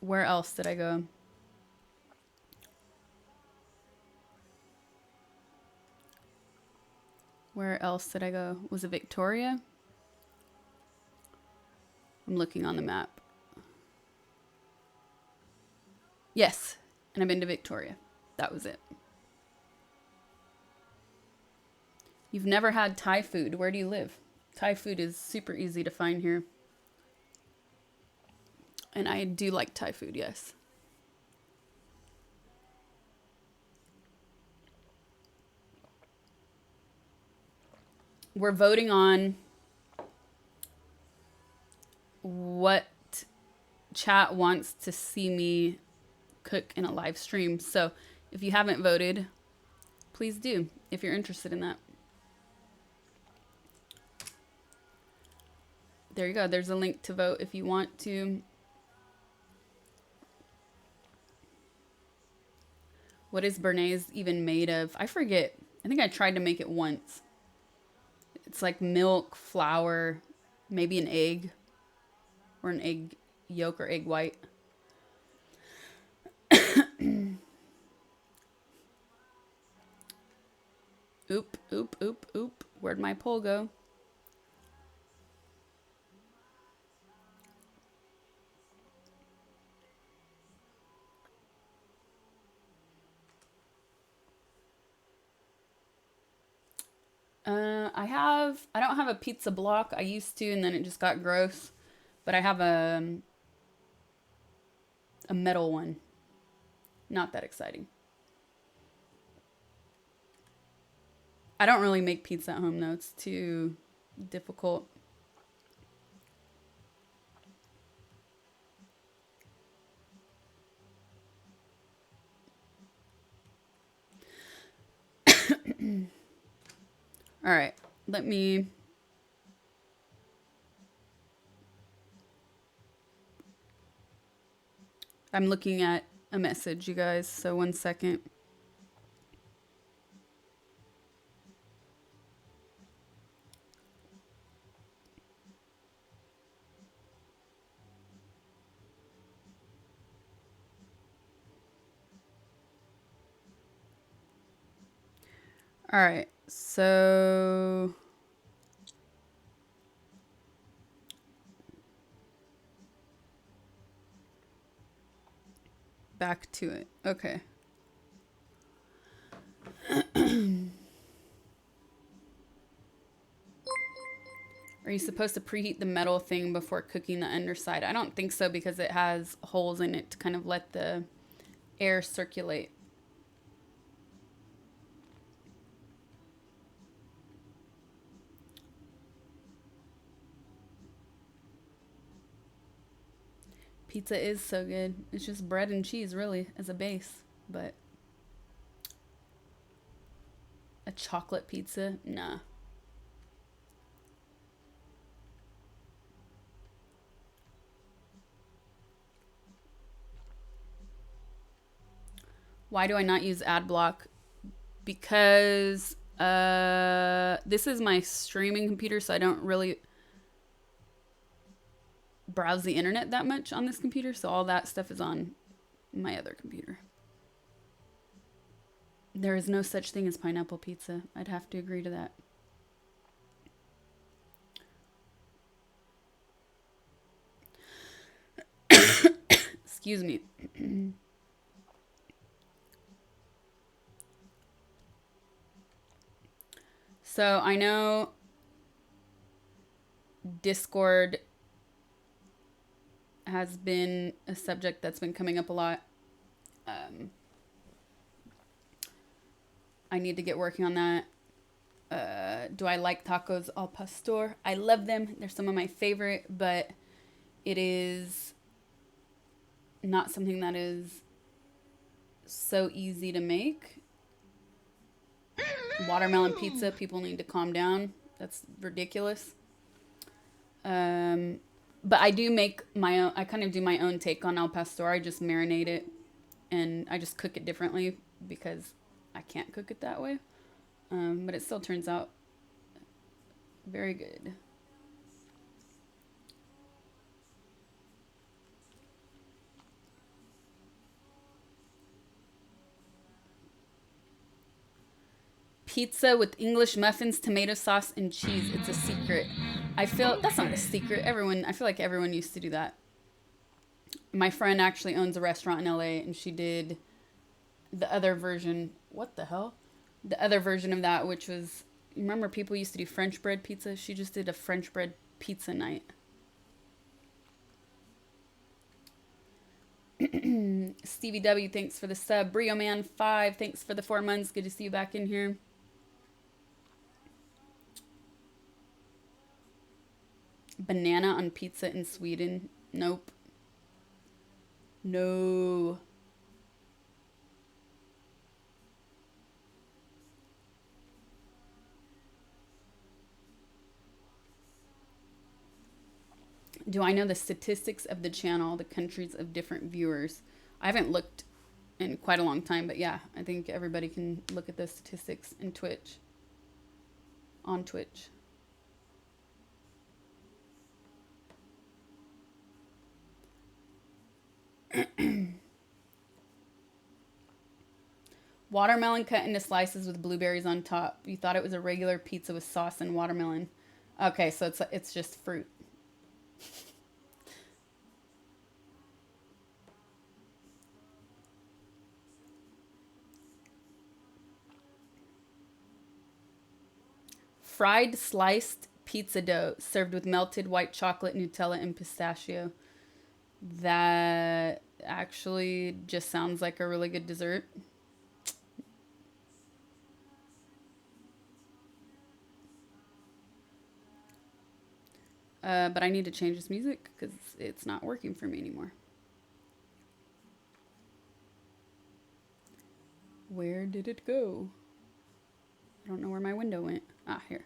where else did I go? Where else did I go? Was it Victoria? I'm looking on the map. Yes, and I've been to Victoria. That was it. You've never had Thai food. Where do you live? Thai food is super easy to find here. And I do like Thai food, yes. We're voting on what chat wants to see me cook in a live stream. So if you haven't voted, please do if you're interested in that. There you go. There's a link to vote if you want to. What is béarnaise even made of? I forget. I think I tried to make it once. It's like milk, flour, maybe an egg, or an egg yolk or egg white. Oop, oop, oop, oop. Where'd my poll go? I don't have a pizza block. I used to, and then it just got gross. But I have a metal one. Not that exciting. I don't really make pizza at home though. It's too difficult. All right, I'm looking at a message, you guys, so 1 second. All right, so back to it. Okay. Are you supposed to preheat the metal thing before cooking the underside? I don't think so because it has holes in it to kind of let the air circulate. Pizza is so good. It's just bread and cheese, really, as a base. But a chocolate pizza? Nah. Why do I not use ad block? Because this is my streaming computer, so I don't really browse the internet that much on this computer, so all that stuff is on my other computer. There is no such thing as pineapple pizza. I'd have to agree to that. Excuse me. So I know Discord has been a subject that's been coming up a lot. I need to get working on that. Do I like tacos al pastor? I love them. They're some of my favorite, but it is not something that is so easy to make. Watermelon pizza. People need to calm down. That's ridiculous. But I do make my own. I kind of do my own take on al pastor. I just marinate it, and I just cook it differently because I can't cook it that way. But it still turns out very good. Pizza with English muffins, tomato sauce, and cheese. It's a secret. I feel that's not a secret. I feel like everyone used to do that. My friend actually owns a restaurant in LA, and she did the other version. What the hell? The other version of that, which was, you remember people used to do French bread pizza? She just did a French bread pizza night. Stevie W, thanks for the sub. Brio Man 5, thanks for the 4 months. Good to see you back in here. Banana on pizza in Sweden. Nope. No. Do I know the statistics of the channel, the countries of different viewers? I haven't looked in quite a long time, but yeah, I think everybody can look at the statistics in Twitch. On Twitch. Watermelon cut into slices with blueberries on top. You thought it was a regular pizza with sauce and watermelon. Okay, so it's just fruit. Fried sliced pizza dough served with melted white chocolate, Nutella, and pistachio. That actually just sounds like a really good dessert. But I need to change this music because it's not working for me anymore. Where did it go? I don't know where my window went. Ah, here.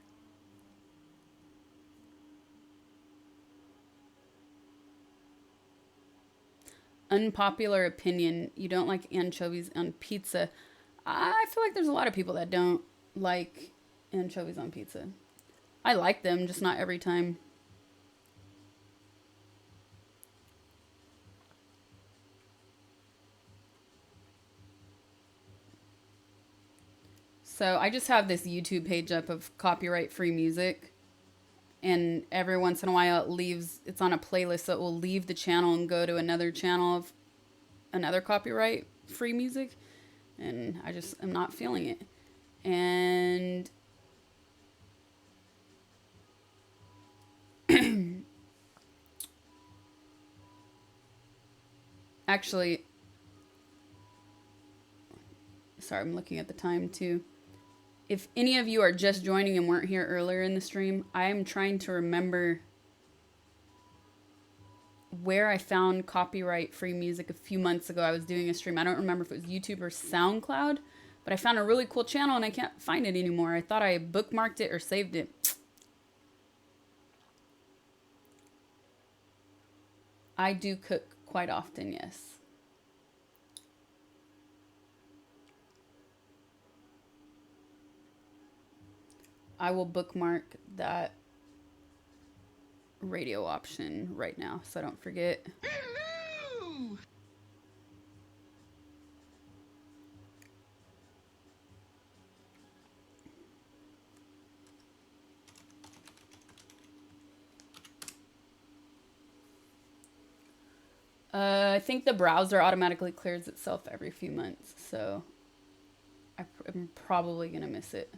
Unpopular opinion. You don't like anchovies on pizza. I feel like there's a lot of people that don't like anchovies on pizza. I like them, just not every time. So I just have this YouTube page up of copyright-free music. And every once in a while it's on a playlist, so it will leave the channel and go to another channel of another copyright-free music. And I just am not feeling it. And actually, sorry, I'm looking at the time too. If any of you are just joining and weren't here earlier in the stream, I am trying to remember where I found copyright-free music a few months ago. I was doing a stream. I don't remember if it was YouTube or SoundCloud, but I found a really cool channel and I can't find it anymore. I thought I bookmarked it or saved it. I do cook quite often, yes. I will bookmark that radio option right now so I don't forget. Hello! I think the browser automatically clears itself every few months, so I'm probably going to miss it.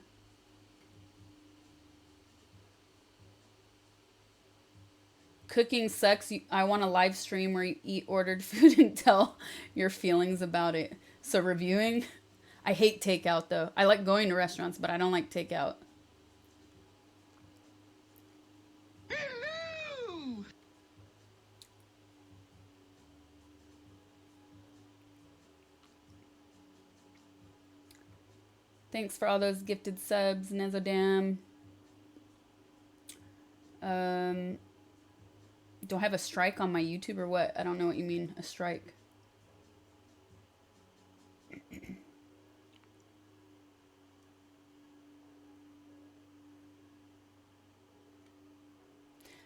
Cooking sucks. I want a live stream where you eat ordered food and tell your feelings about it. So reviewing, I hate takeout though. I like going to restaurants, but I don't like takeout. Hello! Thanks for all those gifted subs, Nezodam. Do I have a strike on my YouTube or what? I don't know what you mean, a strike.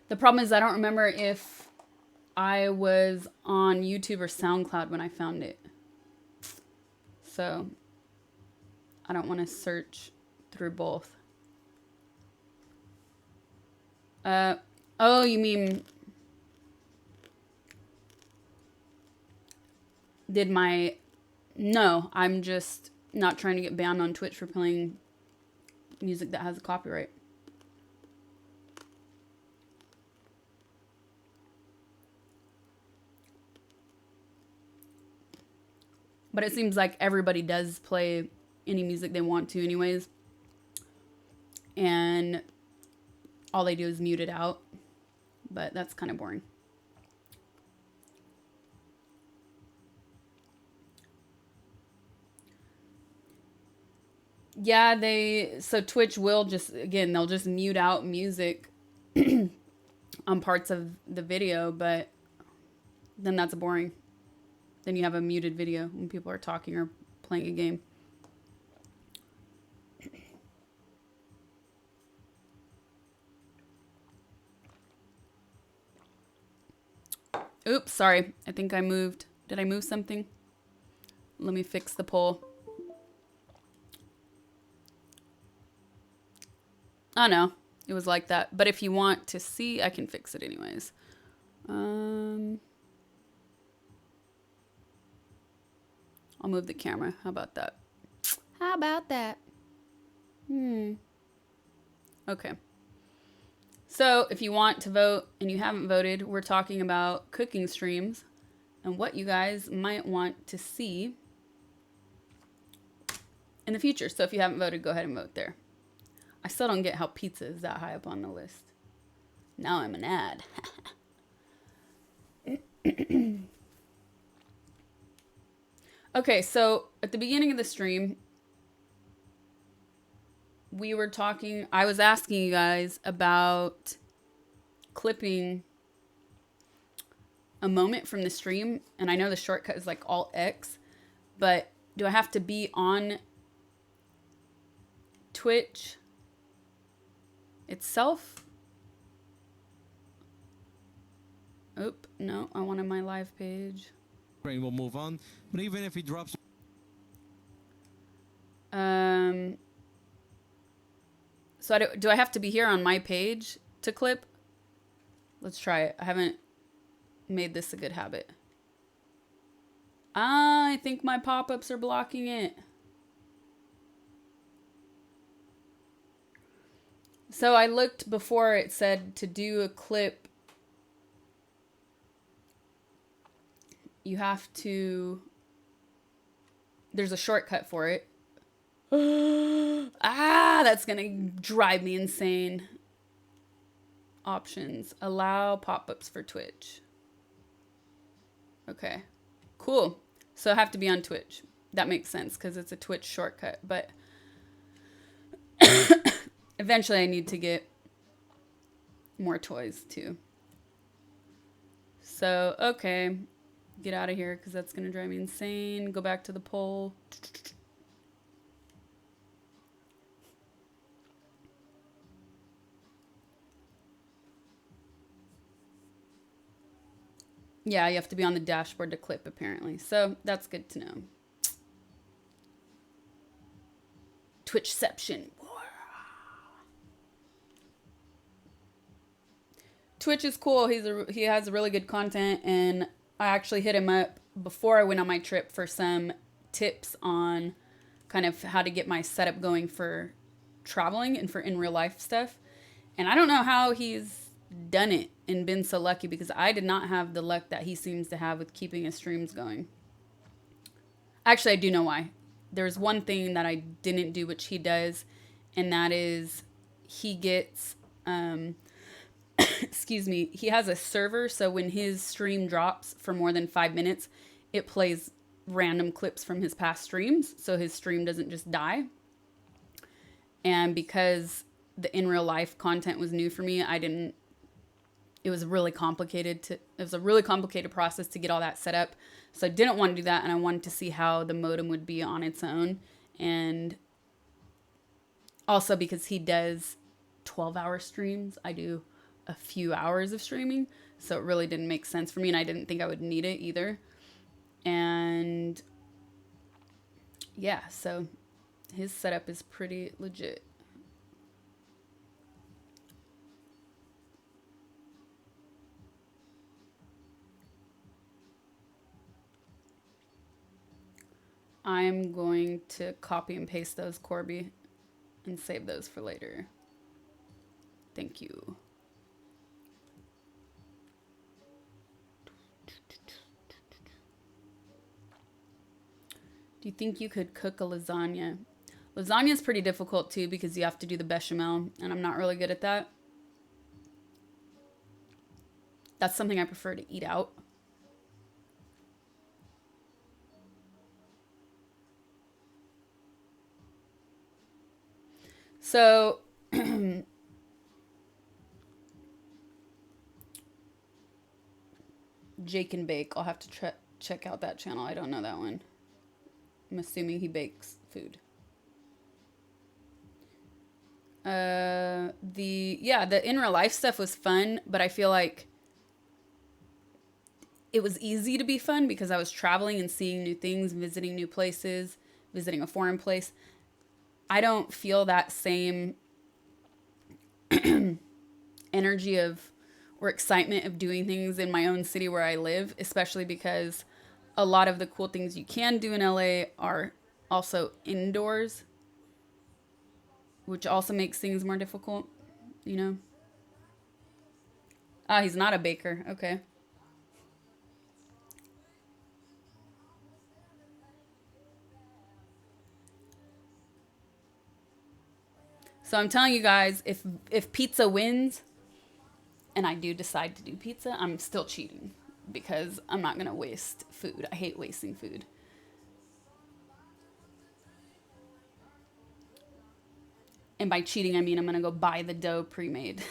The problem is I don't remember if I was on YouTube or SoundCloud when I found it. So I don't want to search through both. Oh, you mean did my... No, I'm just not trying to get banned on Twitch for playing music that has a copyright. But it seems like everybody does play any music they want to anyways. And all they do is mute it out. But that's kind of boring. Yeah, so Twitch will just, again, they'll just mute out music on parts of the video, but then that's boring. Then you have a muted video when people are talking or playing a game. Oops, sorry. I think I moved. Did I move something? Let me fix the poll. Oh no, it was like that. But if you want to see, I can fix it anyways. I'll move the camera. How about that? How about that? Okay. So if you want to vote and you haven't voted, we're talking about cooking streams and what you guys might want to see in the future. So if you haven't voted, go ahead and vote there. I still don't get how pizza is that high up on the list. Now I'm an ad. Okay, so at the beginning of the stream, I was asking you guys about clipping a moment from the stream. And I know the shortcut is like Alt X, but do I have to be on Twitch itself? Oop, no, I wanted my live page. We'll move on, but even if he drops... So do I have to be here on my page to clip? Let's try it. I haven't made this a good habit. I think my pop-ups are blocking it. So I looked before, it said to do a clip, you have to, there's a shortcut for it. That's gonna drive me insane. Options, allow pop-ups for Twitch. Okay, cool. So I have to be on Twitch. That makes sense because it's a Twitch shortcut, but eventually I need to get more toys too. So, okay. Get out of here because that's going to drive me insane. Go back to the poll. Yeah, you have to be on the dashboard to clip apparently. So that's good to know. Twitchception. Twitch is cool. He has really good content, and I actually hit him up before I went on my trip for some tips on kind of how to get my setup going for traveling and for in real life stuff. And I don't know how he's done it and been so lucky because I did not have the luck that he seems to have with keeping his streams going. Actually, I do know why. There's one thing that I didn't do, which he does, and that is he gets... excuse me, he has a server, so when his stream drops for more than 5 minutes, it plays random clips from his past streams, so his stream doesn't just die. And because the in real life content was new for me, it was a really complicated process to get all that set up. So I didn't want to do that, and I wanted to see how the modem would be on its own. And also because he does 12-hour streams, I do a few hours of streaming, so it really didn't make sense for me, and I didn't think I would need it either. And yeah, so his setup is pretty legit. I'm going to copy and paste those, Corby, and save those for later. Thank you. Do you think you could cook a lasagna? Lasagna is pretty difficult too because you have to do the bechamel, and I'm not really good at that. That's something I prefer to eat out. So, Jake and Bake, I'll have to check out that channel. I don't know that one. I'm assuming he bakes food. The in real life stuff was fun, but I feel like it was easy to be fun because I was traveling and seeing new things, visiting new places, visiting a foreign place. I don't feel that same energy or excitement of doing things in my own city where I live, especially because a lot of the cool things you can do in LA are also indoors, which also makes things more difficult, you know? Ah, he's not a baker. Okay. So I'm telling you guys, if pizza wins, and I do decide to do pizza, I'm still cheating because I'm not going to waste food. I hate wasting food. And by cheating, I mean I'm going to go buy the dough pre-made.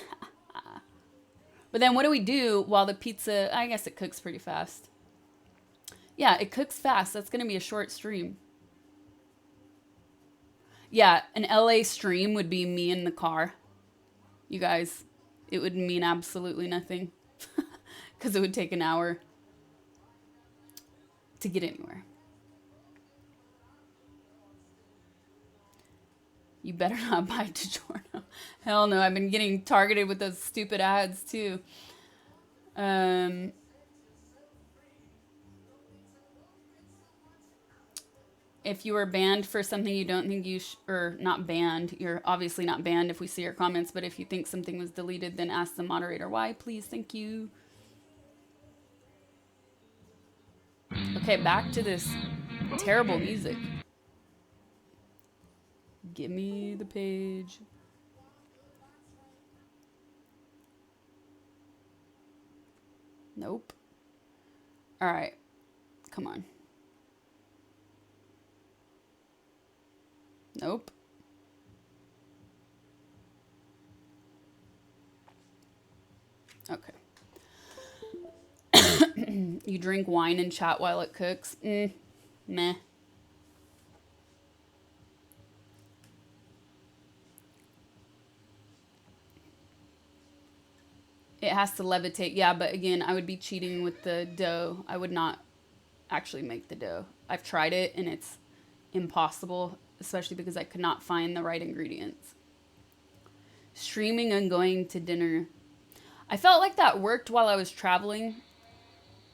But then what do we do while the pizza, I guess it cooks pretty fast. Yeah, it cooks fast. That's going to be a short stream. Yeah, an LA stream would be me in the car. You guys, it would mean absolutely nothing. Because it would take an hour to get anywhere. You better not buy DiGiorno. Hell no, I've been getting targeted with those stupid ads too. If you were banned for something you don't think you or not banned, you're obviously not banned if we see your comments, but if you think something was deleted, then ask the moderator why, please. Thank you. Okay, back to this terrible music. Give me the page. Nope. All right. Come on. Nope. Okay. You drink wine and chat while it cooks? Meh. It has to levitate. Yeah, but again, I would be cheating with the dough. I would not actually make the dough. I've tried it and it's impossible, especially because I could not find the right ingredients. Streaming and going to dinner. I felt like that worked while I was traveling,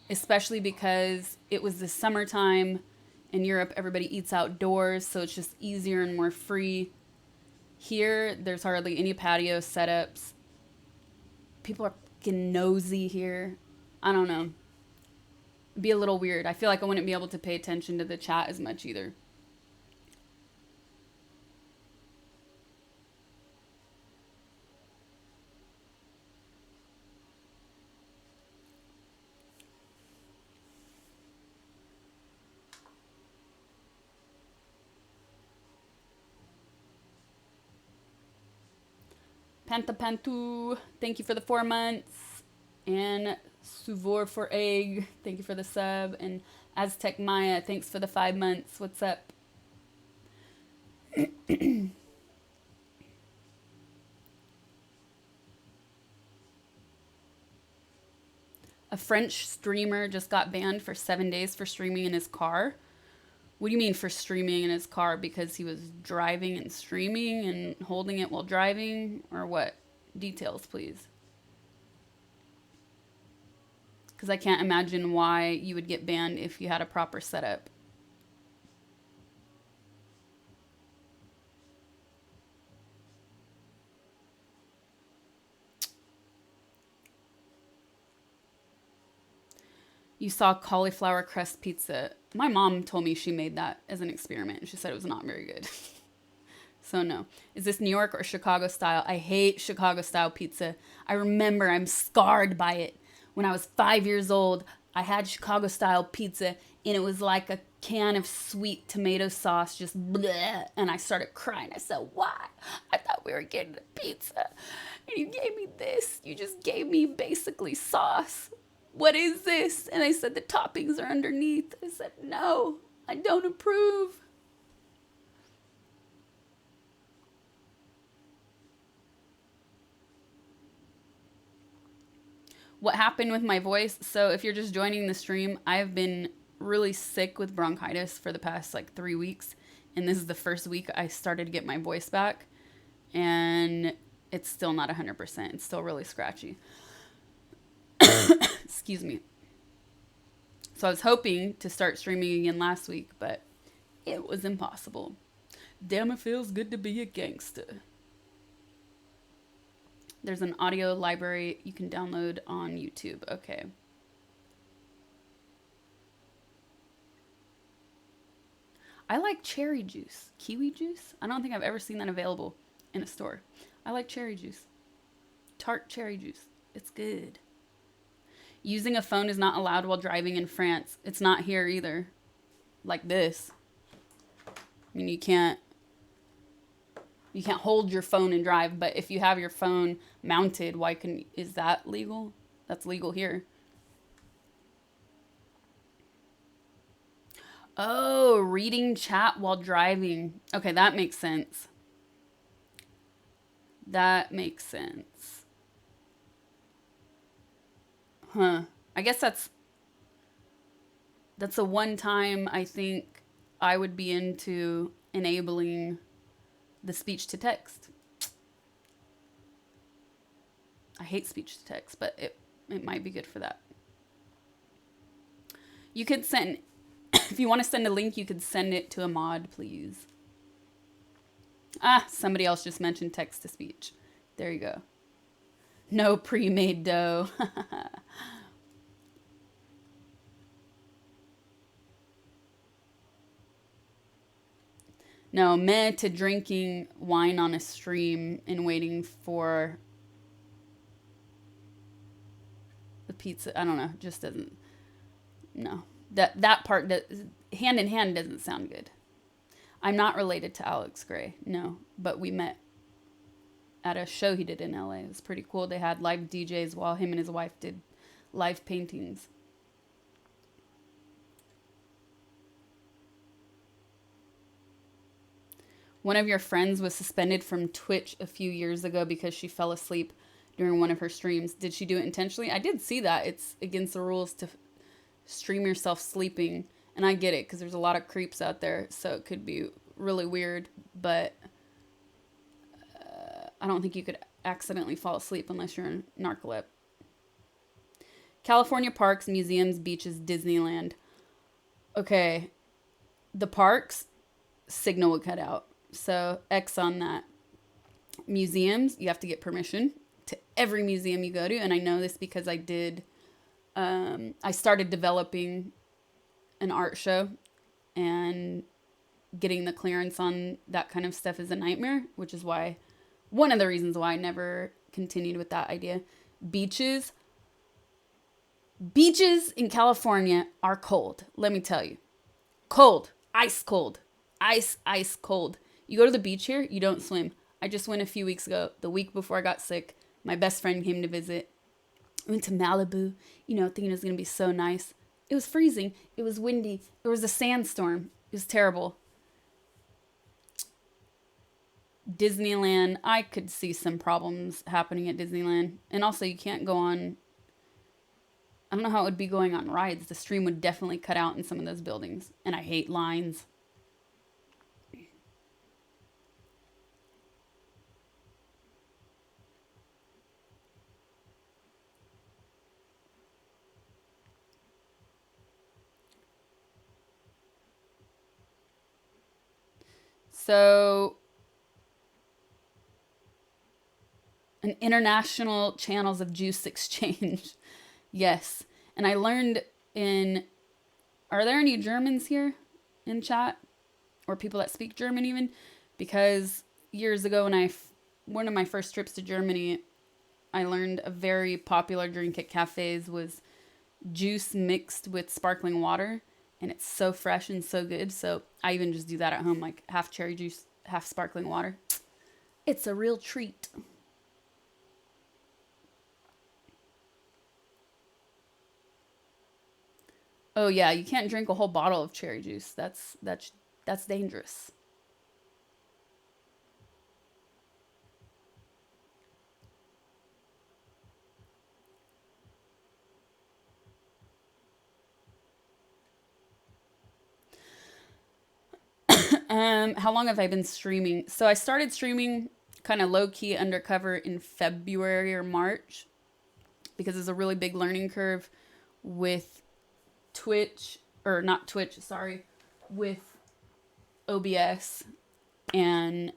especially because it was the summertime. In Europe, everybody eats outdoors, so it's just easier and more free. Here, there's hardly any patio setups. People are fucking nosy here. I don't know. It'd be a little weird. I feel like I wouldn't be able to pay attention to the chat as much either. Panta Pantu, thank you for the 4 months. And Suvor for egg, thank you for the sub. And Aztec Maya, thanks for the 5 months. What's up? A French streamer just got banned for 7 days for streaming in his car. What do you mean for streaming in his car? Because he was driving and streaming and holding it while driving? Or what? Details, please. Because I can't imagine why you would get banned if you had a proper setup. You saw cauliflower crust pizza. My mom told me she made that as an experiment. She said it was not very good. So no. Is this New York or Chicago style? I hate Chicago style pizza. I remember I'm scarred by it. When I was 5 years old, I had Chicago style pizza and it was like a can of sweet tomato sauce, just bleh. And I started crying. I said, why? I thought we were getting a pizza. And you gave me this. You just gave me basically sauce. What is this? And they said the toppings are underneath. I said, no, I don't approve. What happened with my voice? So if you're just joining the stream, I've been really sick with bronchitis for the past like 3 weeks. And this is the first week I started to get my voice back. And it's still not 100%. It's still really scratchy. Excuse me. So I was hoping to start streaming again last week, but it was impossible. Damn, it feels good to be a gangster. There's an audio library you can download on YouTube. Okay. I like cherry juice. Kiwi juice? I don't think I've ever seen that available in a store. I like cherry juice. Tart cherry juice. It's good. Using a phone is not allowed while driving in France. It's not here either. Like this. I mean, you can't hold your phone and drive, but if you have your phone mounted, is that legal? That's legal here. Oh, reading chat while driving. Okay, that makes sense. That makes sense. Huh. I guess that's a one time I think I would be into enabling the speech to text. I hate speech to text, but it might be good for that. You could send, if you want to send a link, you could send it to a mod, please. Ah, somebody else just mentioned text to speech. There you go. No pre-made dough. No, meh to drinking wine on a stream and waiting for the pizza. I don't know. Just doesn't. No. That part, hand in hand, doesn't sound good. I'm not related to Alex Grey. No. But we met at a show he did in LA. It was pretty cool. They had live DJs while him and his wife did live paintings. One of your friends was suspended from Twitch a few years ago because she fell asleep during one of her streams. Did she do it intentionally? I did see that. It's against the rules to stream yourself sleeping. And I get it because there's a lot of creeps out there. So it could be really weird. But I don't think you could accidentally fall asleep unless you're in narcolep. California parks, museums, beaches, Disneyland. Okay. The parks, signal would cut out. So X on that. Museums, you have to get permission to every museum you go to. And I know this because I did, I started developing an art show, and getting the clearance on that kind of stuff is a nightmare, which is why, one of the reasons why I never continued with that idea. Beaches in California are cold. Let me tell you. Cold. Ice cold. Ice cold. You go to the beach here, you don't swim. I just went a few weeks ago, the week before I got sick. My best friend came to visit. I went to Malibu, you know, thinking it was going to be so nice. It was freezing. It was windy. There was a sandstorm. It was terrible. Disneyland, I could see some problems happening at Disneyland. And also, you can't go on... I don't know how it would be going on rides. The stream would definitely cut out in some of those buildings. And I hate lines. So, an international channels of juice exchange. Yes. And I learned in... Are there any Germans here in chat? Or people that speak German even? Because years ago when one of my first trips to Germany, I learned a very popular drink at cafes was juice mixed with sparkling water. And it's so fresh and so good. So I even just do that at home, like half cherry juice, half sparkling water. It's a real treat. Oh yeah, you can't drink a whole bottle of cherry juice. That's dangerous. How long have I been streaming? So I started streaming kind of low-key undercover in February or March because it's a really big learning curve with Twitch, or not Twitch, sorry, with OBS and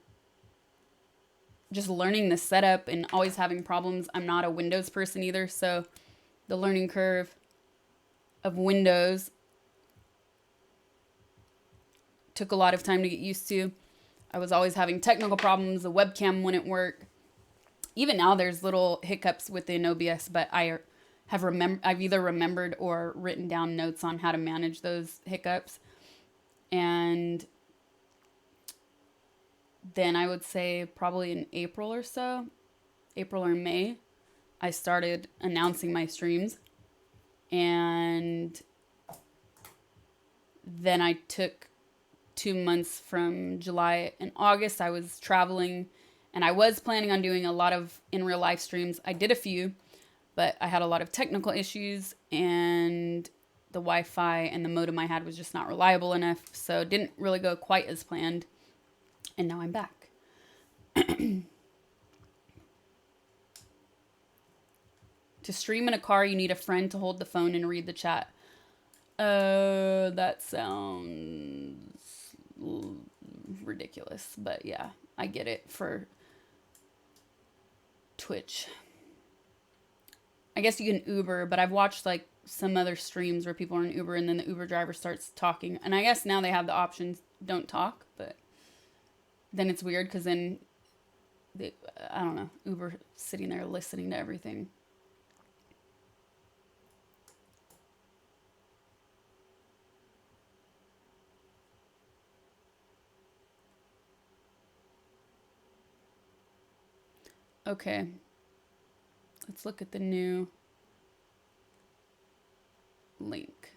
just learning the setup and always having problems. I'm not a Windows person either, so the learning curve of Windows took a lot of time to get used to. I was always having technical problems. The webcam wouldn't work. Even now there's little hiccups within OBS, but I've either remembered or written down notes on how to manage those hiccups. And then I would say probably in April or so, April or May, I started announcing my streams. And then I took 2 months from July and August. I was traveling and I was planning on doing a lot of in real life streams. I did a few, but I had a lot of technical issues and the Wi-Fi and the modem I had was just not reliable enough. So it didn't really go quite as planned. And now I'm back. To stream in a car, you need a friend to hold the phone and read the chat. That sounds ridiculous, but yeah, I get it for Twitch. I guess you can Uber, but I've watched like some other streams where people are in Uber and then the Uber driver starts talking. And I guess now they have the option, don't talk, but then it's weird because then I don't know, Uber sitting there listening to everything. Okay, let's look at the new link.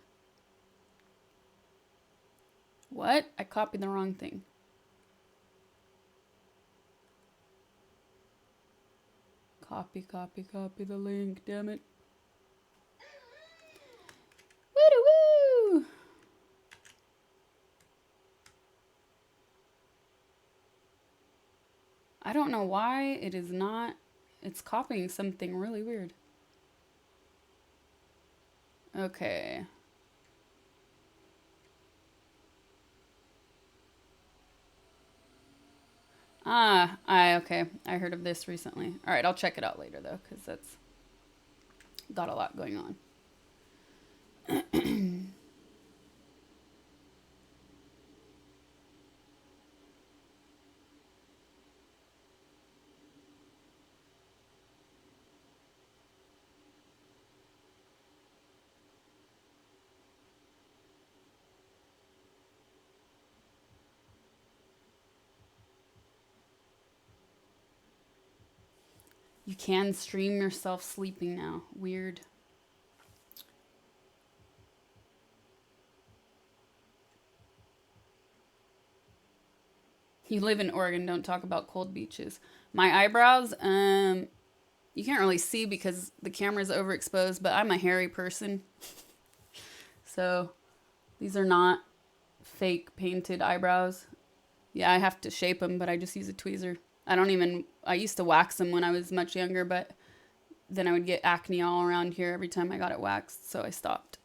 What? I copied the wrong thing. Copy the link, damn it. Woo-doo-woo! I don't know why it is not, it's copying something really weird. Okay. Okay. I heard of this recently. All right, I'll check it out later though, because that's got a lot going on. You can stream yourself sleeping now. Weird. You live in Oregon, don't talk about cold beaches. My eyebrows, you can't really see because the camera's overexposed, but I'm a hairy person. So these are not fake painted eyebrows. Yeah, I have to shape them, but I just use a tweezer. I used to wax them when I was much younger, but then I would get acne all around here every time I got it waxed, so I stopped.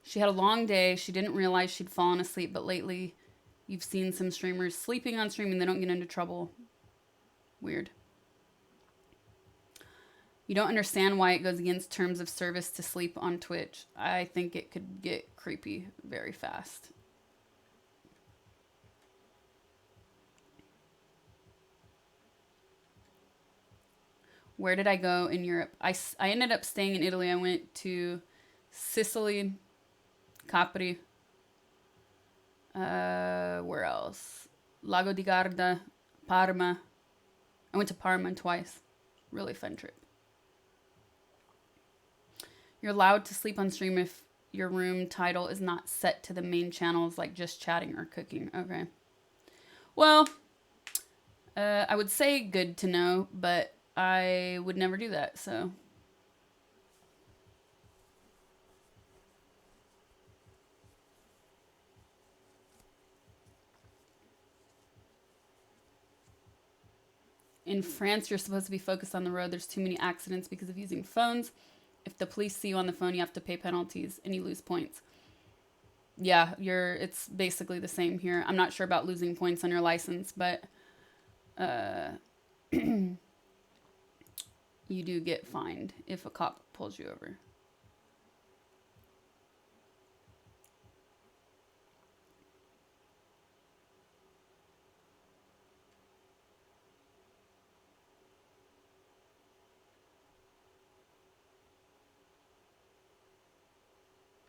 She had a long day. She didn't realize she'd fallen asleep, but lately you've seen some streamers sleeping on stream and they don't get into trouble. Weird. You don't understand why it goes against terms of service to sleep on Twitch. I think it could get creepy very fast. Where did I go in Europe? I ended up staying in Italy. I went to Sicily, Capri. Where else? Lago di Garda, Parma. I went to Parma twice. Really fun trip. You're allowed to sleep on stream if your room title is not set to the main channels, like just chatting or cooking. Okay. Well, I would say good to know, but I would never do that, so. In France, you're supposed to be focused on the road. There's too many accidents because of using phones. If the police see you on the phone, you have to pay penalties and you lose points. Yeah, it's basically the same here. I'm not sure about losing points on your license, but you do get fined if a cop pulls you over.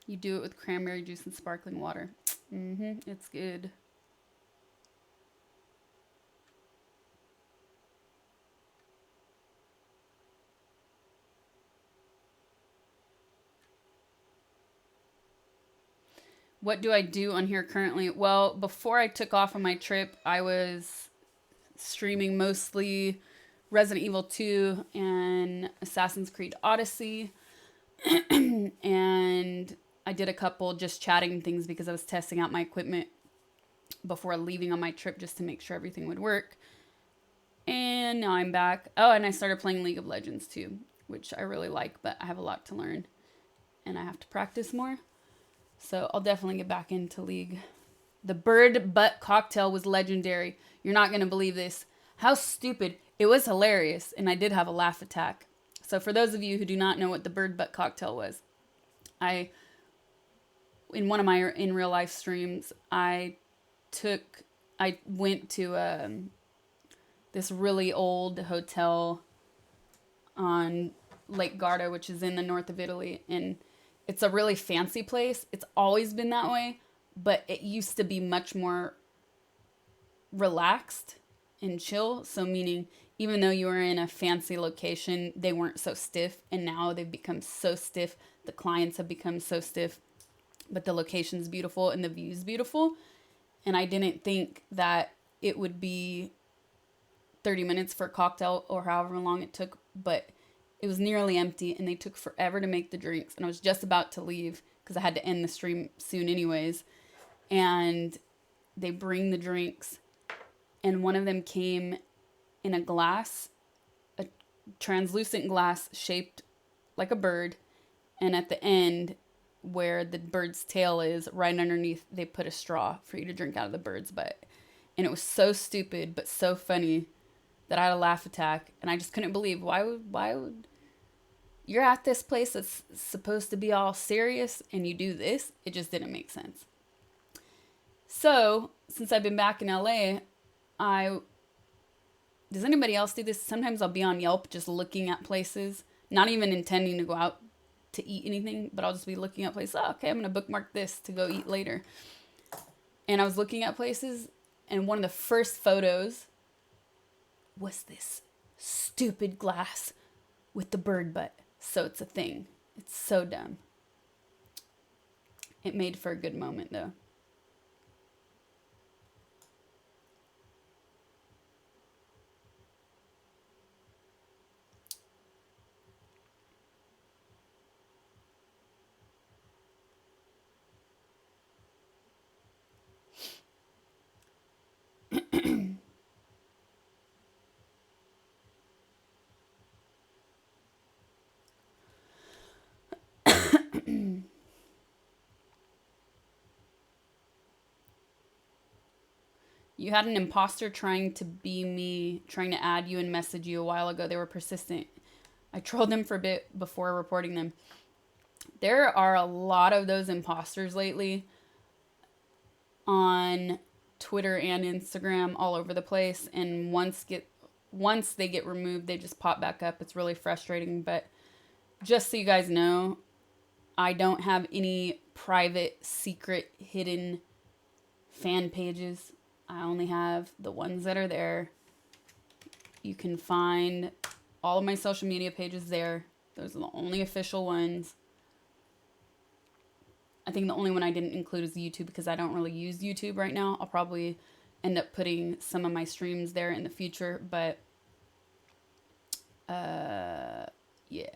You do it with cranberry juice and sparkling water. It's good. What do I do on here currently? Well, before I took off on my trip, I was streaming mostly Resident Evil 2 and Assassin's Creed Odyssey. And I did a couple just chatting things because I was testing out my equipment before leaving on my trip just to make sure everything would work. And now I'm back. Oh, and I started playing League of Legends too, which I really like, but I have a lot to learn and I have to practice more. So I'll definitely get back into League. The bird butt cocktail was legendary. You're not going to believe this. How stupid. It was hilarious, and I did have a laugh attack. So for those of you who do not know what the bird butt cocktail was, in one of my in real life streams, I went to this really old hotel on Lake Garda, which is in the north of Italy, and it's a really fancy place. It's always been that way, but it used to be much more relaxed and chill. So meaning, even though you were in a fancy location, they weren't so stiff. And now they've become so stiff. The clients have become so stiff. But the location's beautiful and the view's beautiful. And I didn't think that it would be 30 minutes for a cocktail or however long it took. But it was nearly empty and they took forever to make the drinks. And I was just about to leave because I had to end the stream soon anyways. And they bring the drinks. And one of them came in a glass, a translucent glass shaped like a bird. And at the end, where the bird's tail is, right underneath, they put a straw for you to drink out of the bird's butt. And it was so stupid, but so funny that I had a laugh attack. And I just couldn't believe, why would you're at this place that's supposed to be all serious and you do this. It just didn't make sense. So, since I've been back in LA, does anybody else do this? Sometimes I'll be on Yelp just looking at places, not even intending to go out to eat anything, but I'll just be looking at places. Oh, okay, I'm going to bookmark this to go eat later. And I was looking at places, and one of the first photos was this stupid glass with the bird butt. So it's a thing. It's so dumb. It made for a good moment, though. You had an imposter trying to be me, trying to add you and message you a while ago. They were persistent. I trolled them for a bit before reporting them. There are a lot of those imposters lately on Twitter and Instagram all over the place. And once they get removed, they just pop back up. It's really frustrating. But just so you guys know, I don't have any private, secret, hidden fan pages. I only have the ones that are there. You can find all of my social media pages there. Those are the only official ones. I think the only one I didn't include is YouTube because I don't really use YouTube right now. I'll probably end up putting some of my streams there in the future, but yeah,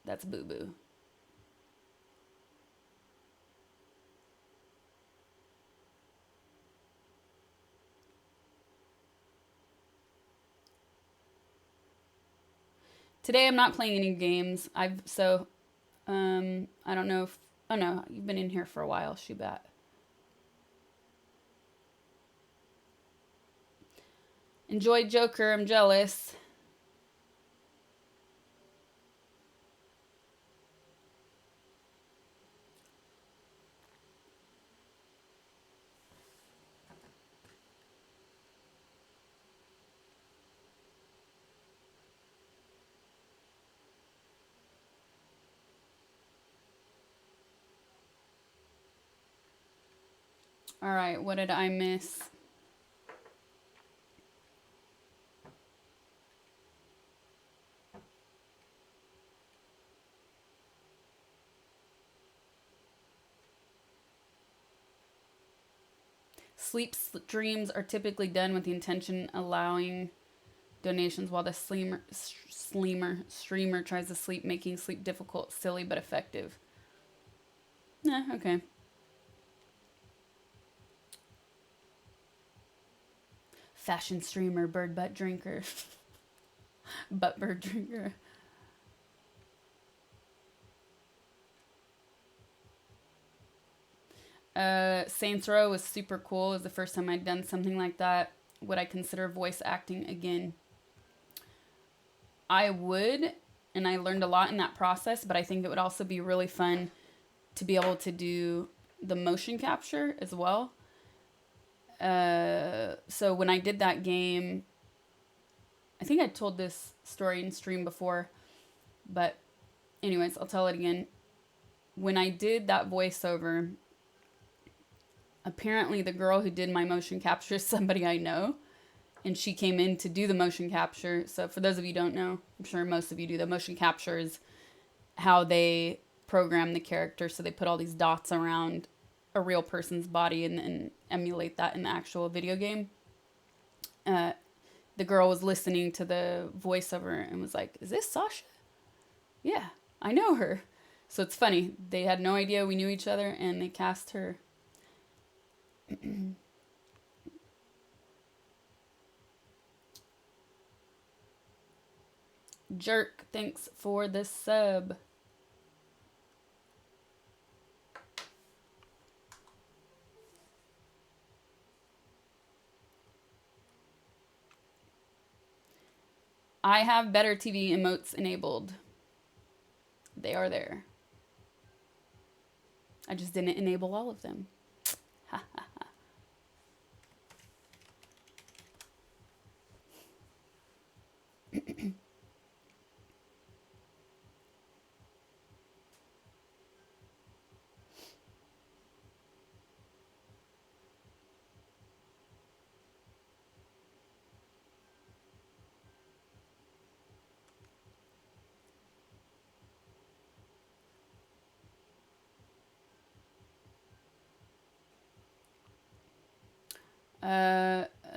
that's boo-boo. Today I'm not playing any games. I don't know if, oh no, you've been in here for a while, Shubat. Enjoy Joker, I'm jealous. All right, what did I miss? Sleep streams are typically done with the intention allowing donations while the streamer tries to sleep, making sleep difficult, silly, but effective. Okay. Fashion streamer, bird butt drinker. Butt bird drinker. Saints Row was super cool. It was the first time I'd done something like that. Would I consider voice acting again? I would, and I learned a lot in that process, but I think it would also be really fun to be able to do the motion capture as well. So when I did that game, I think I told this story in stream before, but anyways, I'll tell it again. When I did that voiceover, apparently the girl who did my motion capture is somebody I know, and she came in to do the motion capture. So for those of you who don't know, I'm sure most of you do, the motion capture is how they program the character. So they put all these dots around a real person's body and emulate that in the actual video game. The girl was listening to the voiceover and was like, "Is this Sasha?" "Yeah, I know her." So it's funny. They had no idea we knew each other, and they cast her. Jerk, thanks for the sub. I have better TV emotes enabled. They are there. I just didn't enable all of them. Ha ha ha.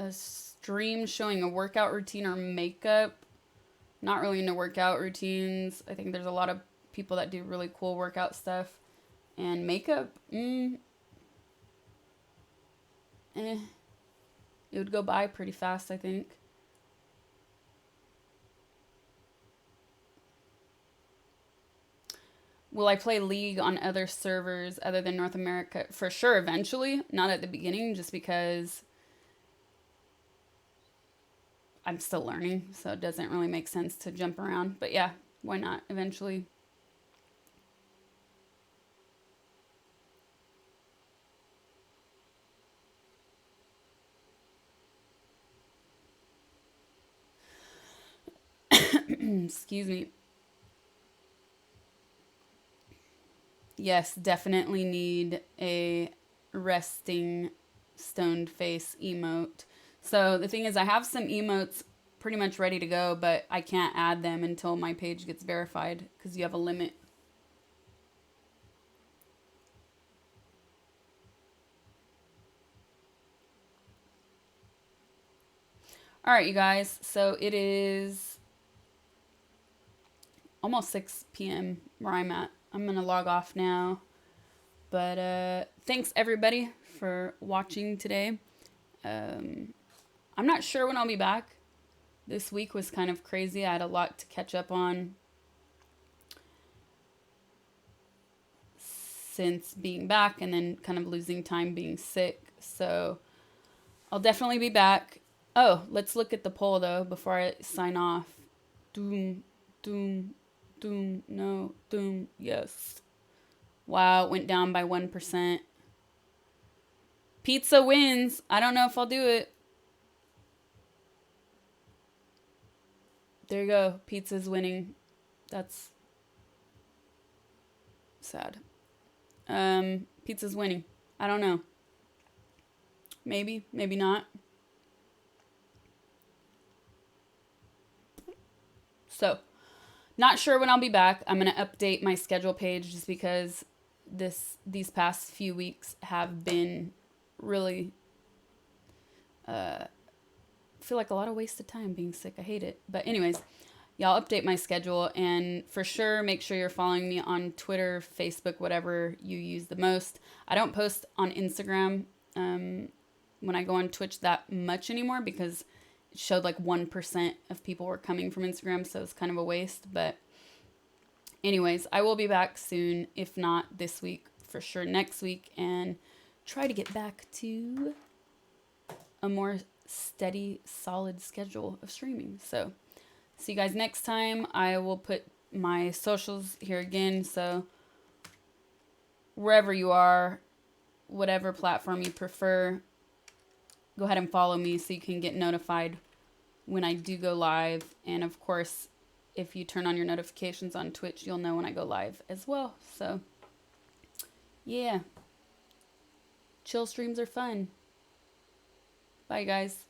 A stream showing a workout routine or makeup. Not really into workout routines. I think there's a lot of people that do really cool workout stuff. And makeup, it would go by pretty fast, I think. Will I play League on other servers other than North America? For sure, eventually. Not at the beginning, just because I'm still learning, so it doesn't really make sense to jump around. But yeah, why not eventually? Excuse me. Yes, definitely need a resting stoned face emote. So the thing is, I have some emotes pretty much ready to go, but I can't add them until my page gets verified because you have a limit. All right, you guys. So it is almost 6 p.m. where I'm at. I'm going to log off now. But thanks, everybody, for watching today. I'm not sure when I'll be back. This week was kind of crazy. I had a lot to catch up on since being back and then kind of losing time being sick. So I'll definitely be back. Oh, let's look at the poll, though, before I sign off. Doom, doom, doom, no, doom, yes. Wow, it went down by 1%. Pizza wins. I don't know if I'll do it. There you go. Pizza's winning. That's sad. Pizza's winning. I don't know. Maybe, maybe not. So, not sure when I'll be back. I'm going to update my schedule page just because these past few weeks have been really feel like a lot of wasted time being sick. I hate it. But anyways, y'all update my schedule, and for sure make sure you're following me on Twitter, Facebook, whatever you use the most. I don't post on Instagram when I go on Twitch that much anymore because it showed like 1% of people were coming from Instagram, so it's kind of a waste. But anyways, I will be back soon, if not this week, for sure next week, and try to get back to a more steady, solid schedule of streaming. So see you guys next time. I will put my socials here again, so wherever you are, whatever platform you prefer, go ahead and follow me so you can get notified when I do go live. And of course, if you turn on your notifications on Twitch, you'll know when I go live as well. So yeah, chill streams are fun. Bye, guys.